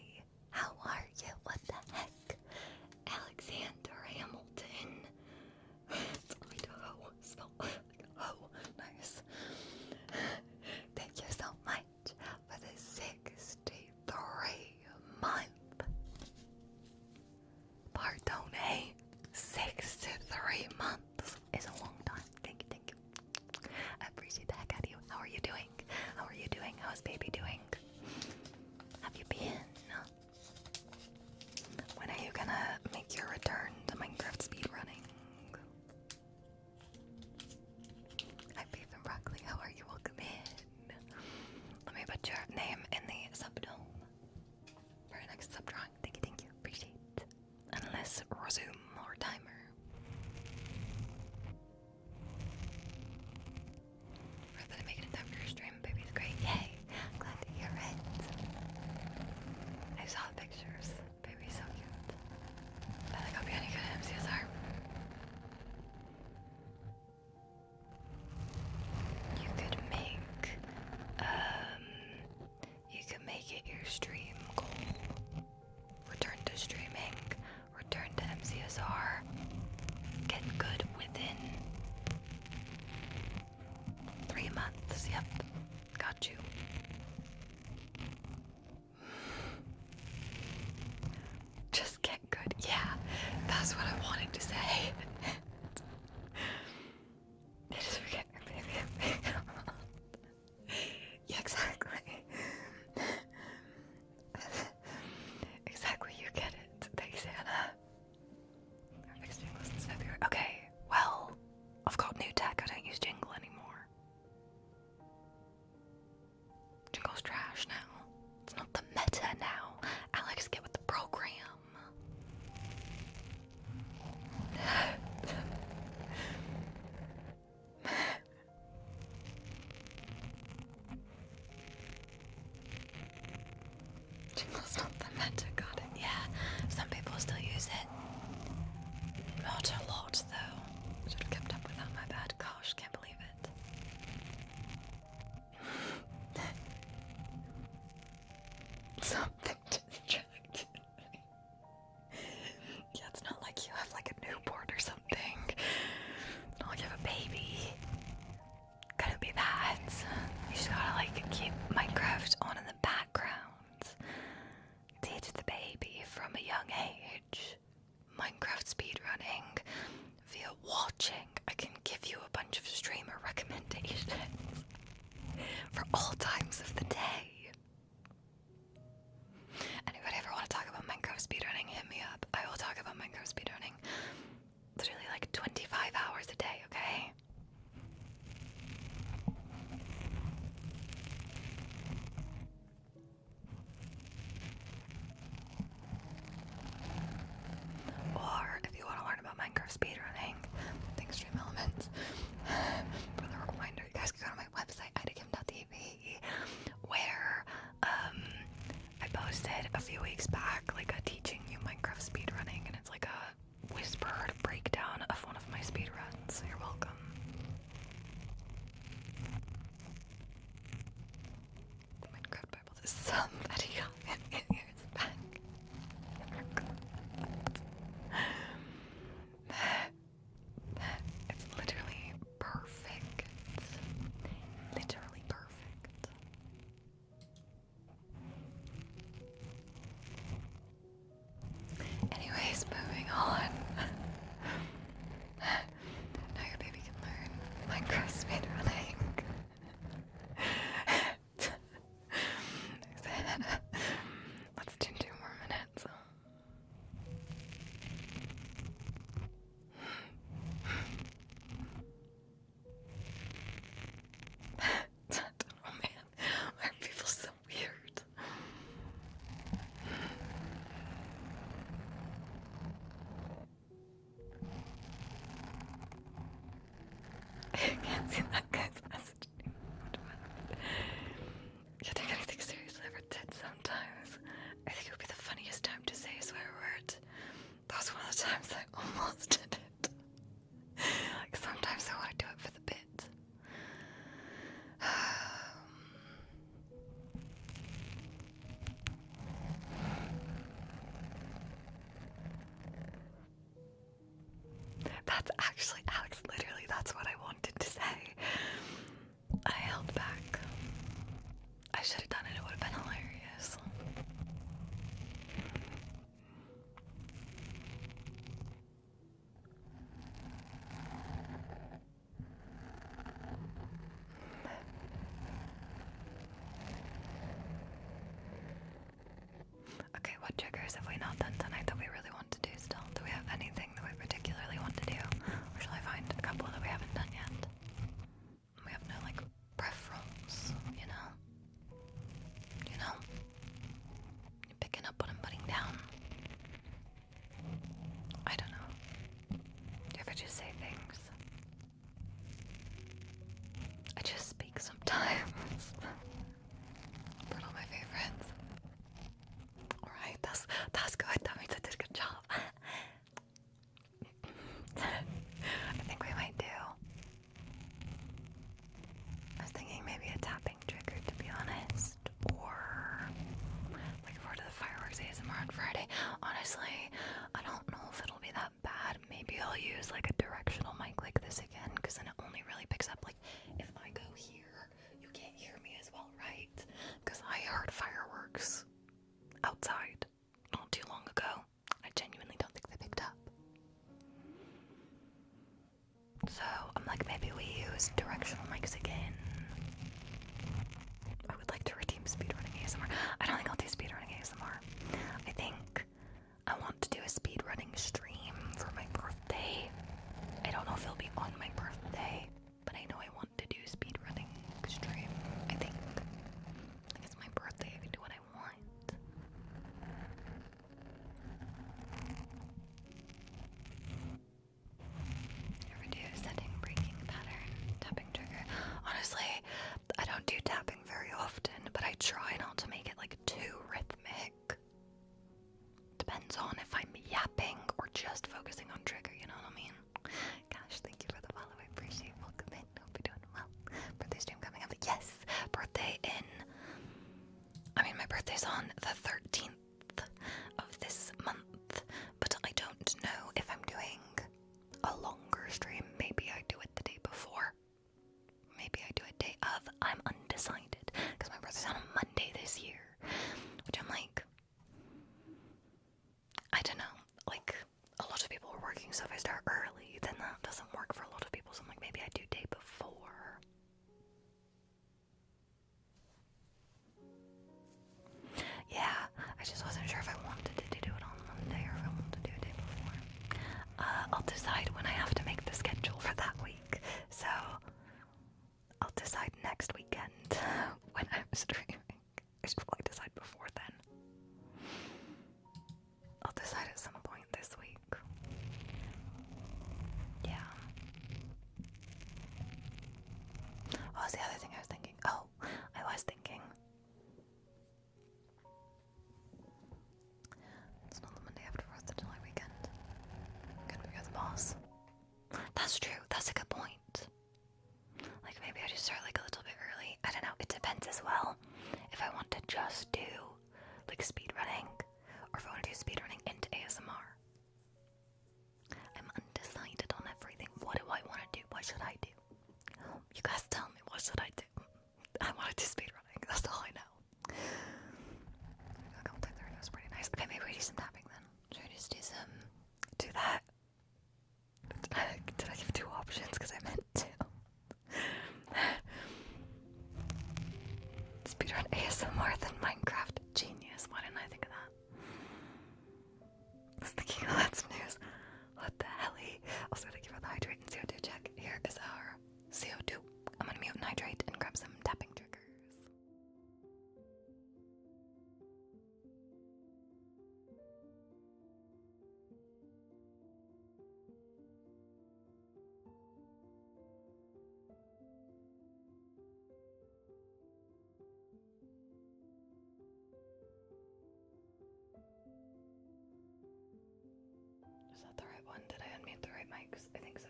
How are you? What the heck? Alexander Hamilton. It's really to hoe. Spelled like a hoe. Nice. Thank you so much for the 63-month. Pardon, 63 months is a long time. Thank you, thank you. I appreciate the heck out of you. How are you doing? How are you doing? How's baby doing? Have you been? When are you gonna make your return to Minecraft speedrunning? Hi, Beef and Broccoli. How are you? Welcome in. Let me put your name in the subdome for our next subdrawing. Thank you, thank you. Appreciate it. Unless resume or timer. Right, that I make it in time for your stream. Baby's great. Yay. Glad to hear it. I saw the pictures. Baby's so cute. I think I'll be any good at MCSR. You could make it your stream goal. Return to streaming, return to MCSR, get good within 3 months. Yep, got you. Just get good. Yeah, that's what I wanted to say. Just forget your baby. Yeah, exactly. Exactly, you get it. Thanks, Anna. Our next jingle since February. Okay, well, I've got new tech. I don't use jingle anymore. Jingle's trash now. It's not the meta now. Alex, get with the program. Jingle's not the meta, got it. Yeah, some people still use it. Not a lot, though. Should have kept up with that, my bad. Gosh, can't believe it. Something distracted me. Yeah, it's not like you have like a newborn or something. It's not like you have a baby. Couldn't be that. You just gotta like keep Minecraft on in the background. Teach the baby from a young age. Minecraft speedrunning via watching. I can give you a bunch of streamer recommendations for all times of the day. Anybody ever want to talk about Minecraft speedrunning, hit me up. I will talk about Minecraft speedrunning literally like 25 hours a day, okay? Or if you want to learn about Minecraft speedrunning, thanks Stream Elements. For the reminder, you guys can go to my website, idakim.tv, where I posted a few weeks back like a teaching you Minecraft speedrunning, and it's like a whispered breakdown of one of my speedruns, so you're welcome. The Minecraft Bible, there's somebody in years back. It's literally perfect. Literally perfect. Anyways, moving on. Now your baby can learn Minecraft speedrunning. sometimes I almost did it. Like sometimes I want to do it for the bit. That's actually, Alex, literally, that's what I wanted to say. I held back. I should have done it, it would have been hilarious. Okay, what triggers have we not done tonight that we really want to do still? Do we have anything that we particularly want to do? Or shall I find a couple that we haven't done yet? We have no, like, preference, you know? You know? You're picking up what I'm putting down. I don't know. Do you ever just say things? I just speak sometimes. But all my favorites. Alright, that's good. That means I did a good job. I think we might do. I was thinking maybe a tapping trigger, to be honest. Or looking forward to the fireworks ASMR on Friday. Honestly, I don't know if it'll be that bad. Maybe I'll use like a directional mic like this again, because then it only really picks up like if I go here, you can't hear me as well, right? Because I heard fireworks outside not too long ago. I genuinely don't think they picked up. So I'm like, maybe we use directional mics again. I would like to redeem speedrunning ASMR. I don't think I'll do speedrunning ASMR. I think I want to do a speedrunning stream for my birthday. I don't know if it'll be on my birthday, but I know I want to do a speedrunning stream. I think it's my birthday. I can do what I want. Ever do setting, breaking pattern, tapping trigger? Honestly, I don't do tapping very often, but I try not to make it like too rhythmic. Depends on if I'm yapping or just focusing on trigger, you know what I mean? Gosh, thank you for the follow, I appreciate it. Welcome in, hope you're doing well. Birthday stream coming up, yes, birthday my birthday's on the 13th of this month, but I don't know if I'm doing a longer stream. Maybe I do it the day before. Maybe I do it day of. I'm undecided, because my birthday's on a Monday this year, which I'm like, I don't know, like, a lot of people are working, so if I start early, then that doesn't work for a lot of people, so I'm like, maybe I do day before. Yeah, I just wasn't sure if I wanted to do it on Monday or if I wanted to do it day before. I'll decide when I have to make the schedule for that week, so I'll decide next weekend when I'm streaming. I should probably decide before then. I'll decide at some point this week. Yeah. What was the other thing I was thinking? Oh, I was thinking. It's not the Monday after 4th of July weekend. Gonna be with the boss. That's true. That's a good point. Like, maybe I just start like a little bit early. I don't know. It depends as well. If I want to just do like speedrunning, or if I want to do speedrunning into ASMR. I'm undecided on everything. What do I want to do? What should I do? You guys tell me, what should I do? I want to do speedrunning. That's all I know. I got there. That was pretty nice. Okay, maybe we do some tapping then. Should we just do some? Do that? Did I give 2 options? Because I meant to. Speedrun ASMR than Minecraft. Genius. Why didn't I think of that? I was thinking, oh, that's news. What the helly? Also, thank you for the hydrate and CO2 check. Here is our CO2. I'm gonna mute and hydrate and grab some tapping triggers. that the right one? Did I unmute the right mics? I think so.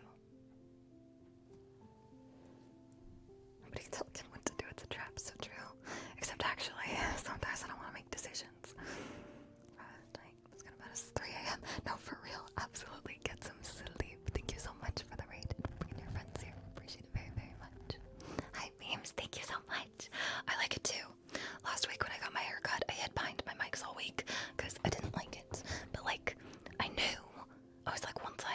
Nobody told him what to do. It's a trap, so true. Except actually, sometimes I don't want to make decisions. It's gonna bed. It's 3 a.m. No, for real. Absolutely. Get some sleep. Thank you so much for the raid and bringing your friends here. Appreciate it very, very much. Hi, Beams. Thank you so much. I like it too. Last week when I got my hair cut, I hid behind my mics all week because I didn't like it. But like, I knew. I was like, once I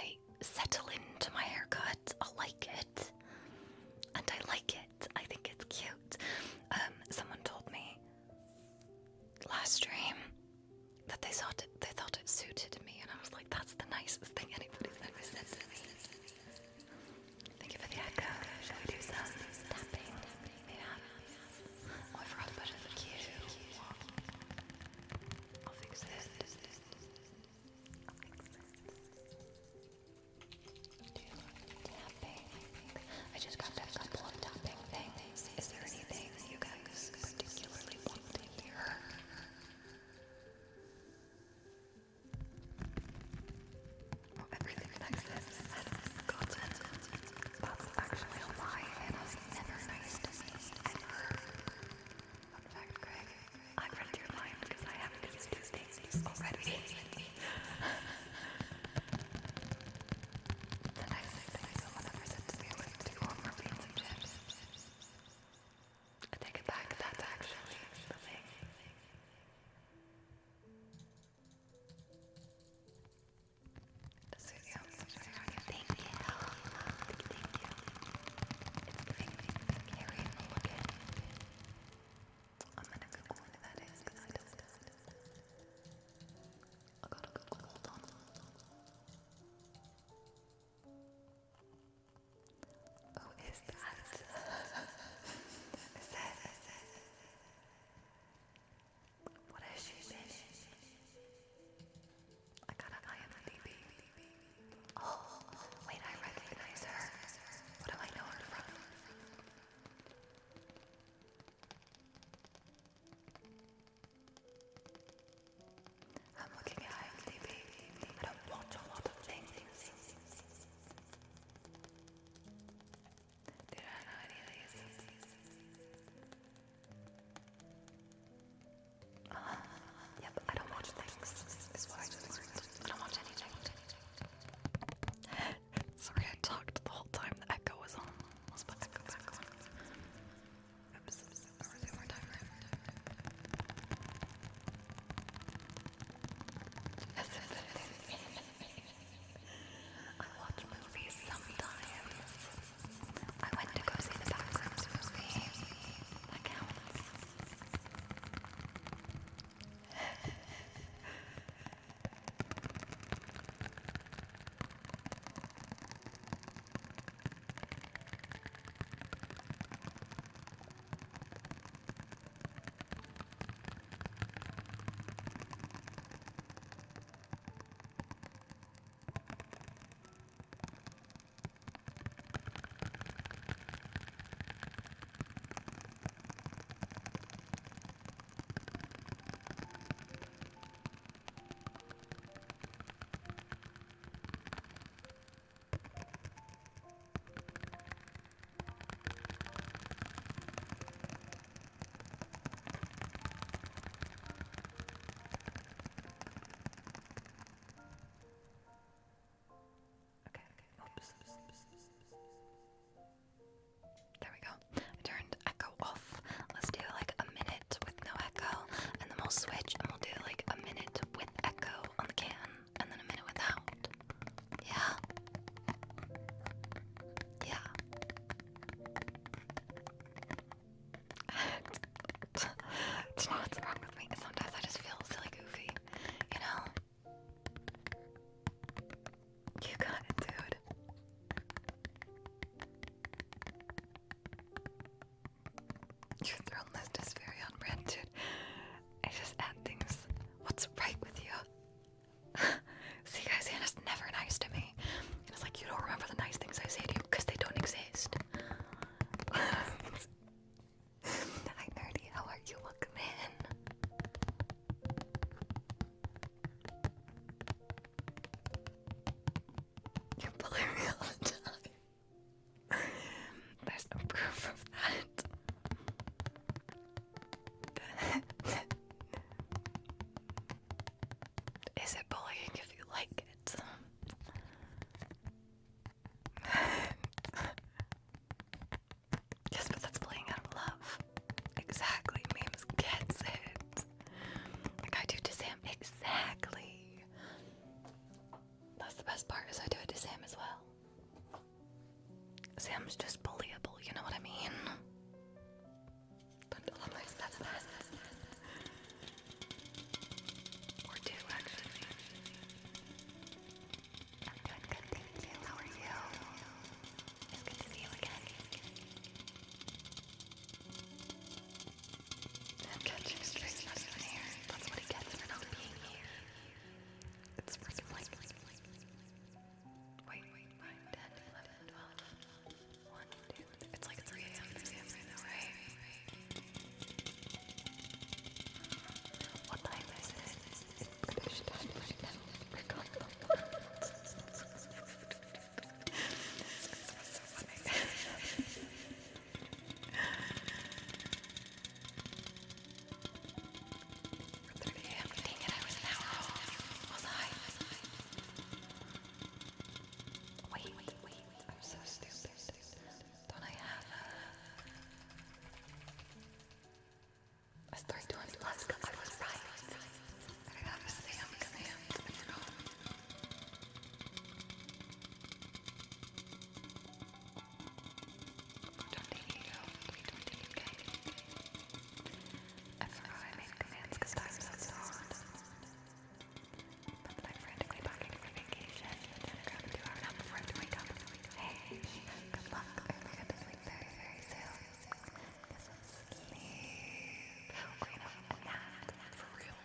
Or, you know, a nap, for real.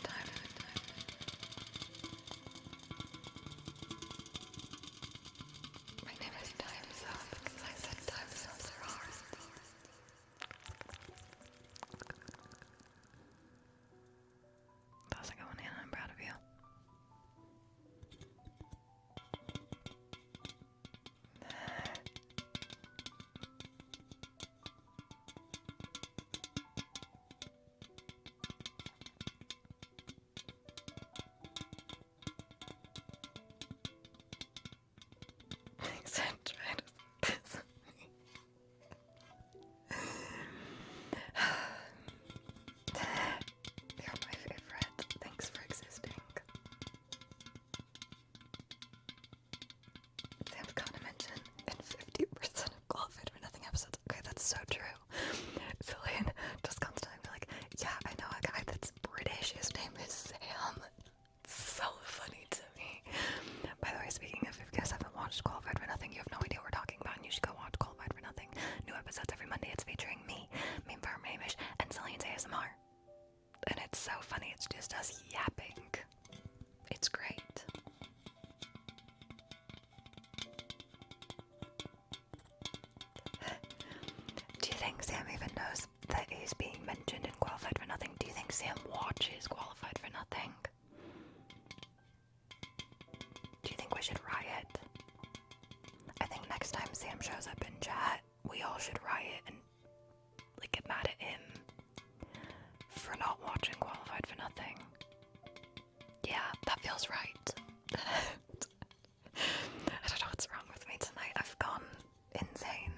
Time. My name is Time Zone because I said time zones are hard. How's it going, Anna? I'm proud of you. Trying to piss me. You're my favorite. Thanks for existing. Sam's gonna mention in 50% of Qualified for Nothing episodes. Okay, that's so true. Celine just comes to me like, yeah, I know a guy that's British. His name is Sam. So funny to me. By the way, speaking of, if you guys haven't watched Qualified for Nothing, you have no idea what we're talking about, and you should go watch Qualified for Nothing. New episodes every Monday. It's featuring me, Meme Farm Hamish, and Celine's ASMR. And it's so funny, it's just us yapping. It's great. Do you think Sam even knows that he's being mentioned in Qualified for Nothing? Do you think Sam watches Qualified for Nothing? Do you think we should riot? I think next time Sam shows up in chat, we all should riot and like get mad at him for not watching Qualified for Nothing. Yeah, that feels right. I don't know what's wrong with me tonight. I've gone insane.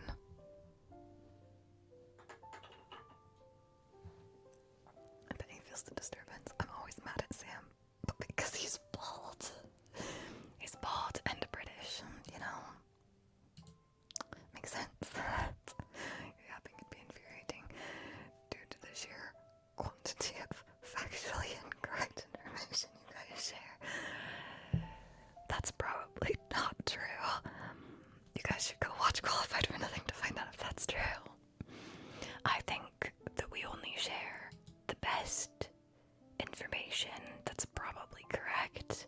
I bet he feels the disturbance. I'm always mad at Sam, but because he's bald. He's bald and British, you know. Makes sense. Yapping can be infuriating due to the sheer quantity of factually incorrect information you guys share. That's probably not true. You guys should go watch Qualified for Nothing to find out if that's true. I think that we only share the best information that's probably correct.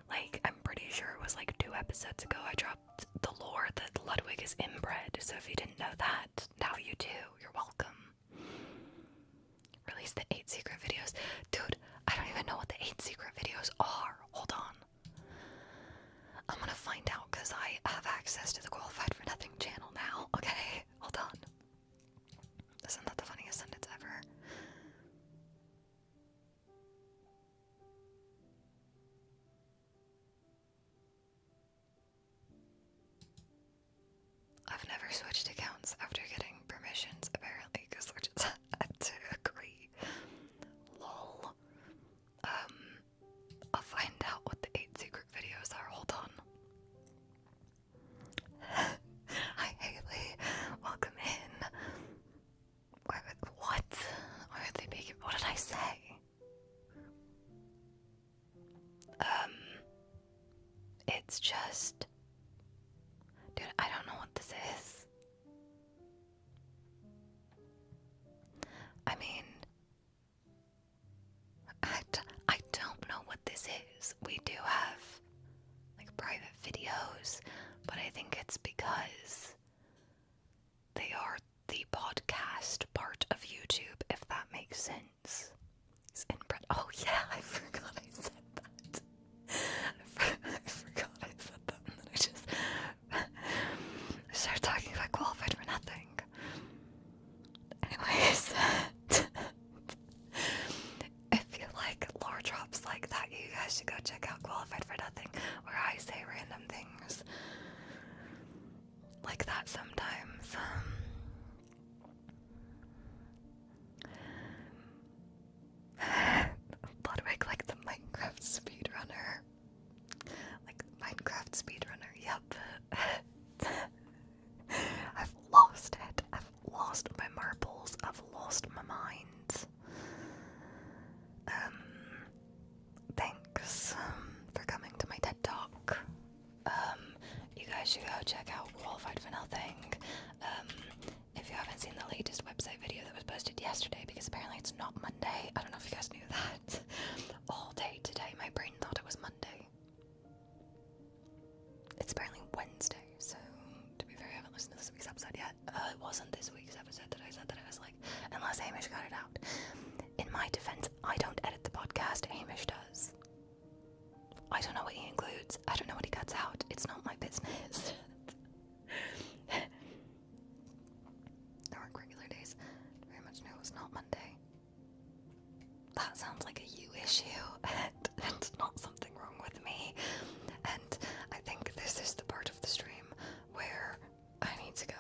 Like, I'm pretty sure it was like 2 episodes ago I dropped the lore that Ludwig is inbred, so if you didn't know that, now you do. You're welcome. Release the 8 secret videos. Dude, I don't even know what the 8 secret videos are. Hold on. I'm gonna find out because I have access to the Qualified for Nothing channel now. Okay, hold on. Isn't that the funniest sentence ever? I've never switched accounts after getting permissions, apparently, because they're just had to agree. Lol. I'll find out what the 8 secret videos are. Hold on. Hi, Haley. Welcome in. What? Why are they making... What did I say? It's just... Dude, I don't know what this is. I mean... I don't know what this is. We do have, like, private videos, but I think it's because they are the podcast part of YouTube, if that makes sense. It's inbred. Oh yeah, I forgot I said that. I forgot I said that, and then I just started talking about Qualified for Nothing. Anyways, imagine it was not Monday. That sounds like a you issue, and not something wrong with me. And I think this is the part of the stream where I need to go.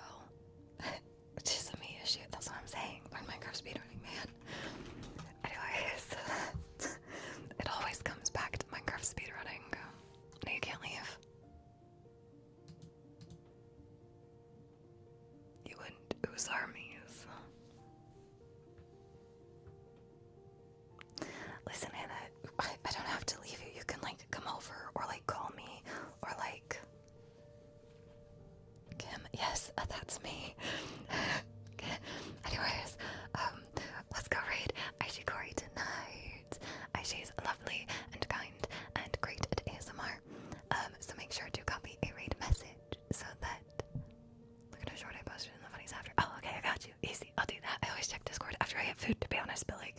Which is a me issue, that's what I'm saying. Learn Minecraft speedrunning, man. Anyways, it always comes back to Minecraft speedrunning. No, you can't leave. You wouldn't ooze armies. Listen, Hannah, I don't have to leave you. You can, like, come over or, like, call me or, like... Kim, yes, that's me. Anyways, let's go raid Aishi Corey tonight. Aishi's lovely and kind and great at ASMR. So make sure to copy a raid message so that... Look at how short I posted in the funnies after. Oh, okay, I got you. Easy, I'll do that. I always check Discord after I get food, to be honest, but, like,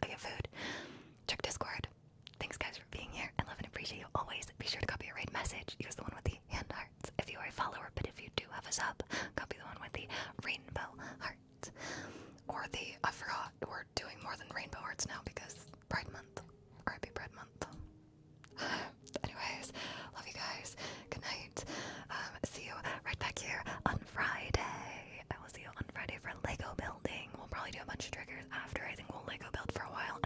I get food. Check Discord. Thanks, guys, for being here. I love and appreciate you always. Be sure to copy a raid message. Use the one with the hand hearts if you are a follower, but if you do have a sub, copy the one with the rainbow heart. Or the, I forgot, we're doing more than rainbow hearts now because Pride Month. R.I.P. Pride Month. Anyways, love you guys. Good night. See you right back here on Friday. I will see you on Friday for Lego building. We'll probably do a bunch of triggers after. I think we'll Lego build for a while